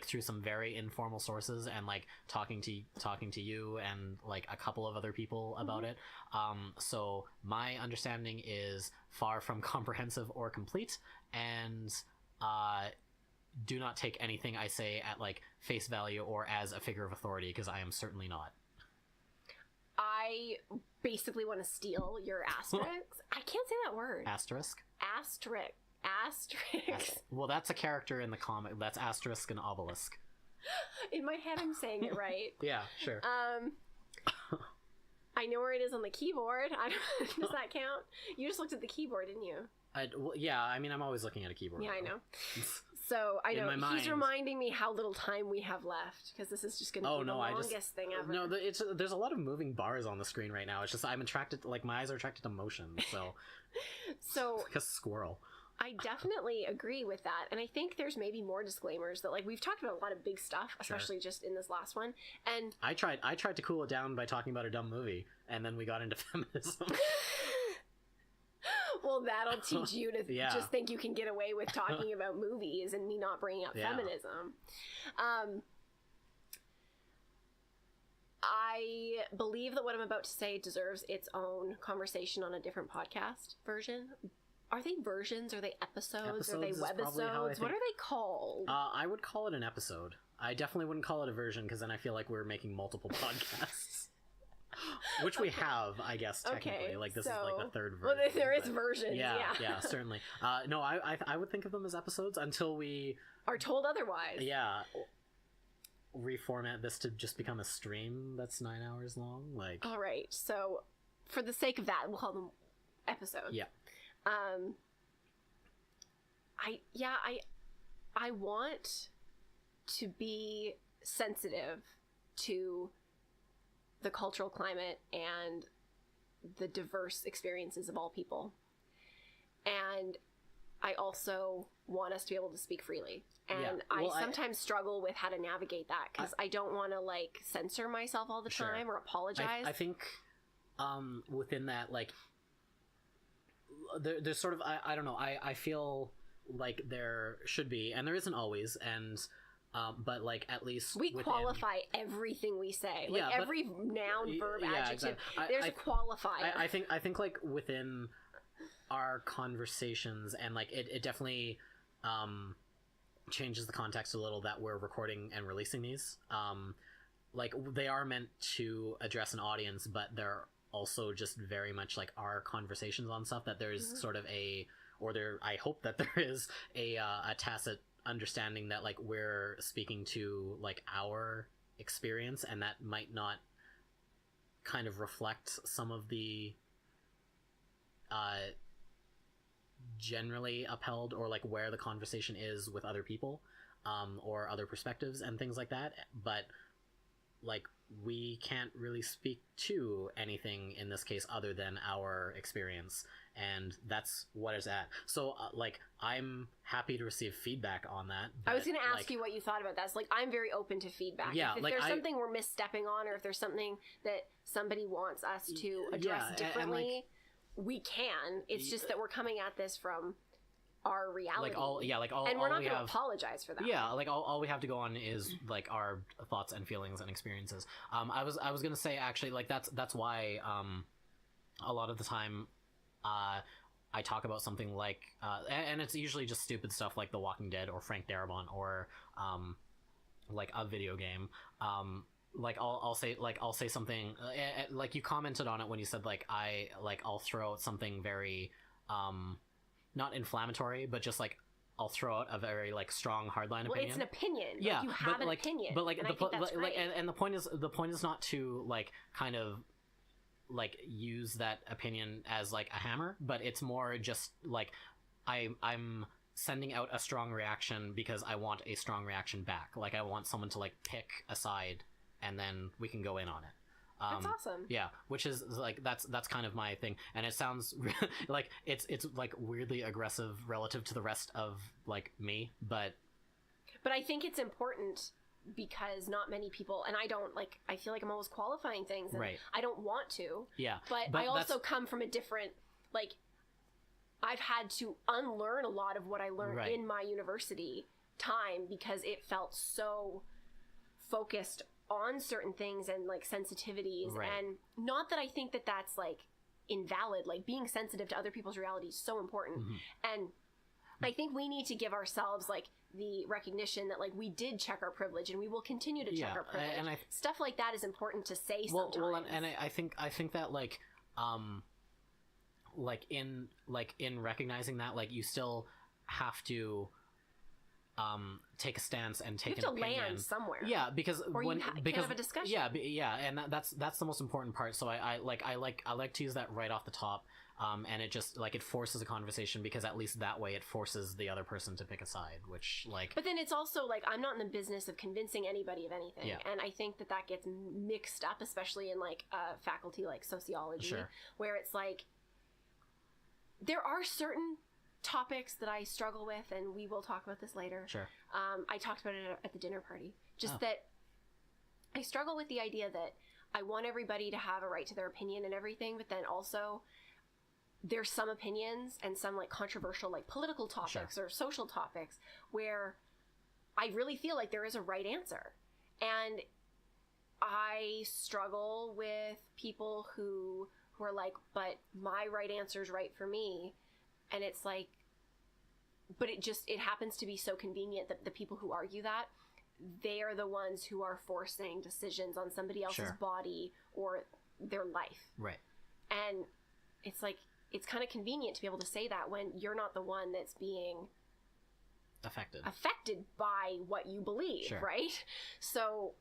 through some very informal sources, and like talking to you and like a couple of other people about it. So my understanding is far from comprehensive or complete, and do not take anything I say at like face value or as a figure of authority, because I am certainly not. I basically want to steal your asterisk. I can't say that word. Asterisk? Asterisk. Well, that's a character in the comic. That's asterisk and obelisk. In my head, I'm saying it right. Yeah, sure. I know where it is on the keyboard. Does that count? You just looked at the keyboard, didn't you? Well, yeah, I mean, I'm always looking at a keyboard. Yeah, I know. So I know he's reminding me how little time we have left, because this is just going to be the longest thing ever. No, there's a lot of moving bars on the screen right now. It's just I'm attracted, like my eyes are attracted to motion. So like a squirrel. I definitely agree with that, and I think there's maybe more disclaimers that, like, we've talked about a lot of big stuff, especially just in this last one. And I tried to cool it down by talking about a dumb movie, and then we got into feminism. Well, that'll teach you to just think you can get away with talking about movies and me not bringing up feminism. I believe that what I'm about to say deserves its own conversation on a different podcast version. Are they versions? Are they episodes? Are they webisodes? What are they called? I would call it an episode. I definitely wouldn't call it a version, because then I feel like we're making multiple podcasts. Which we have, I guess, technically. Okay, like, this is like the third version. Well, there is versions, yeah, certainly. No, I would think of them as episodes until we... are told otherwise. Yeah. Reformat this to just become a stream that's 9 hours long. Like, all right, so for the sake of that, we'll call them episodes. Yeah. I want to be sensitive to the cultural climate and the diverse experiences of all people. And I also want us to be able to speak freely. And I sometimes struggle with how to navigate that, because I don't want to, like, censor myself all the time or apologize. I think within that, like, there's sort of, I don't know, I feel like there should be, and there isn't always, and but like at least we qualify everything we say, like every noun, verb, adjective. Exactly. There's a qualifier. I think like within our conversations, and like it definitely changes the context a little that we're recording and releasing these. Like, they are meant to address an audience, but they're also just very much like our conversations on stuff, that there's sort of I hope that there is a tacit understanding that, like, we're speaking to, like, our experience, and that might not kind of reflect some of the generally upheld, or like where the conversation is with other people, or other perspectives and things like that. But like, we can't really speak to anything in this case other than our experience, and that's what it's at. So like, I'm happy to receive feedback on that. I was going to ask you what you thought about that. It's like, I'm very open to feedback. Yeah, if there's something we're misstepping on, or if there's something that somebody wants us to address differently, we can. It's just that we're coming at this from our reality. And we're not going to apologize for that. Yeah, like all we have to go on is like our thoughts and feelings and experiences. I was going to say, actually, like that's why a lot of the time I talk about something like and it's usually just stupid stuff like The Walking Dead or Frank Darabont or like a video game. I'll say something like you commented on it when you said like I'll throw out something very not inflammatory, but just like I'll throw out a very like strong hardline opinion. Well, it's an opinion. Yeah, like, you have an opinion. But like and the point is not to like kind of like use that opinion as like a hammer, but it's more just like I'm sending out a strong reaction because I want a strong reaction back. Like I want someone to like pick a side, and then we can go in on it. That's awesome. Yeah, which is like that's kind of my thing, and it sounds like it's like weirdly aggressive relative to the rest of like me, but I think it's important because not many people, and I don't like. I feel like I'm always qualifying things, and right. I don't want to. Yeah, but I also come from a different like. I've had to unlearn a lot of what I learned right. in my university time because it felt so focused on certain things and like sensitivities, right. and not that I think that that's like invalid. Like being sensitive to other people's reality is so important, and I think we need to give ourselves like the recognition that like we did check our privilege and we will continue to check our privilege, and stuff like that is important to say sometimes. Well, and I think that like in recognizing that like you still have to take a stance and take an opinion. You have to land somewhere. Yeah, because or you can have a discussion. Yeah, and that's the most important part. So I like to use that right off the top, and it just like it forces a conversation because at least that way it forces the other person to pick a side, which like. But then it's also like I'm not in the business of convincing anybody of anything, and I think that gets mixed up, especially in like a faculty like sociology, where it's like there are certain topics that I struggle with, and we will talk about this later. Sure. I talked about it at the dinner party. Just that I struggle with the idea that I want everybody to have a right to their opinion and everything, but then also there's some opinions and some like controversial like political topics or social topics where I really feel like there is a right answer. And I struggle with people who are like, but my right answer is right for me. And it's like, but it happens to be so convenient that the people who argue that, they are the ones who are forcing decisions on somebody else's body or their life. Right. And it's like, it's kind of convenient to be able to say that when you're not the one that's being affected by what you believe, right? So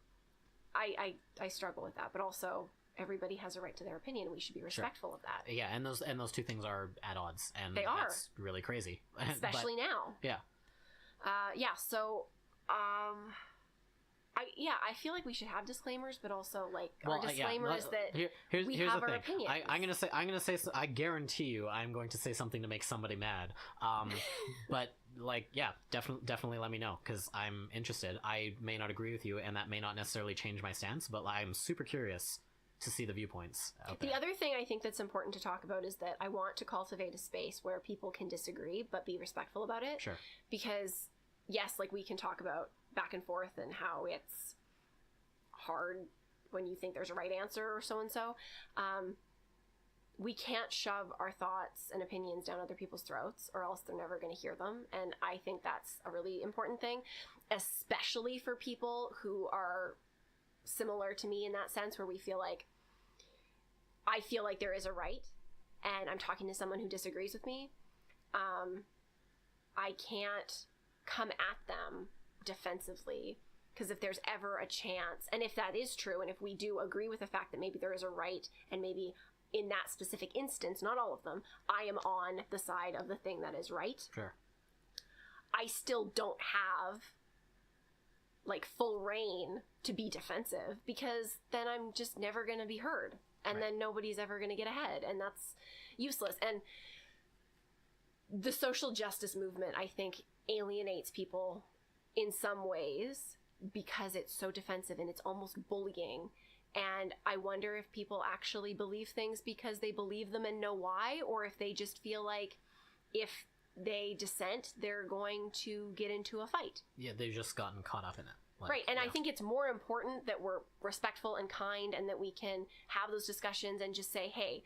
I struggle with that, but also everybody has a right to their opinion, and we should be respectful of that. Yeah, and those two things are at odds, and they are. That's really crazy, especially now. Yeah. So, I feel like we should have disclaimers, but also like our disclaimer is that we have our opinions. I'm gonna say, I guarantee you, I'm going to say something to make somebody mad. But like, yeah, definitely let me know because I'm interested. I may not agree with you, and that may not necessarily change my stance, but I'm super curious to see the viewpoints out there. The other thing I think that's important to talk about is that I want to cultivate a space where people can disagree but be respectful about it. Sure. Because yes, like we can talk about back and forth and how it's hard when you think there's a right answer or so and so. We can't shove our thoughts and opinions down other people's throats or else they're never going to hear them. And I think that's a really important thing, especially for people who are similar to me in that sense, where we feel like I feel like there is a right and I'm talking to someone who disagrees with me. I can't come at them defensively, because if there's ever a chance, and if that is true, and if we do agree with the fact that maybe there is a right, and maybe in that specific instance, not all of them, I am on the side of the thing that is right. Sure. I still don't have like full reign to be defensive, because then I'm just never going to be heard, and then nobody's ever going to get ahead, and that's useless. And the social justice movement, I think, alienates people in some ways because it's so defensive and it's almost bullying. And I wonder if people actually believe things because they believe them and know why, or if they just feel like if they dissent, they're going to get into a fight. Yeah, they've just gotten caught up in it. Like, right, and I think it's more important that we're respectful and kind, and that we can have those discussions and just say, hey,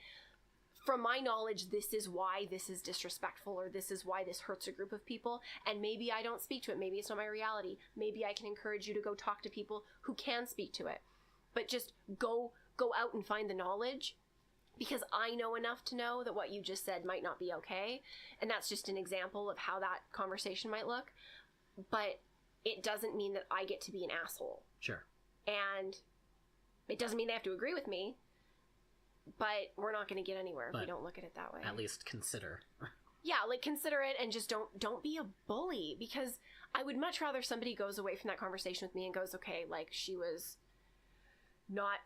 from my knowledge, this is why this is disrespectful, or this is why this hurts a group of people, and maybe I don't speak to it. Maybe it's not my reality. Maybe I can encourage you to go talk to people who can speak to it. but just go out and find the knowledge, because I know enough to know that what you just said might not be okay. And that's just an example of how that conversation might look. But it doesn't mean that I get to be an asshole. Sure. And it doesn't mean they have to agree with me, but we're not going to get anywhere if we don't look at it that way. At least consider. Yeah, like consider it, and just don't be a bully, because I would much rather somebody goes away from that conversation with me and goes, okay, like, she was not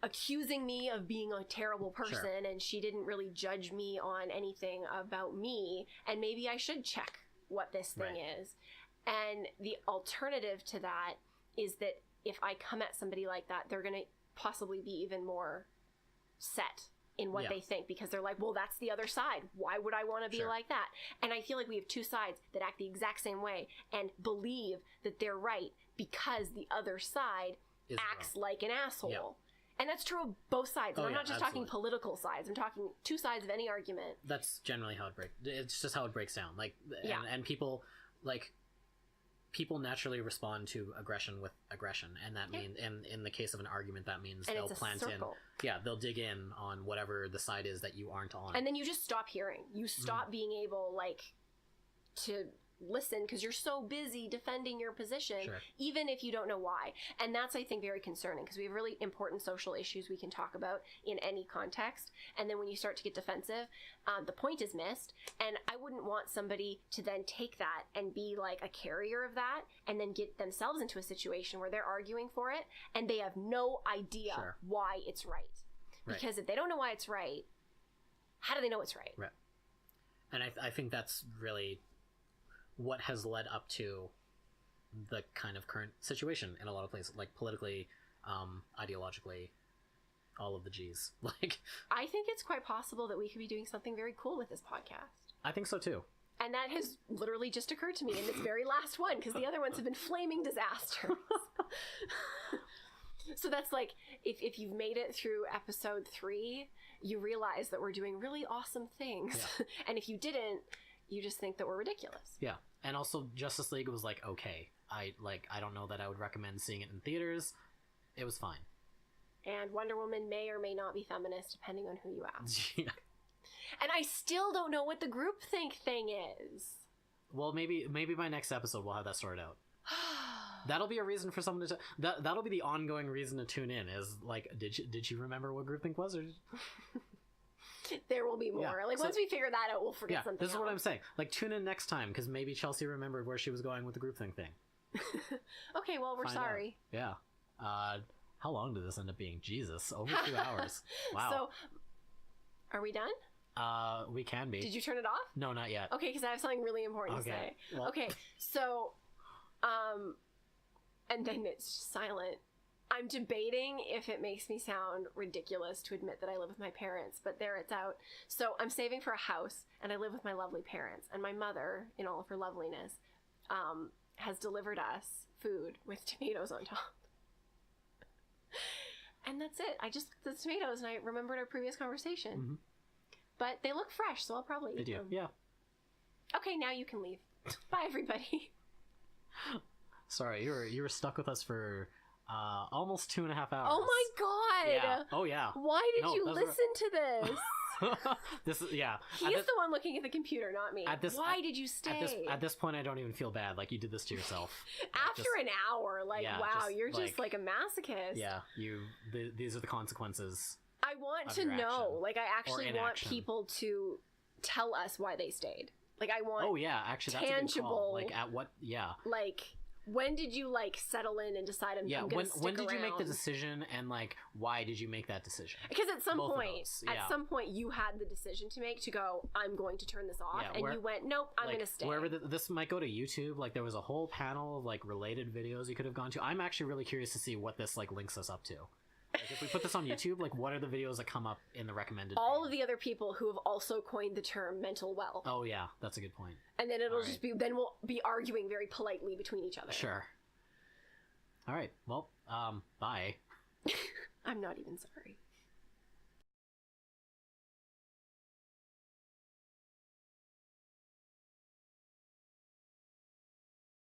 accusing me of being a terrible person, sure, and she didn't really judge me on anything about me, and maybe I should check what this thing is. And the alternative to that is that if I come at somebody like that, they're going to possibly be even more set in what they think, because they're like, well, that's the other side. Why would I want to be like that? And I feel like we have two sides that act the exact same way and believe that they're right because the other side acts like an asshole. Yeah. And that's true of both sides. And I'm not just talking political sides. I'm talking two sides of any argument. That's generally how it breaks. It's just how it breaks down. Like, and people, like, people naturally respond to aggression with aggression, and that means, in the case of an argument, that means they'll plant in. They'll dig in on whatever the side is that you aren't on, and then you just stop hearing. You stop being able, like, to listen because you're so busy defending your position, even if you don't know why. And that's, I think, very concerning, because we have really important social issues we can talk about in any context, and then when you start to get defensive, the point is missed. And I wouldn't want somebody to then take that and be like a carrier of that, and then get themselves into a situation where they're arguing for it and they have no idea why it's right. Because if they don't know why it's right, how do they know it's right? Right. And I think that's really what has led up to the kind of current situation in a lot of places, like politically, ideologically, all of the G's. Like, I think it's quite possible that we could be doing something very cool with this podcast. I think so too. And that has literally just occurred to me in this very last one, because the other ones have been flaming disasters. So that's like, if you've made it through episode 3, you realize that we're doing really awesome things. Yeah. And if you didn't, you just think that we're ridiculous. Yeah. And also, Justice League was like, okay. I don't know that I would recommend seeing it in theaters. It was fine. And Wonder Woman may or may not be feminist, depending on who you ask. Yeah. And I still don't know what the groupthink thing is. Well, maybe by next episode we'll have that sorted out. That'll be a reason for someone to... That'll be the ongoing reason to tune in, is like, did you remember what groupthink was? Or... There will be more. Yeah. Like, once we figure that out, we'll forget something this is what I'm saying. Like, tune in next time, because maybe Chelsea remembered where she was going with the groupthink thing. Okay, well, we're sorry. Out. Yeah. How long did this end up being? Jesus, over 2 hours. Wow. So, are we done? We can be. Did you turn it off? No, not yet. Okay, because I have something really important to say. Well... Okay, so, and then it's just silent. I'm debating if it makes me sound ridiculous to admit that I live with my parents, but there, it's out. So I'm saving for a house, and I live with my lovely parents. And my mother, in all of her loveliness, has delivered us food with tomatoes on top. And that's it. I just looked at the tomatoes, and I remembered our previous conversation. Mm-hmm. But they look fresh, so I'll probably eat them. Yeah. Okay, now you can leave. Bye, everybody. Sorry, you were stuck with us for... almost 2.5 hours. Oh my god! Yeah. Oh yeah. Why did you listen to this? This is He's the one looking at the computer, not me. Why did you stay? At this point, I don't even feel bad. Like, you did this to yourself. After an hour, like, wow, you're just like a masochist. Yeah, these are the consequences. I want to know. Like, I actually want people to tell us why they stayed. Like, I want. Oh yeah, actually, that's tangible. A good call. Like, at what? Yeah. Like. When did you, like, settle in and decide I'm going to stick when did around? You make the decision, and, like, why did you make that decision? Because at some point you had the decision to make to go, I'm going to turn this off, and you went, nope, I'm going to stay. Wherever this might go to YouTube, like, there was a whole panel of, like, related videos you could have gone to. I'm actually really curious to see what this, like, links us up to. Like, if we put this on YouTube, like, what are the videos that come up in the recommended? All of the other people who have also coined the term mental wealth. Oh yeah, that's a good point. And then it'll just be, then we'll be arguing very politely between each other. Sure. All right. Well, bye. I'm not even sorry.